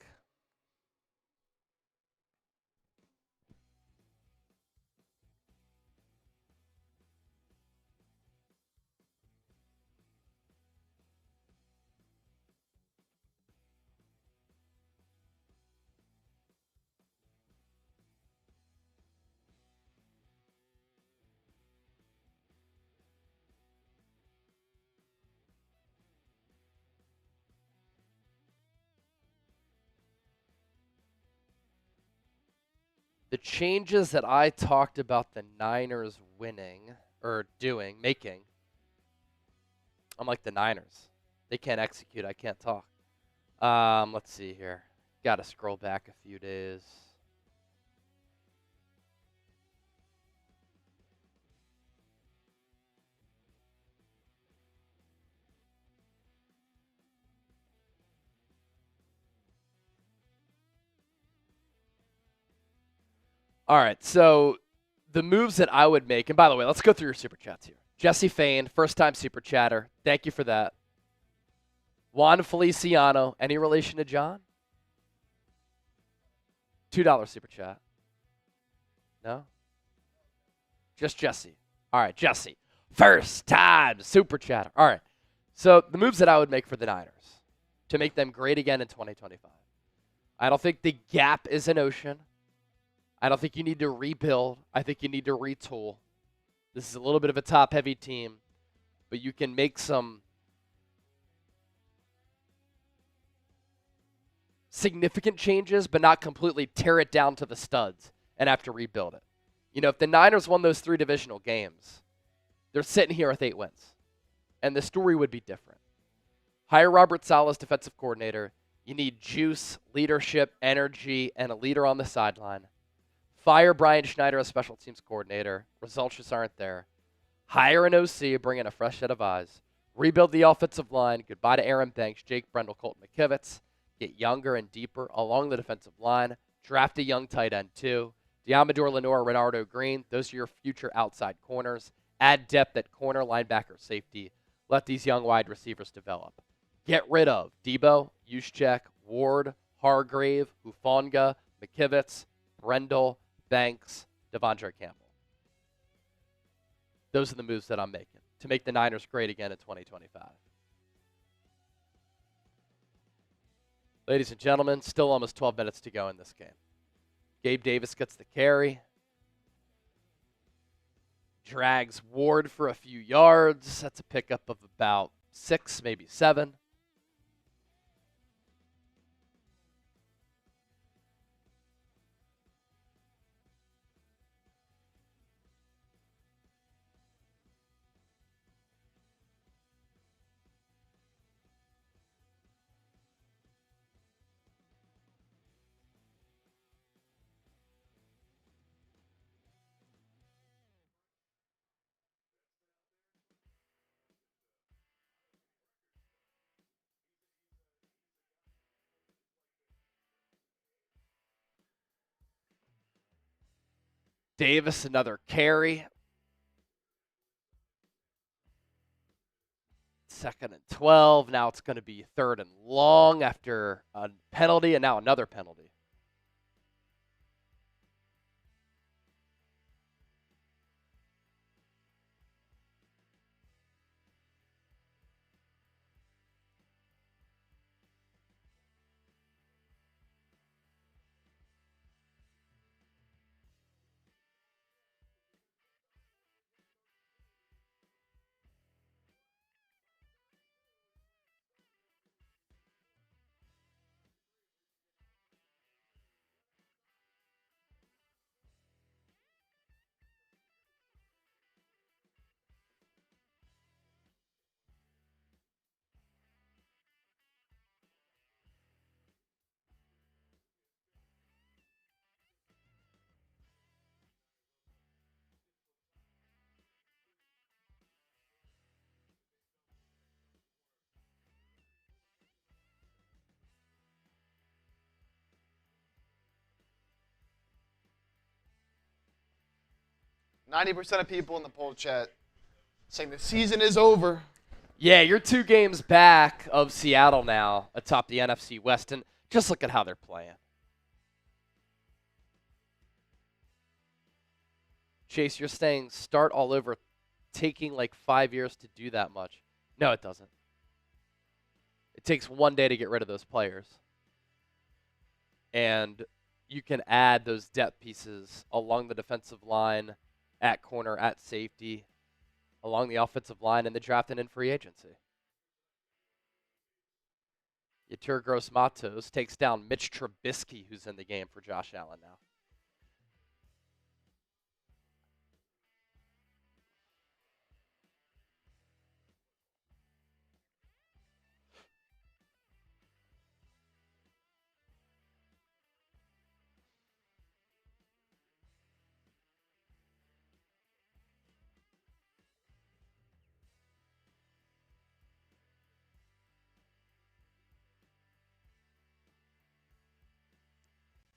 The changes that I talked about the Niners winning, or making, I'm like the Niners. They can't execute. I can't talk. Let's see here. Got to scroll back a few days. All right, so the moves that I would make, and by the way, let's go through your super chats here. Jesse Fain, first-time super chatter. Thank you for that. Juan Feliciano, any relation to John? $2 super chat. No? Just Jesse. All right, Jesse. First-time super chatter. All right, so the moves that I would make for the Niners to make them great again in 2025. I don't think the gap is an ocean. I don't think you need to rebuild. I think you need to retool. This is a little bit of a top-heavy team, but you can make some significant changes, but not completely tear it down to the studs and have to rebuild it. You know, if the Niners won those 3 divisional games, they're sitting here with 8 wins, and the story would be different. Hire Robert Saleh as defensive coordinator. You need juice, leadership, energy, and a leader on the sideline. Fire Brian Schneider as special teams coordinator. Results just aren't there. Hire an OC, bring in a fresh set of eyes. Rebuild the offensive line. Goodbye to Aaron Banks, Jake Brendel, Colton McKivitz. Get younger and deeper along the defensive line. Draft a young tight end too. Diamador Lenore, Renardo Green. Those are your future outside corners. Add depth at corner, linebacker, safety. Let these young wide receivers develop. Get rid of Debo, Juszczyk, Ward, Hargrave, Hufanga, McKivitz, Brendel, Banks, Devondre Campbell. Those are the moves that I'm making to make the Niners great again in 2025. Ladies and gentlemen, still almost 12 minutes to go in this game. Gabe Davis gets the carry. drags Ward for a few yards. That's a pickup of about 6, maybe 7. Davis, another carry. 2nd and 12. Now it's going to be 3rd and long after a penalty, and now another penalty. %90 of people in the poll chat saying the season is over. Yeah, you're 2 games back of Seattle now atop the NFC West, and just look at how they're playing. Chase, you're saying start all over, taking like 5 years to do that much. No, it doesn't. It takes 1 day to get rid of those players. And you can add those depth pieces along the defensive line, at corner, at safety, along the offensive line, and the draft and in free agency. Yetur Gross-Matos takes down Mitch Trubisky, who's in the game for Josh Allen now.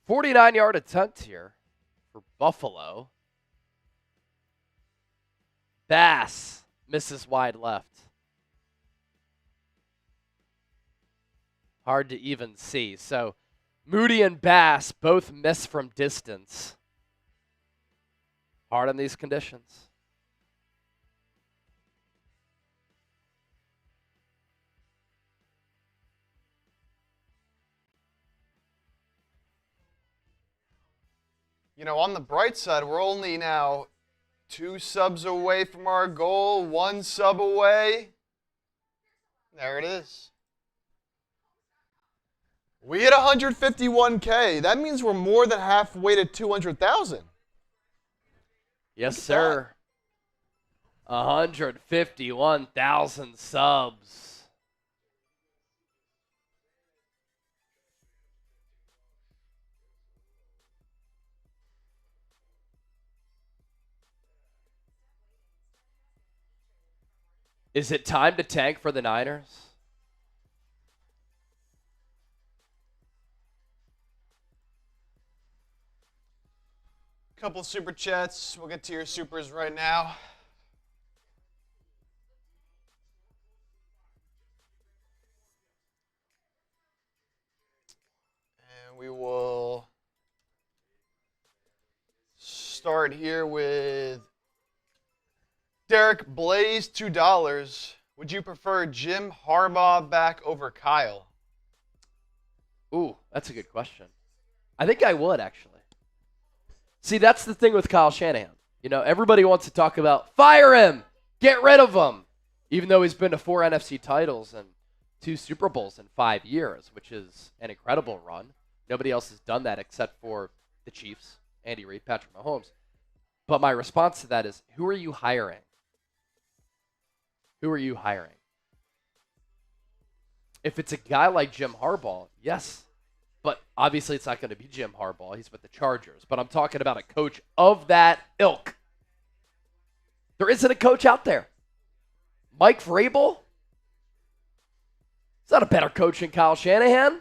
.49-yard attempt here for Buffalo. Bass misses wide left. Hard to even see. So Moody and Bass both miss from distance. Hard in these conditions. You know, on the bright side, we're only now 2 subs away from our goal, 1 sub away. There it is. We hit 151K. That means we're more than halfway to 200,000. Yes, sir. 151,000 subs. Is it time to tank for the Niners? Couple super chats. We'll get to your supers right now. And we will start here with Derek Blaze, $2. Would you prefer Jim Harbaugh back over Kyle? Ooh, that's a good question. I think I would, actually. See, that's the thing with Kyle Shanahan. Everybody wants to talk about fire him, get rid of him, even though he's been to 4 NFC titles and 2 Super Bowls in 5 years, which is an incredible run. Nobody else has done that except for the Chiefs, Andy Reid, Patrick Mahomes. But my response to that is, who are you hiring? Who are you hiring? If it's a guy like Jim Harbaugh, yes. But obviously it's not going to be Jim Harbaugh. He's with the Chargers. But I'm talking about a coach of that ilk. There isn't a coach out there. Mike Vrabel? He's not a better coach than Kyle Shanahan.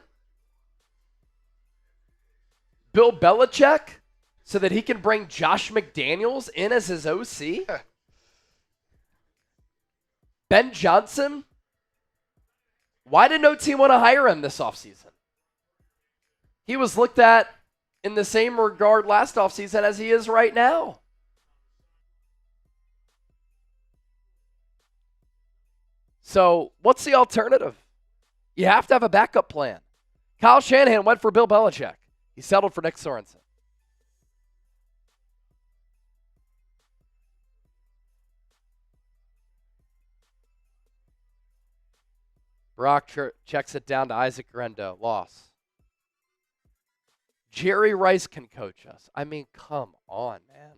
Bill Belichick? So that he can bring Josh McDaniels in as his OC? Ben Johnson? Why did no team want to hire him this offseason? He was looked at in the same regard last offseason as he is right now. So what's the alternative? You have to have a backup plan. Kyle Shanahan went for Bill Belichick. He settled for Nick Sorensen. Brock checks it down to Isaac Grendo. Loss. Jerry Rice can coach us. I mean, come on, man.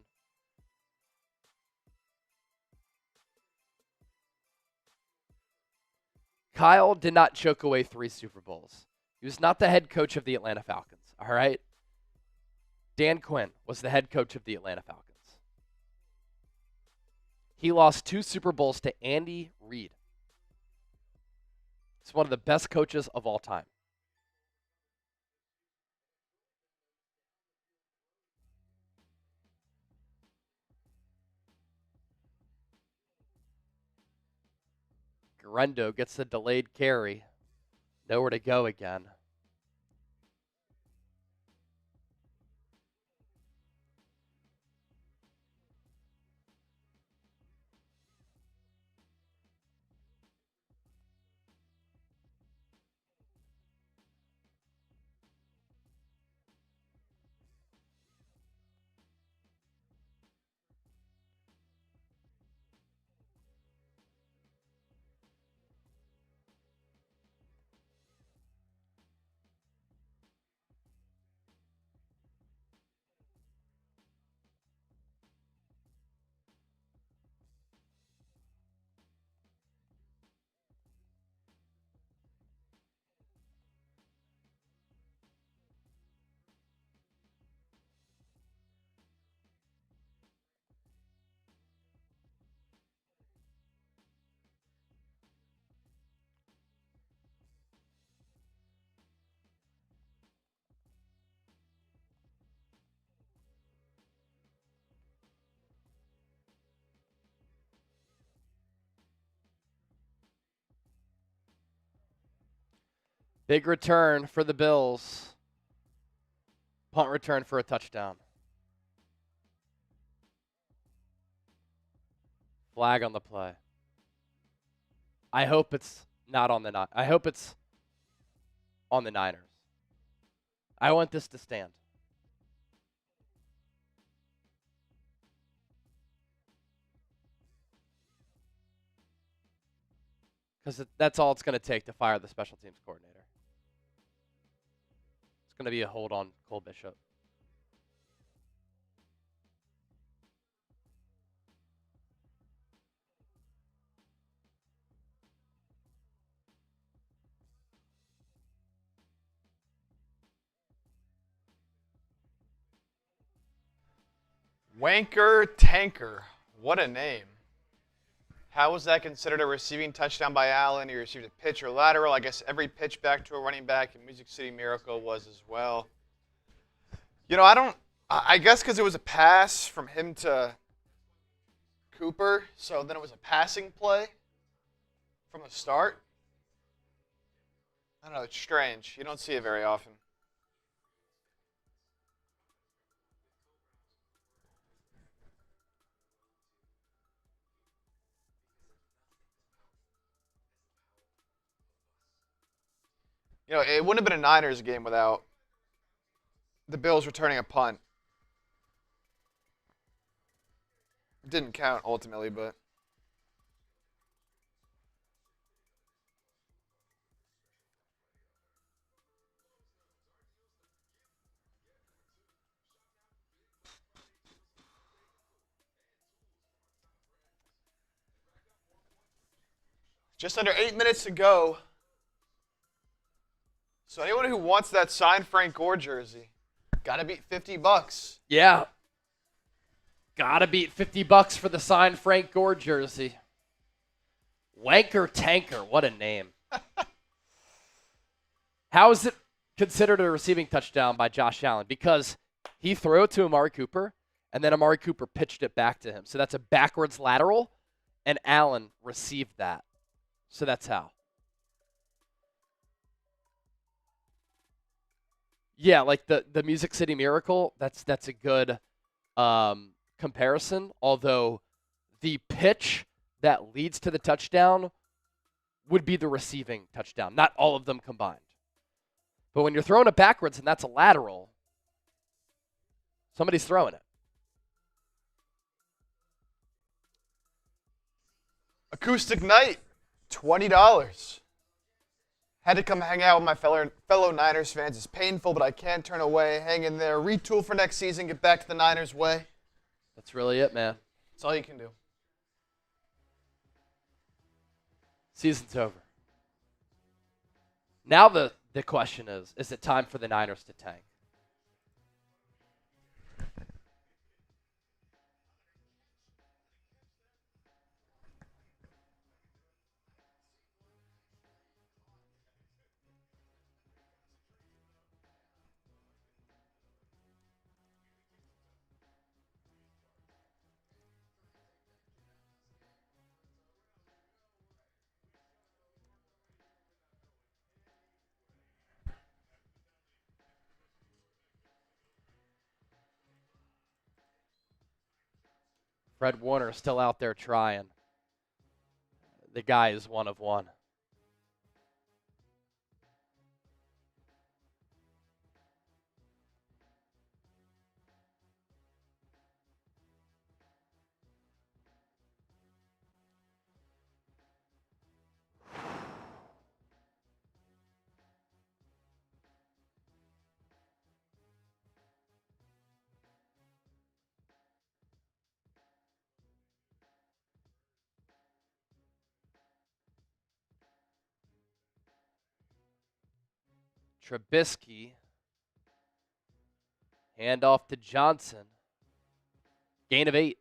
Kyle did not choke away 3 Super Bowls. He was not the head coach of the Atlanta Falcons, all right? Dan Quinn was the head coach of the Atlanta Falcons. He lost 2 Super Bowls to Andy Reid. He's one of the best coaches of all time. Grendo gets the delayed carry. Nowhere to go again. Big return for the Bills. Punt return for a touchdown. Flag on the play. I hope it's not on the I hope it's on the Niners. I want this to stand. Because that's all it's going to take to fire the special teams coordinator. It's going to be a hold on Cole Bishop. Wanker Tanker. What a name. How was that considered a receiving touchdown by Allen? He received a pitch or lateral. I guess every pitch back to a running back in Music City Miracle was as well. I guess because it was a pass from him to Cooper, so then it was a passing play from the start. I don't know, it's strange. You don't see it very often. It wouldn't have been a Niners game without the Bills returning a punt. didn't count ultimately, but. Just under 8 minutes to go. So anyone who wants that signed Frank Gore jersey, gotta beat $50. Yeah. Gotta beat $50 for the signed Frank Gore jersey. Wanker Tanker, what a name. How is it considered a receiving touchdown by Josh Allen? Because he threw it to Amari Cooper, and then Amari Cooper pitched it back to him. So that's a backwards lateral, and Allen received that. So that's how. Yeah, like the Music City Miracle, that's a good comparison, although the pitch that leads to the touchdown would be the receiving touchdown, not all of them combined. But when you're throwing it backwards and that's a lateral, somebody's throwing it. Acoustic Night, $20. Had to come hang out with my fellow Niners fans. It's painful, but I can't turn away. Hang in there. Retool for next season. Get back to the Niners way. That's really it, man. That's all you can do. Season's over. Now the question is it time for the Niners to tank? Fred Warner is still out there trying. The guy is one of one. Trubisky. Handoff to Johnson. Gain of 8.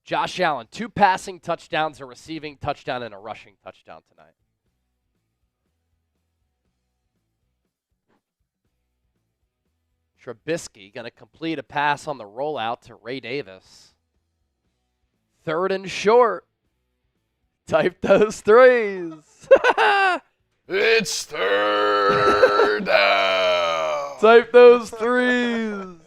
Josh Allen, 2 passing touchdowns, a receiving touchdown, and a rushing touchdown tonight. Trubisky going to complete a pass on the rollout to Ray Davis. 3rd and short. Type those 3s. It's 3rd down. Type those 3s.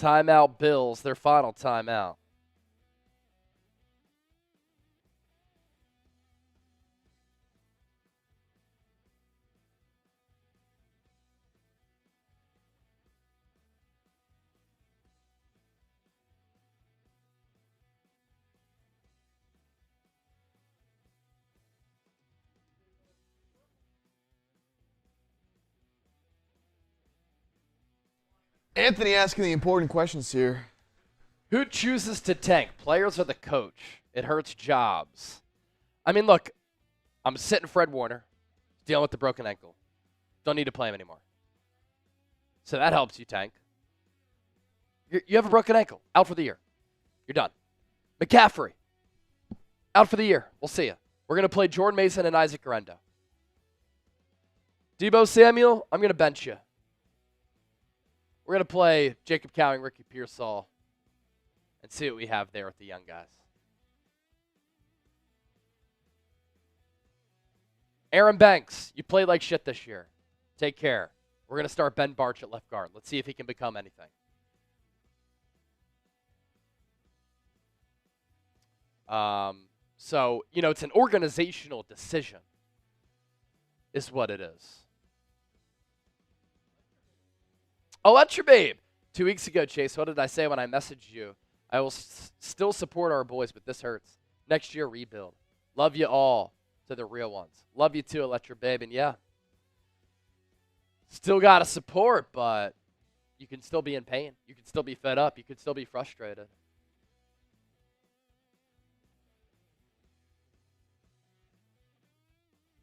Timeout Bills, their final timeout. Anthony asking the important questions here. Who chooses to tank, players or the coach? It hurts jobs. I mean, look, I'm sitting Fred Warner, dealing with the broken ankle. Don't need to play him anymore. So that helps you tank. You have a broken ankle, out for the year. You're done. McCaffrey, out for the year. We'll see you. We're going to play Jordan Mason and Isaac Garendo. Deebo Samuel, I'm going to bench you. We're going to play Jacob Cowing, Ricky Pearsall, and see what we have there with the young guys. Aaron Banks, you played like shit this year. Take care. We're going to start Ben Barch at left guard. Let's see if he can become anything. So, it's an organizational decision is what it is. Oh, that's your babe. 2 weeks ago, Chase, what did I say when I messaged you? I will still support our boys, but this hurts. Next year, rebuild. Love you all to the real ones. Love you too, Electra Babe. And yeah, still got to support, but you can still be in pain. You can still be fed up. You can still be frustrated.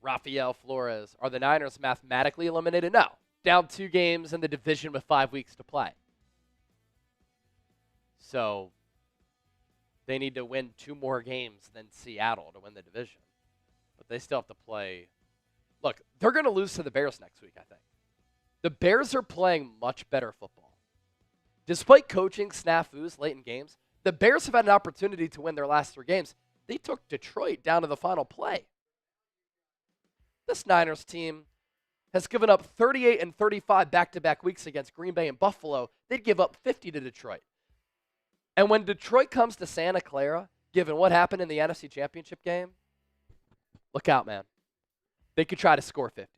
Rafael Flores. Are the Niners mathematically eliminated? No. Down 2 games in the division with 5 weeks to play. So they need to win 2 more games than Seattle to win the division. But they still have to play. Look, they're going to lose to the Bears next week, I think. The Bears are playing much better football. Despite coaching snafus late in games, the Bears have had an opportunity to win their last 3 games. They took Detroit down to the final play. This Niners team has given up 38 and 35 back-to-back weeks against Green Bay and Buffalo. They'd give up 50 to Detroit. And when Detroit comes to Santa Clara, given what happened in the NFC Championship game, look out, man. They could try to score 50.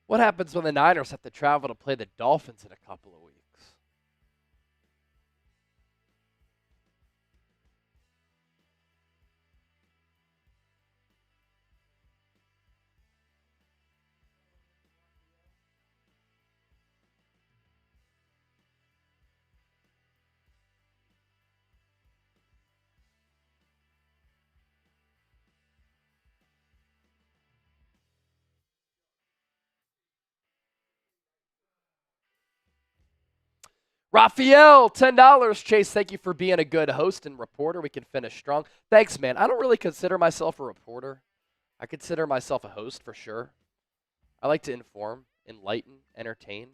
What happens when the Niners have to travel to play the Dolphins in a couple of weeks? Raphael, $10. Chase, thank you for being a good host and reporter. We can finish strong. Thanks, man. I don't really consider myself a reporter. I consider myself a host for sure. I like to inform, enlighten, entertain,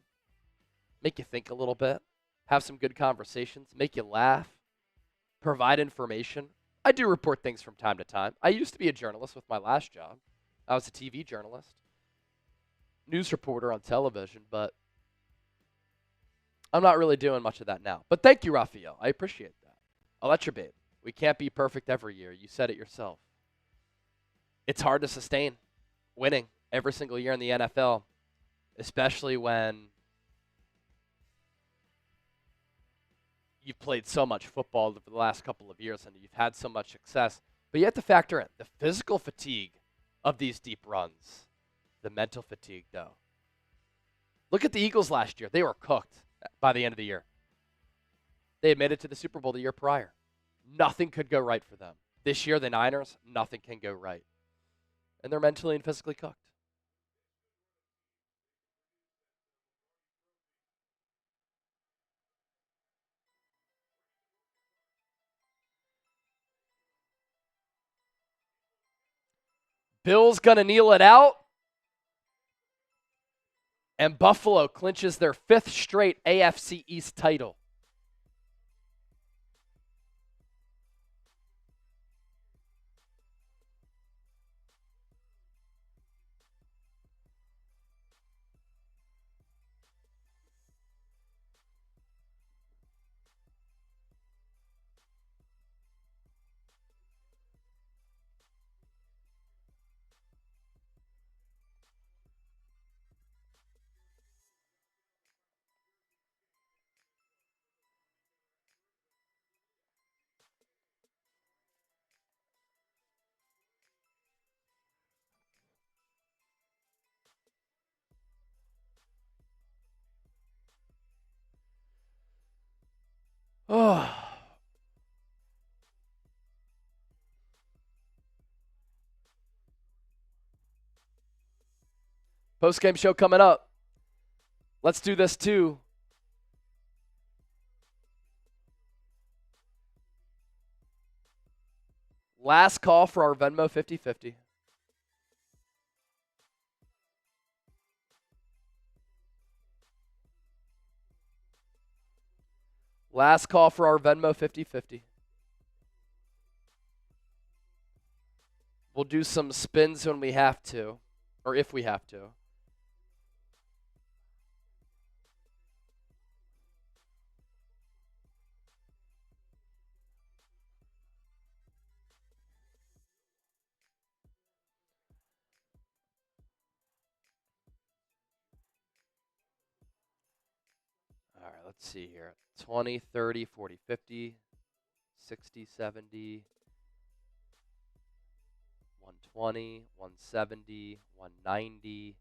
make you think a little bit, have some good conversations, make you laugh, provide information. I do report things from time to time. I used to be a journalist with my last job. I was a TV journalist, news reporter on television, but I'm not really doing much of that now. But thank you, Raphael. I appreciate that. I'll let you, babe. We can't be perfect every year. You said it yourself. It's hard to sustain winning every single year in the NFL, especially when you've played so much football over the last couple of years and you've had so much success. But you have to factor in the physical fatigue of these deep runs, the mental fatigue, though. Look at the Eagles last year. They were cooked by the end of the year. They had made it to the Super Bowl the year prior. Nothing could go right for them. This year, the Niners, nothing can go right. And they're mentally and physically cooked. Bills going to kneel it out. And Buffalo clinches their 5th straight AFC East title. Oh. Post-game show coming up. Let's do this too. Last call for our Venmo 50-50. Last call for our Venmo 50-50. We'll do some spins when we have to, or if we have to. All right, let's see here. 20, 30, 40, 50, 60, 70, 120, 170, 190,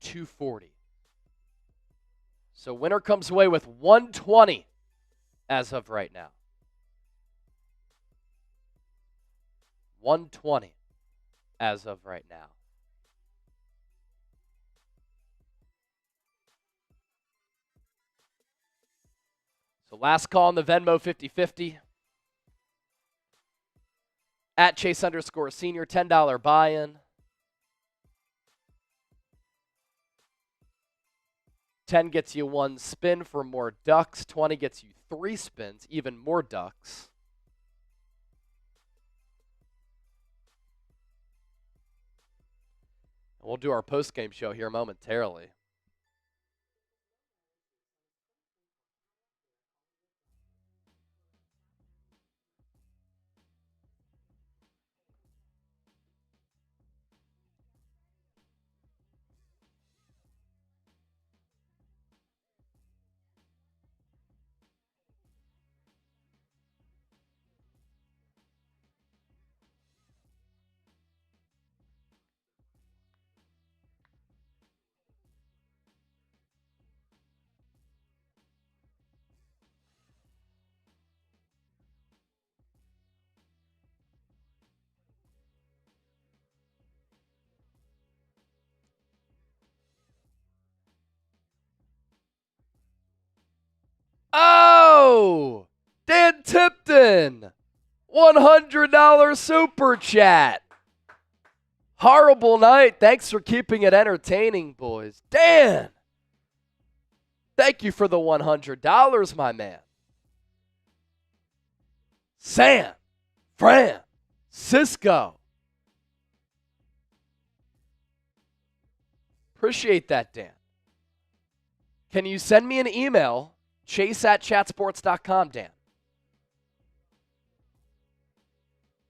240. So winner comes away with 120 as of right now. 120 as of right now. So last call on the Venmo 50-50. At Chase_senior, $10 buy-in. 10 gets you 1 spin for more ducks. 20 gets you 3 spins, even more ducks. And we'll do our post-game show here momentarily. Oh, Dan Tipton, $100 super chat. Horrible night. Thanks for keeping it entertaining, boys. Dan, thank you for the $100, my man. San Francisco. Appreciate that, Dan. Can you send me an email, chase@chatsports.com, Dan?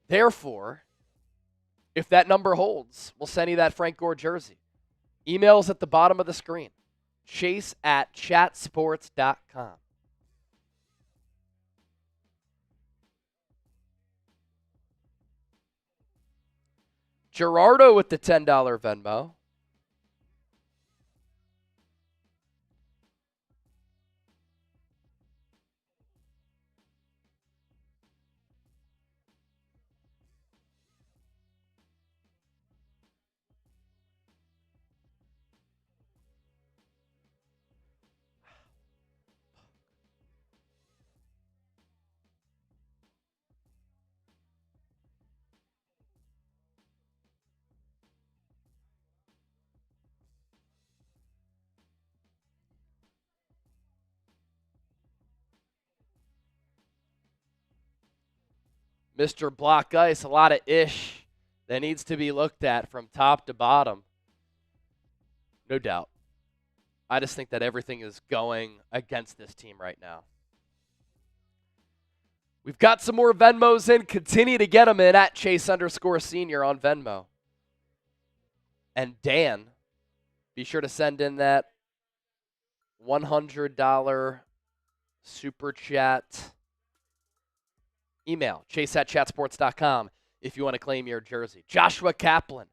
Therefore, if that number holds, we'll send you that Frank Gore jersey. Email's at the bottom of the screen, chase@chatsports.com. Gerardo with the $10 Venmo. Mr. Block Ice, a lot of ish that needs to be looked at from top to bottom. No doubt. I just think that everything is going against this team right now. We've got some more Venmos in. Continue to get them in at Chase_Senior on Venmo. And Dan, be sure to send in that $100 super chat email, chase@chatsports.com, if you want to claim your jersey. Joshua Kaplan.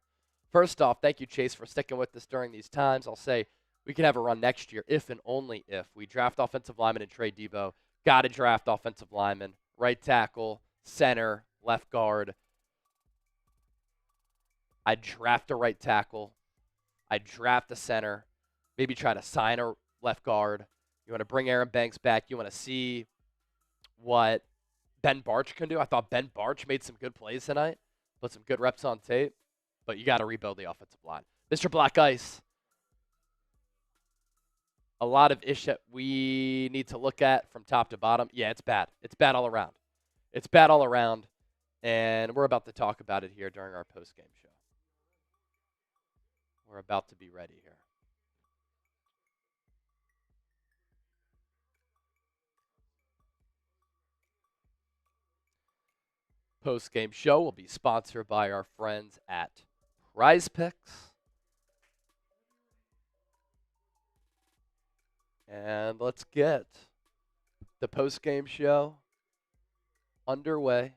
First off, thank you, Chase, for sticking with us during these times. I'll say we can have a run next year if and only if we draft offensive lineman and trade Debo. Got to draft offensive lineman, right tackle, center, left guard. I'd draft a right tackle. I'd draft a center. Maybe try to sign a left guard. You want to bring Aaron Banks back. You want to see what Ben Barch can do. I thought Ben Barch made some good plays tonight. Put some good reps on tape. But you got to rebuild the offensive line. Mr. Black Ice. A lot of ish that we need to look at from top to bottom. Yeah, it's bad. It's bad all around. It's bad all around. And we're about to talk about it here during our post-game show. We're about to be ready here. Post-game show will be sponsored by our friends at Prize Picks. And let's get the post-game show underway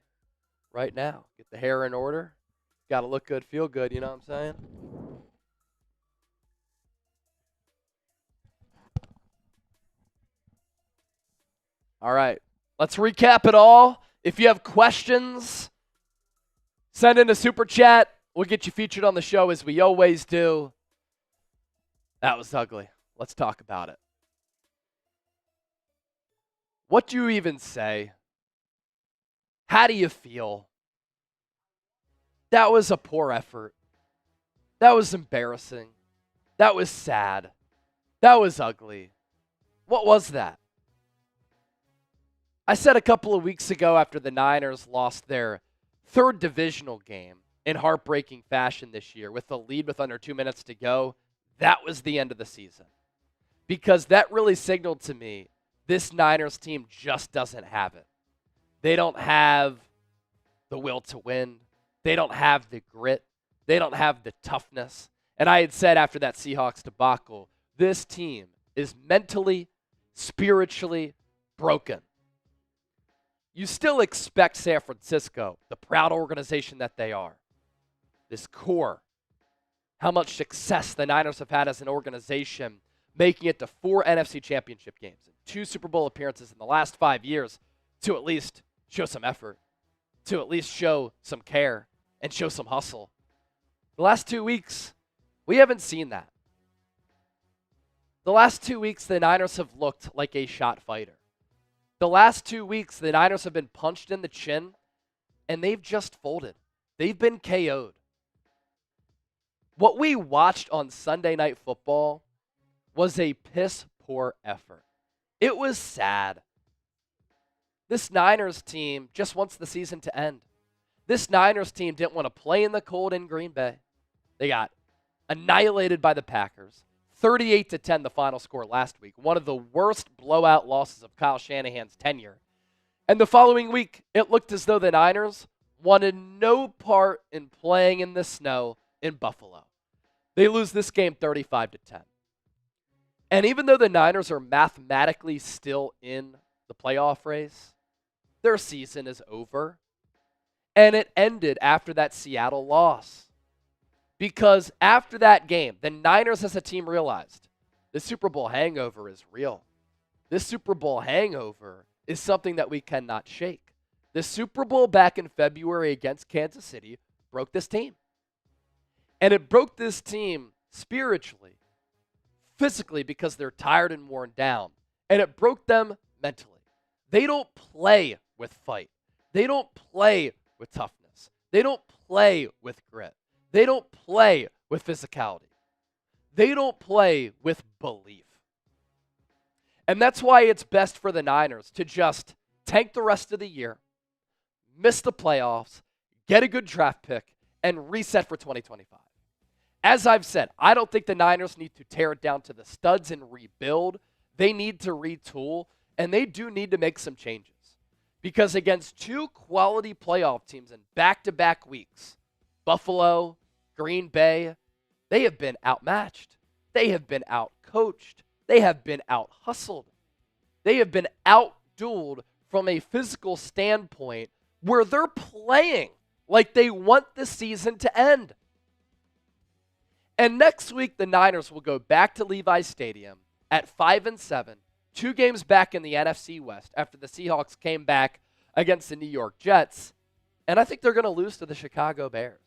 right now. Get the hair in order. Got to look good, feel good, you know what I'm saying? All right, let's recap it all. If you have questions, send in a super chat. We'll get you featured on the show as we always do. That was ugly. Let's talk about it. What do you even say? How do you feel? That was a poor effort. That was embarrassing. That was sad. That was ugly. What was that? I said a couple of weeks ago after the Niners lost their third divisional game in heartbreaking fashion this year with a lead with under 2 minutes to go, that was the end of the season. Because that really signaled to me this Niners team just doesn't have it. They don't have the will to win. They don't have the grit. They don't have the toughness. And I had said after that Seahawks debacle, this team is mentally, spiritually broken. You still expect San Francisco, the proud organization that they are, this core, how much success the Niners have had as an organization, making it to 4 NFC championship games and 2 Super Bowl appearances in the last 5 years, to at least show some effort, to at least show some care, and show some hustle. The last 2 weeks, we haven't seen that. The last 2 weeks, the Niners have looked like a shot fighter. The last 2 weeks, the Niners have been punched in the chin, and they've just folded. They've been KO'd. What we watched on Sunday Night Football was a piss-poor effort. It was sad. This Niners team just wants the season to end. This Niners team didn't want to play in the cold in Green Bay. They got annihilated by the Packers, 38-10 the final score last week. One of the worst blowout losses of Kyle Shanahan's tenure. And the following week, it looked as though the Niners wanted no part in playing in the snow in Buffalo. They lose this game 35-10. And even though the Niners are mathematically still in the playoff race, their season is over. And it ended after that Seattle loss. Because after that game, the Niners as a team realized the Super Bowl hangover is real. This Super Bowl hangover is something that we cannot shake. The Super Bowl back in February against Kansas City broke this team. And it broke this team spiritually, physically, because they're tired and worn down. And it broke them mentally. They don't play with fight. They don't play with toughness. They don't play with grit. They don't play with physicality. They don't play with belief. And that's why it's best for the Niners to just tank the rest of the year, miss the playoffs, get a good draft pick, and reset for 2025. As I've said, I don't think the Niners need to tear it down to the studs and rebuild. They need to retool, and they do need to make some changes. Because against two quality playoff teams in back-to-back weeks, Buffalo, Green Bay, they have been outmatched. They have been outcoached. They have been out-hustled. They have been out-dueled from a physical standpoint where they're playing like they want the season to end. And next week, the Niners will go back to Levi's Stadium at 5-7, 2 games back in the NFC West after the Seahawks came back against the New York Jets. And I think they're going to lose to the Chicago Bears.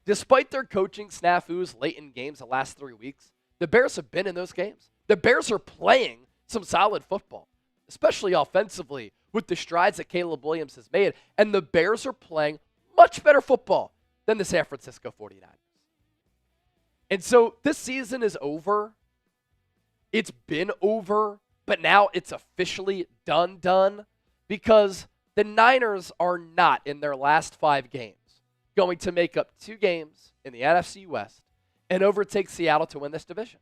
Despite their coaching snafus late in games the last 3 weeks, the Bears have been in those games. The Bears are playing some solid football, especially offensively with the strides that Caleb Williams has made. And the Bears are playing much better football than the San Francisco 49ers. And so this season is over. It's been over, but now it's officially done because the Niners are not in their last 5 games going to make up 2 games in the NFC West and overtake Seattle to win this division.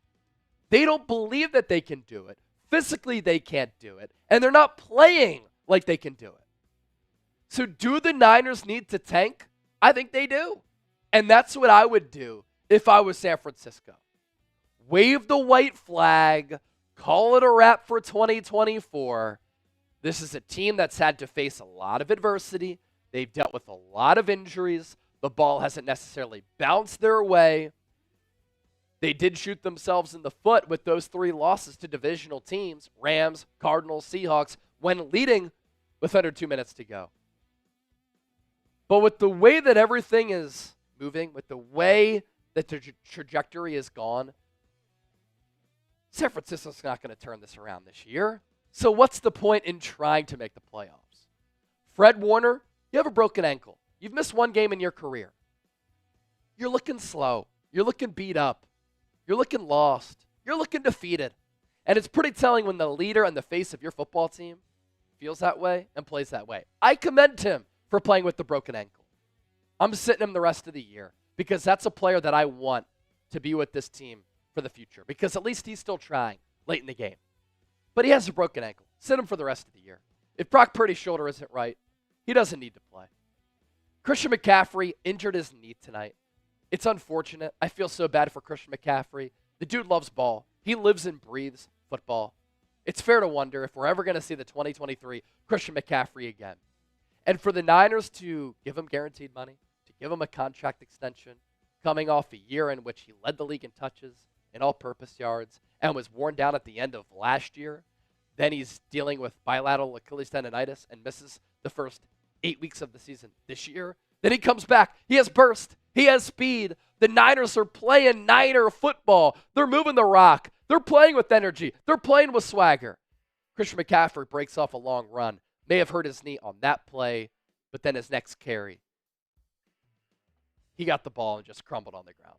They don't believe that they can do it. Physically, they can't do it. And they're not playing like they can do it. So do the Niners need to tank? I think they do. And that's what I would do if I was San Francisco. Wave the white flag. Call it a wrap for 2024. This is a team that's had to face a lot of adversity. They've dealt with a lot of injuries. The ball hasn't necessarily bounced their way. They did shoot themselves in the foot with those 3 losses to divisional teams, Rams, Cardinals, Seahawks, when leading with under 2 minutes to go. But with the way that everything is moving, with the way that the trajectory is gone, San Francisco's not going to turn this around this year. So what's the point in trying to make the playoffs? Fred Warner, you have a broken ankle. You've missed 1 game in your career. You're looking slow. You're looking beat up. You're looking lost. You're looking defeated. And it's pretty telling when the leader and the face of your football team feels that way and plays that way. I commend him for playing with the broken ankle. I'm sitting him the rest of the year because that's a player that I want to be with this team for the future because at least he's still trying late in the game. But he has a broken ankle. Sit him for the rest of the year. If Brock Purdy's shoulder isn't right, he doesn't need to play. Christian McCaffrey injured his knee tonight. It's unfortunate. I feel so bad for Christian McCaffrey. The dude loves ball. He lives and breathes football. It's fair to wonder if we're ever going to see the 2023 Christian McCaffrey again. And for the Niners to give him guaranteed money, to give him a contract extension, coming off a year in which he led the league in touches and all-purpose yards and was worn down at the end of last year, then he's dealing with bilateral Achilles tendonitis and misses the first 8 weeks of the season this year. Then he comes back. He has burst. He has speed. The Niners are playing Niner football. They're moving the rock. They're playing with energy. They're playing with swagger. Christian McCaffrey breaks off a long run. May have hurt his knee on that play, but then his next carry, he got the ball and just crumbled on the ground.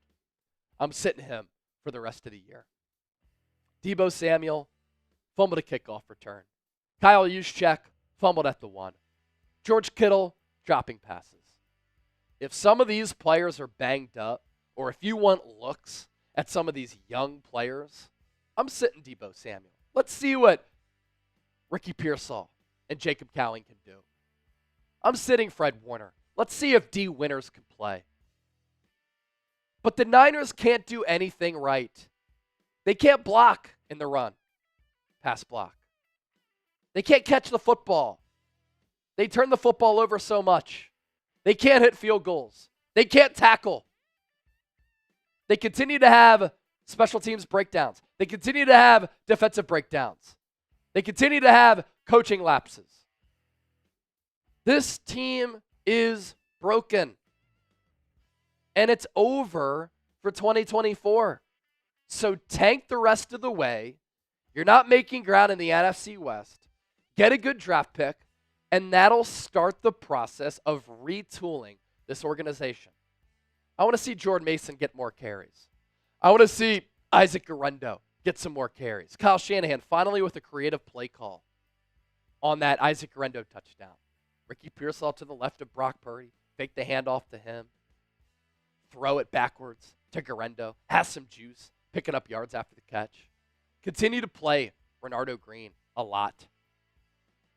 I'm sitting him for the rest of the year. Deebo Samuel fumbled a kickoff return. Kyle Juszczyk fumbled at the 1. George Kittle dropping passes. If some of these players are banged up, or if you want looks at some of these young players, I'm sitting Deebo Samuel. Let's see what Ricky Pearsall and Jacob Cowling can do. I'm sitting Fred Warner. Let's see if D. Winters can play. But the Niners can't do anything right. They can't block in the run, pass block. They can't catch the football. They turn the football over so much. They can't hit field goals. They can't tackle. They continue to have special teams breakdowns. They continue to have defensive breakdowns. They continue to have coaching lapses. This team is broken. And it's over for 2024. So tank the rest of the way. You're not making ground in the NFC West. Get a good draft pick, and that'll start the process of retooling this organization. I want to see Jordan Mason get more carries. I want to see Isaac Guerrero get some more carries. Kyle Shanahan finally with a creative play call on that Isaac Guerrero touchdown. Ricky Pearsall to the left of Brock Purdy. Fake the handoff to him. Throw it backwards to Guerrero. Has some juice. Picking up yards after the catch. Continue to play Renardo Green a lot.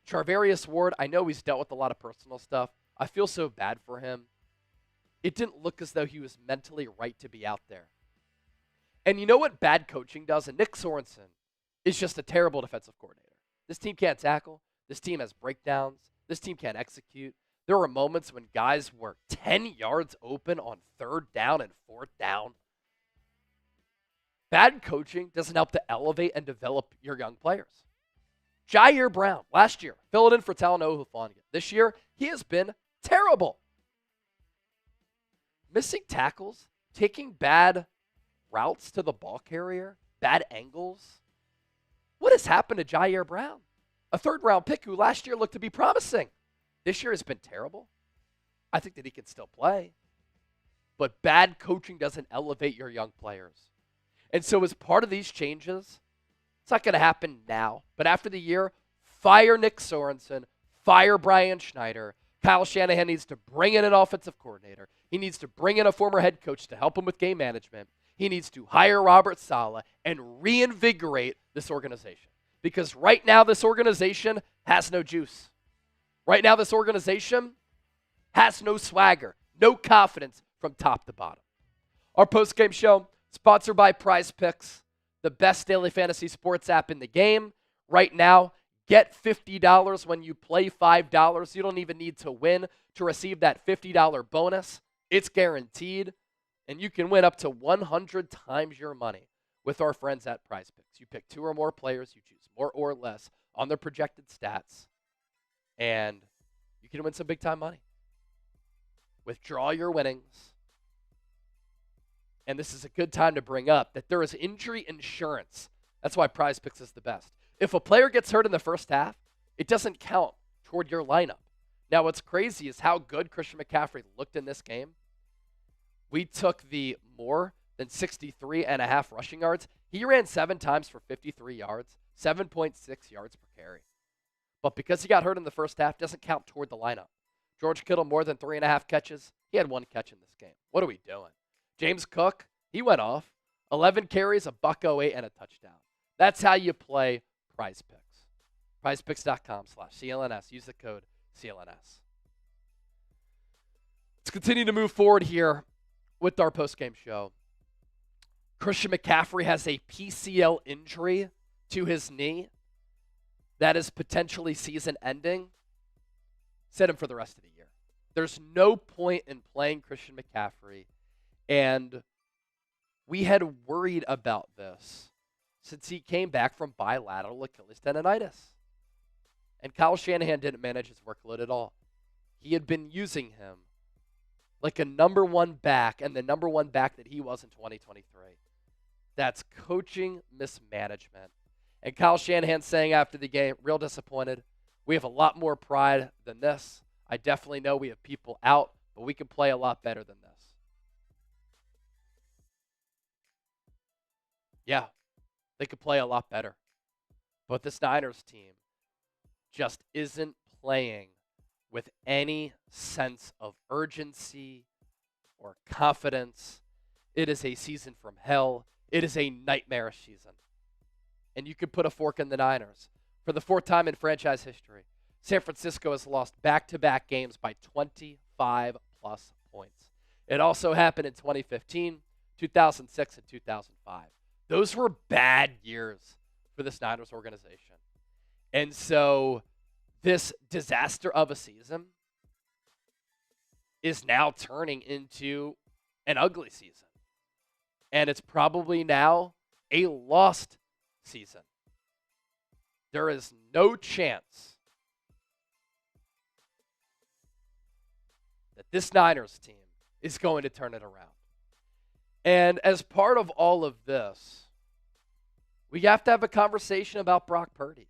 Charvarius Ward, I know he's dealt with a lot of personal stuff. I feel so bad for him. It didn't look as though he was mentally right to be out there. And you know what bad coaching does? And Nick Sorensen is just a terrible defensive coordinator. This team can't tackle. This team has breakdowns. This team can't execute. There were moments when guys were 10 yards open on 3rd down and 4th down. Bad coaching doesn't help to elevate and develop your young players. Jair Brown, last year, filled in for Talanoa Hufanga. This year, he has been terrible. Missing tackles, taking bad routes to the ball carrier, bad angles. What has happened to Jair Brown? A 3rd-round pick who last year looked to be promising. This year has been terrible. I think that he can still play. But bad coaching doesn't elevate your young players. And so as part of these changes, it's not going to happen now, but after the year, fire Nick Sorensen, fire Brian Schneider. Kyle Shanahan needs to bring in an offensive coordinator. He needs to bring in a former head coach to help him with game management. He needs to hire Robert Saleh and reinvigorate this organization. Because right now, this organization has no juice. Right now, this organization has no swagger, no confidence from top to bottom. Our post-game show, sponsored by Prize Picks, the best daily fantasy sports app in the game. Right now, get $50 when you play $5. You don't even need to win to receive that $50 bonus. It's guaranteed, and you can win up to 100 times your money with our friends at Prize Picks. You pick 2 or more players, you choose more or less on their projected stats, and you can win some big-time money. Withdraw your winnings. And this is a good time to bring up that there is injury insurance. That's why Prize Picks is the best. If a player gets hurt in the first half, it doesn't count toward your lineup. Now, what's crazy is how good Christian McCaffrey looked in this game. We took the more than 63.5 rushing yards. He ran 7 times for 53 yards, 7.6 yards per carry. But because he got hurt in the first half, doesn't count toward the lineup. George Kittle, more than 3.5 catches. He had 1 catch in this game. What are we doing? James Cook, he went off. 11 carries, a $108, and a touchdown. That's how you play Prize Picks. PrizePicks.com/CLNS. Use the code CLNS. Let's continue to move forward here with our postgame show. Christian McCaffrey has a PCL injury to his knee that is potentially season-ending. Sit him for the rest of the year. There's no point in playing Christian McCaffrey. And we had worried about this since he came back from bilateral Achilles tendonitis. And Kyle Shanahan didn't manage his workload at all. He had been using him like a number 1 back, and the number 1 back that he was in 2023. That's coaching mismanagement. And Kyle Shanahan saying after the game, real disappointed. We have a lot more pride than this. I definitely know we have people out, but we can play a lot better than this. Yeah, they could play a lot better. But this Niners team just isn't playing with any sense of urgency or confidence. It is a season from hell. It is a nightmarish season. And you could put a fork in the Niners. For the fourth time in franchise history, San Francisco has lost back-to-back games by 25-plus points. It also happened in 2015, 2006, and 2005. Those were bad years for this Niners organization. And so this disaster of a season is now turning into an ugly season. And it's probably now a lost season. There is no chance that this Niners team is going to turn it around. And as part of all of this, we have to have a conversation about Brock Purdy.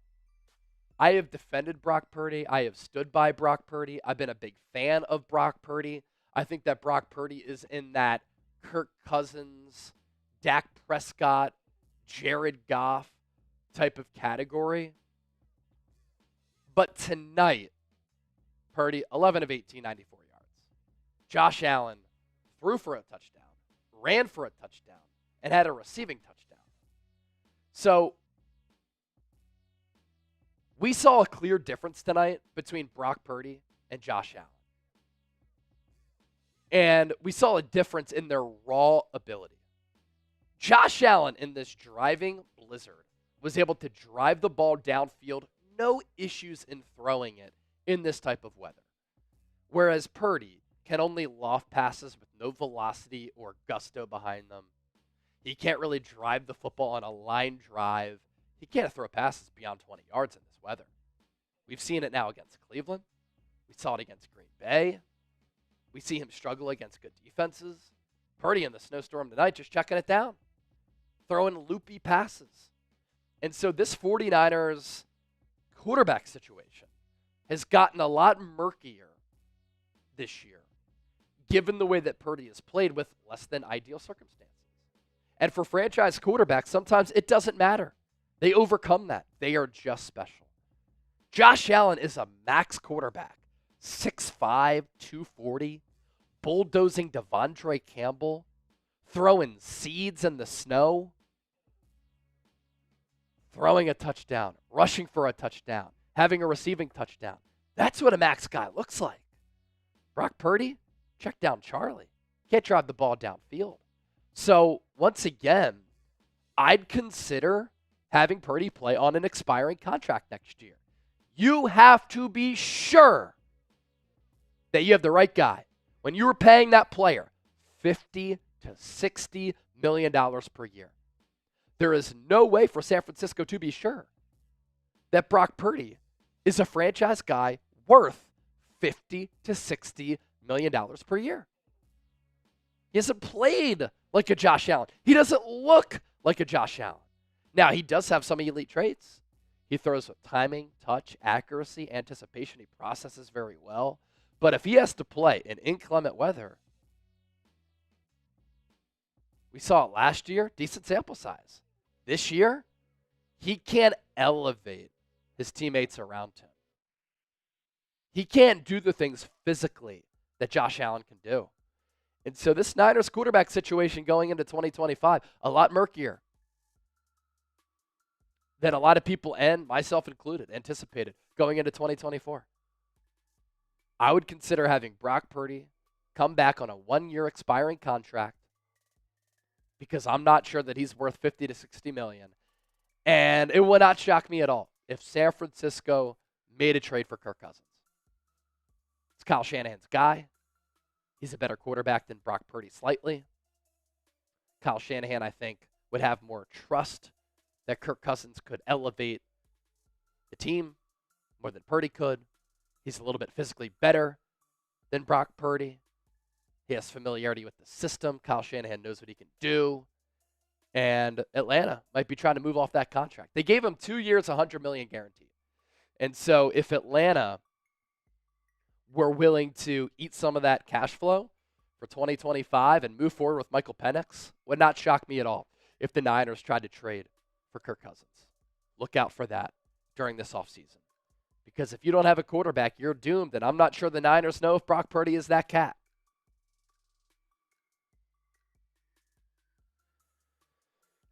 I have defended Brock Purdy. I have stood by Brock Purdy. I've been a big fan of Brock Purdy. I think that Brock Purdy is in that Kirk Cousins, Dak Prescott, Jared Goff type of category. But tonight, Purdy, 11 of 18, 94 yards. Josh Allen threw for a touchdown, ran for a touchdown, and had a receiving touchdown. So we saw a clear difference tonight between Brock Purdy and Josh Allen. And we saw a difference in their raw ability. Josh Allen in this driving blizzard was able to drive the ball downfield, no issues in throwing it in this type of weather. Whereas Purdy can only loft passes with no velocity or gusto behind them. He can't really drive the football on a line drive. He can't throw passes beyond 20 yards in this weather. We've seen it now against Cleveland. We saw it against Green Bay. We see him struggle against good defenses. Purdy in the snowstorm tonight just checking it down, throwing loopy passes. And so this 49ers quarterback situation has gotten a lot murkier this year, given the way that Purdy has played with less than ideal circumstances. And for franchise quarterbacks, sometimes it doesn't matter. They overcome that. They are just special. Josh Allen is a max quarterback, 6'5", 240, bulldozing Devondre Campbell, throwing seeds in the snow, throwing a touchdown, rushing for a touchdown, having a receiving touchdown. That's what a max guy looks like. Brock Purdy, check down Charlie. Can't drive the ball downfield. So, once again, I'd consider having Purdy play on an expiring contract next year. You have to be sure that you have the right guy. When you were paying that player $50 to $60 million per year, there is no way for San Francisco to be sure that Brock Purdy is a franchise guy worth $50 to $60 million per year. He hasn't played like a Josh Allen. He doesn't look like a Josh Allen. Now, he does have some elite traits. He throws with timing, touch, accuracy, anticipation. He processes very well. But if he has to play in inclement weather, we saw it last year, decent sample size. This year, he can't elevate his teammates around him. He can't do the things physically that Josh Allen can do. And so this Niners quarterback situation going into 2025, a lot murkier than a lot of people, and myself included, anticipated going into 2024. I would consider having Brock Purdy come back on a 1-year expiring contract because I'm not sure that he's worth $50 to $60 million. And it would not shock me at all if San Francisco made a trade for Kirk Cousins. It's Kyle Shanahan's guy. He's a better quarterback than Brock Purdy slightly. Kyle Shanahan, I think, would have more trust that Kirk Cousins could elevate the team more than Purdy could. He's a little bit physically better than Brock Purdy. He has familiarity with the system. Kyle Shanahan knows what he can do. And Atlanta might be trying to move off that contract. They gave him 2 years, $100 million guaranteed. And so if Atlanta were willing to eat some of that cash flow for 2025 and move forward with Michael Penix, would not shock me at all if the Niners tried to trade for Kirk Cousins. Look out for that during this offseason. Because if you don't have a quarterback, you're doomed, and I'm not sure the Niners know if Brock Purdy is that cat.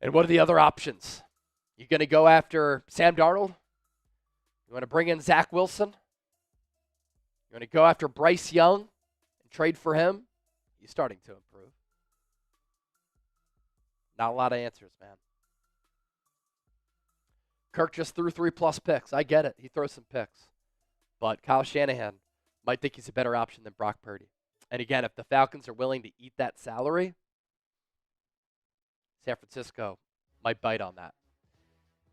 And what are the other options? You going to go after Sam Darnold? You want to bring in Zach Wilson? You want to go after Bryce Young and trade for him? He's starting to improve. Not a lot of answers, man. Kirk just threw 3+ picks. I get it. He throws some picks. But Kyle Shanahan might think he's a better option than Brock Purdy. And again, if the Falcons are willing to eat that salary, San Francisco might bite on that.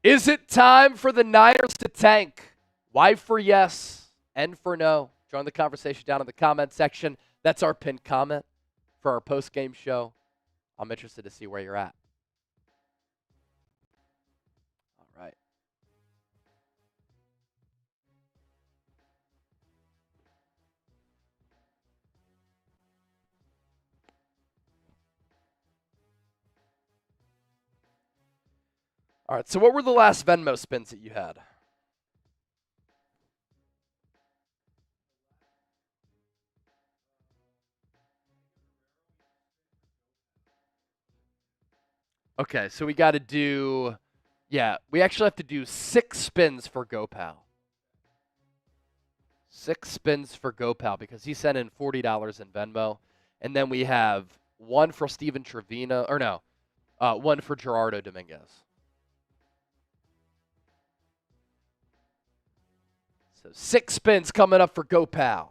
Is it time for the Niners to tank? Y for yes, N for no. Join the conversation down in the comment section. That's our pinned comment for our post-game show. I'm interested to see where you're at. All right. All right, so what were the last Venmo spins that you had? Okay, so we got to do, we actually have to do 6 spins for GoPal. 6 spins for GoPal because he sent in $40 in Venmo. And then we have 1 for Steven Trevino, 1 for Gerardo Dominguez. So 6 spins coming up for GoPal.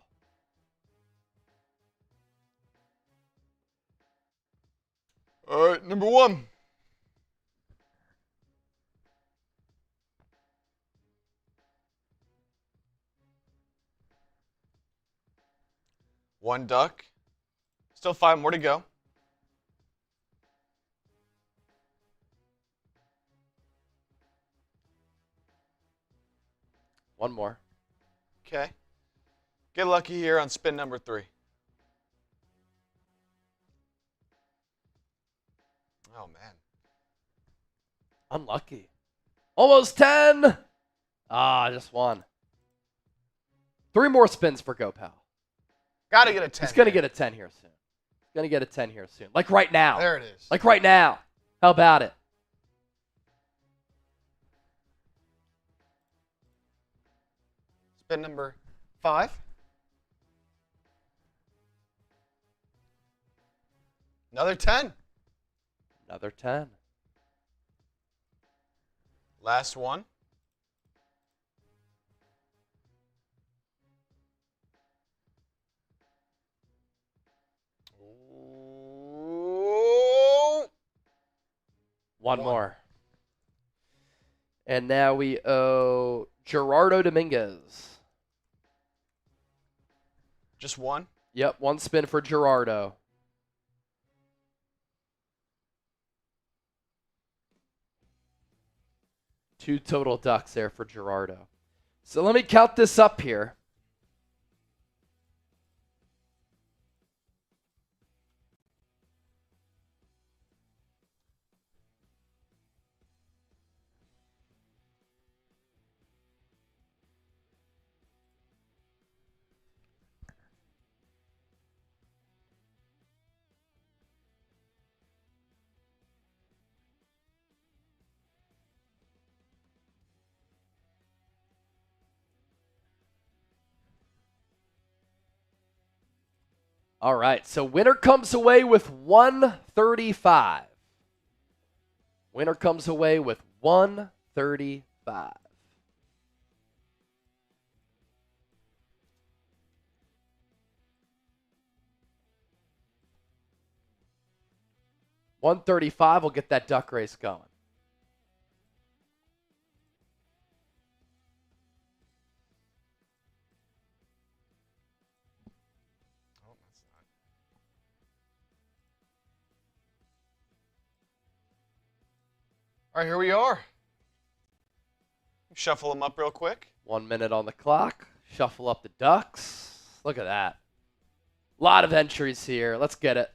All right, number 1. One duck. Still 5 more to go. One more. Okay. Get lucky here on spin number 3. Oh, man. Unlucky. Almost 10. Just 1. 3 more spins for GoPal. Got to get a 10. He's going to get a 10 here soon. He's going to get a 10 here soon. Like right now. There it is. Like right now. How about it? Spin number 5. Another 10. Another 10. Last one. Ooh. One more. And now we owe Gerardo Dominguez. Just 1? Yep, 1 spin for Gerardo. 2 total ducks there for Gerardo. So let me count this up here. All right, so winner comes away with 135. Winner comes away with 135. $135 will get that duck race going. All right, here we are. Shuffle them up real quick. 1 minute on the clock. Shuffle up the ducks. Look at that. A lot of entries here. Let's get it.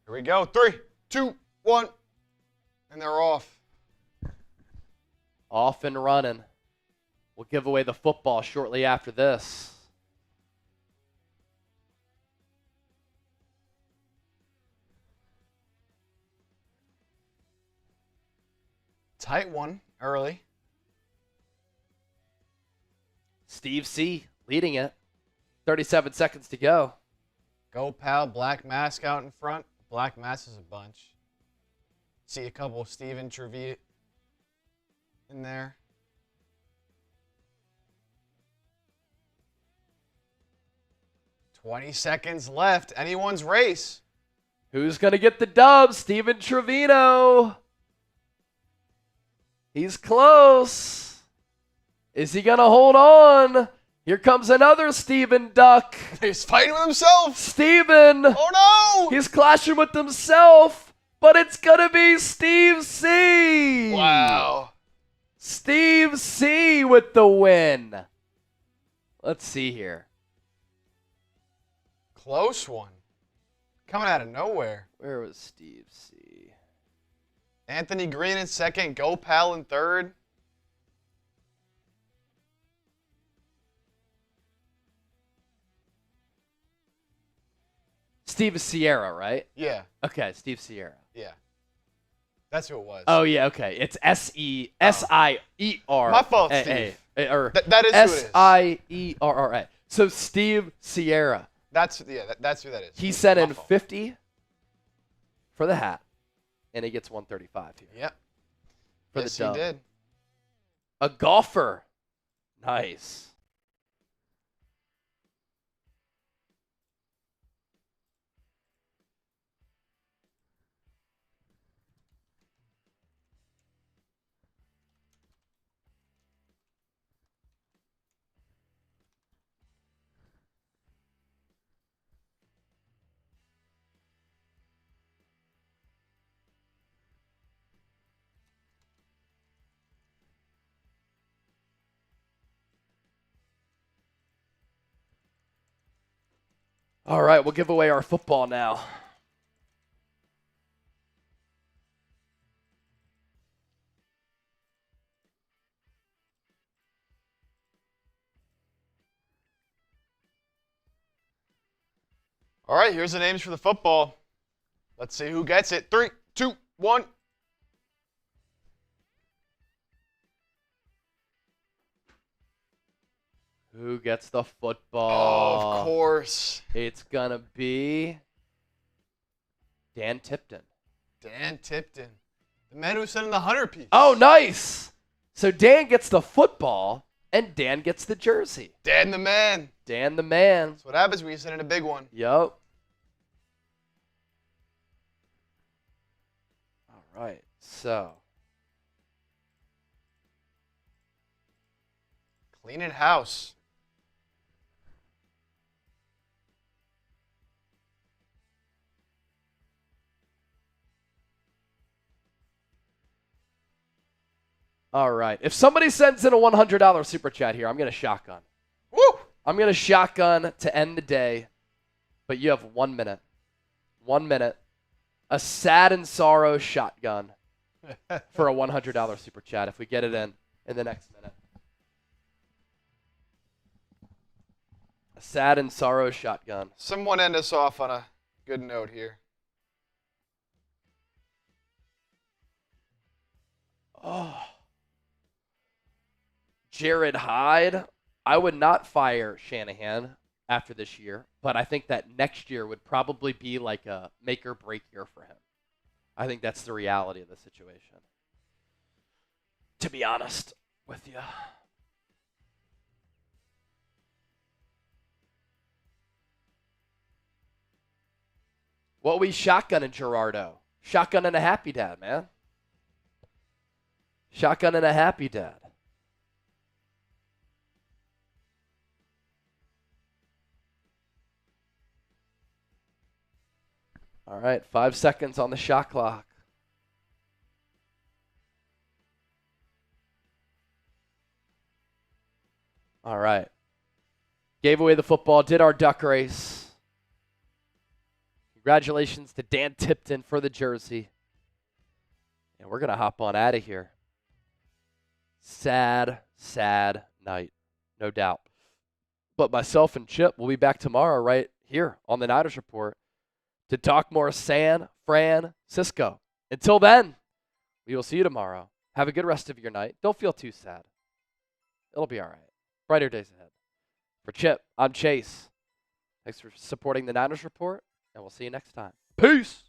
Here we go. 3, 2, 1. And they're off. Off and running. We'll give away the football shortly after this. Tight one early. Steve C. leading it. 37 seconds to go. Go, pal. Black mask out in front. Black mask is a bunch. See a couple of Steven Trevita in there. "20 seconds left. Anyone's race." Who's going to get the dub? Steven Trevino. He's close. Is he going to hold on? Here comes another Steven Duck. He's fighting with himself. Steven. Oh, no. He's clashing with himself, but it's going to be Steve C. Wow. Steve C with the win. Let's see here. Close one. Coming out of nowhere. Where was Steve C? Anthony Green in second. Go, pal in third. Steve Sierra, right? Yeah. Okay, Steve Sierra. Yeah. That's who it was. Oh, yeah, okay. It's S-E-S-I-E-R. My fault, Steve. Or that is who it is. S-I-E-R-R-A. So Steve Sierra. That's who that is. He sent My in fault. 50 for the hat, and he gets 135 here. Yep. For Yes, the dub. he did. A golfer. Nice. All right, we'll give away our football now. All right, here's the names for the football. Let's see who gets it. 3, 2, 1. Who gets the football? Oh, of course. It's going to be Dan Tipton. Dan Tipton. The man who sent in the 100-piece. Oh, nice. So Dan gets the football, and Dan gets the jersey. Dan the man. Dan the man. That's what happens when you send in a big one. Yup. All right, so. Cleaning house. All right. If somebody sends in a $100 super chat here, I'm going to shotgun. Woo! I'm going to shotgun to end the day, but you have 1 minute. 1 minute. A sad and sorrow shotgun for a $100 super chat if we get it in the next minute. A sad and sorrow shotgun. Someone end us off on a good note here. Oh. Jared Hyde. I would not fire Shanahan after this year, but I think that next year would probably be like a make or break year for him. I think that's the reality of the situation, to be honest with you. What we shotgunning, Gerardo? Shotgunning a happy dad, man. Shotgunning a happy dad. All right, 5 seconds on the shot clock. All right. Gave away the football, did our duck race. Congratulations to Dan Tipton for the jersey. And we're going to hop on out of here. Sad, sad night, no doubt. But myself and Chip will be back tomorrow right here on the Niners Report to talk more San Francisco. Until then, we will see you tomorrow. Have a good rest of your night. Don't feel too sad. It'll be all right. Brighter days ahead. For Chip, I'm Chase. Thanks for supporting the Niners Report, and we'll see you next time. Peace!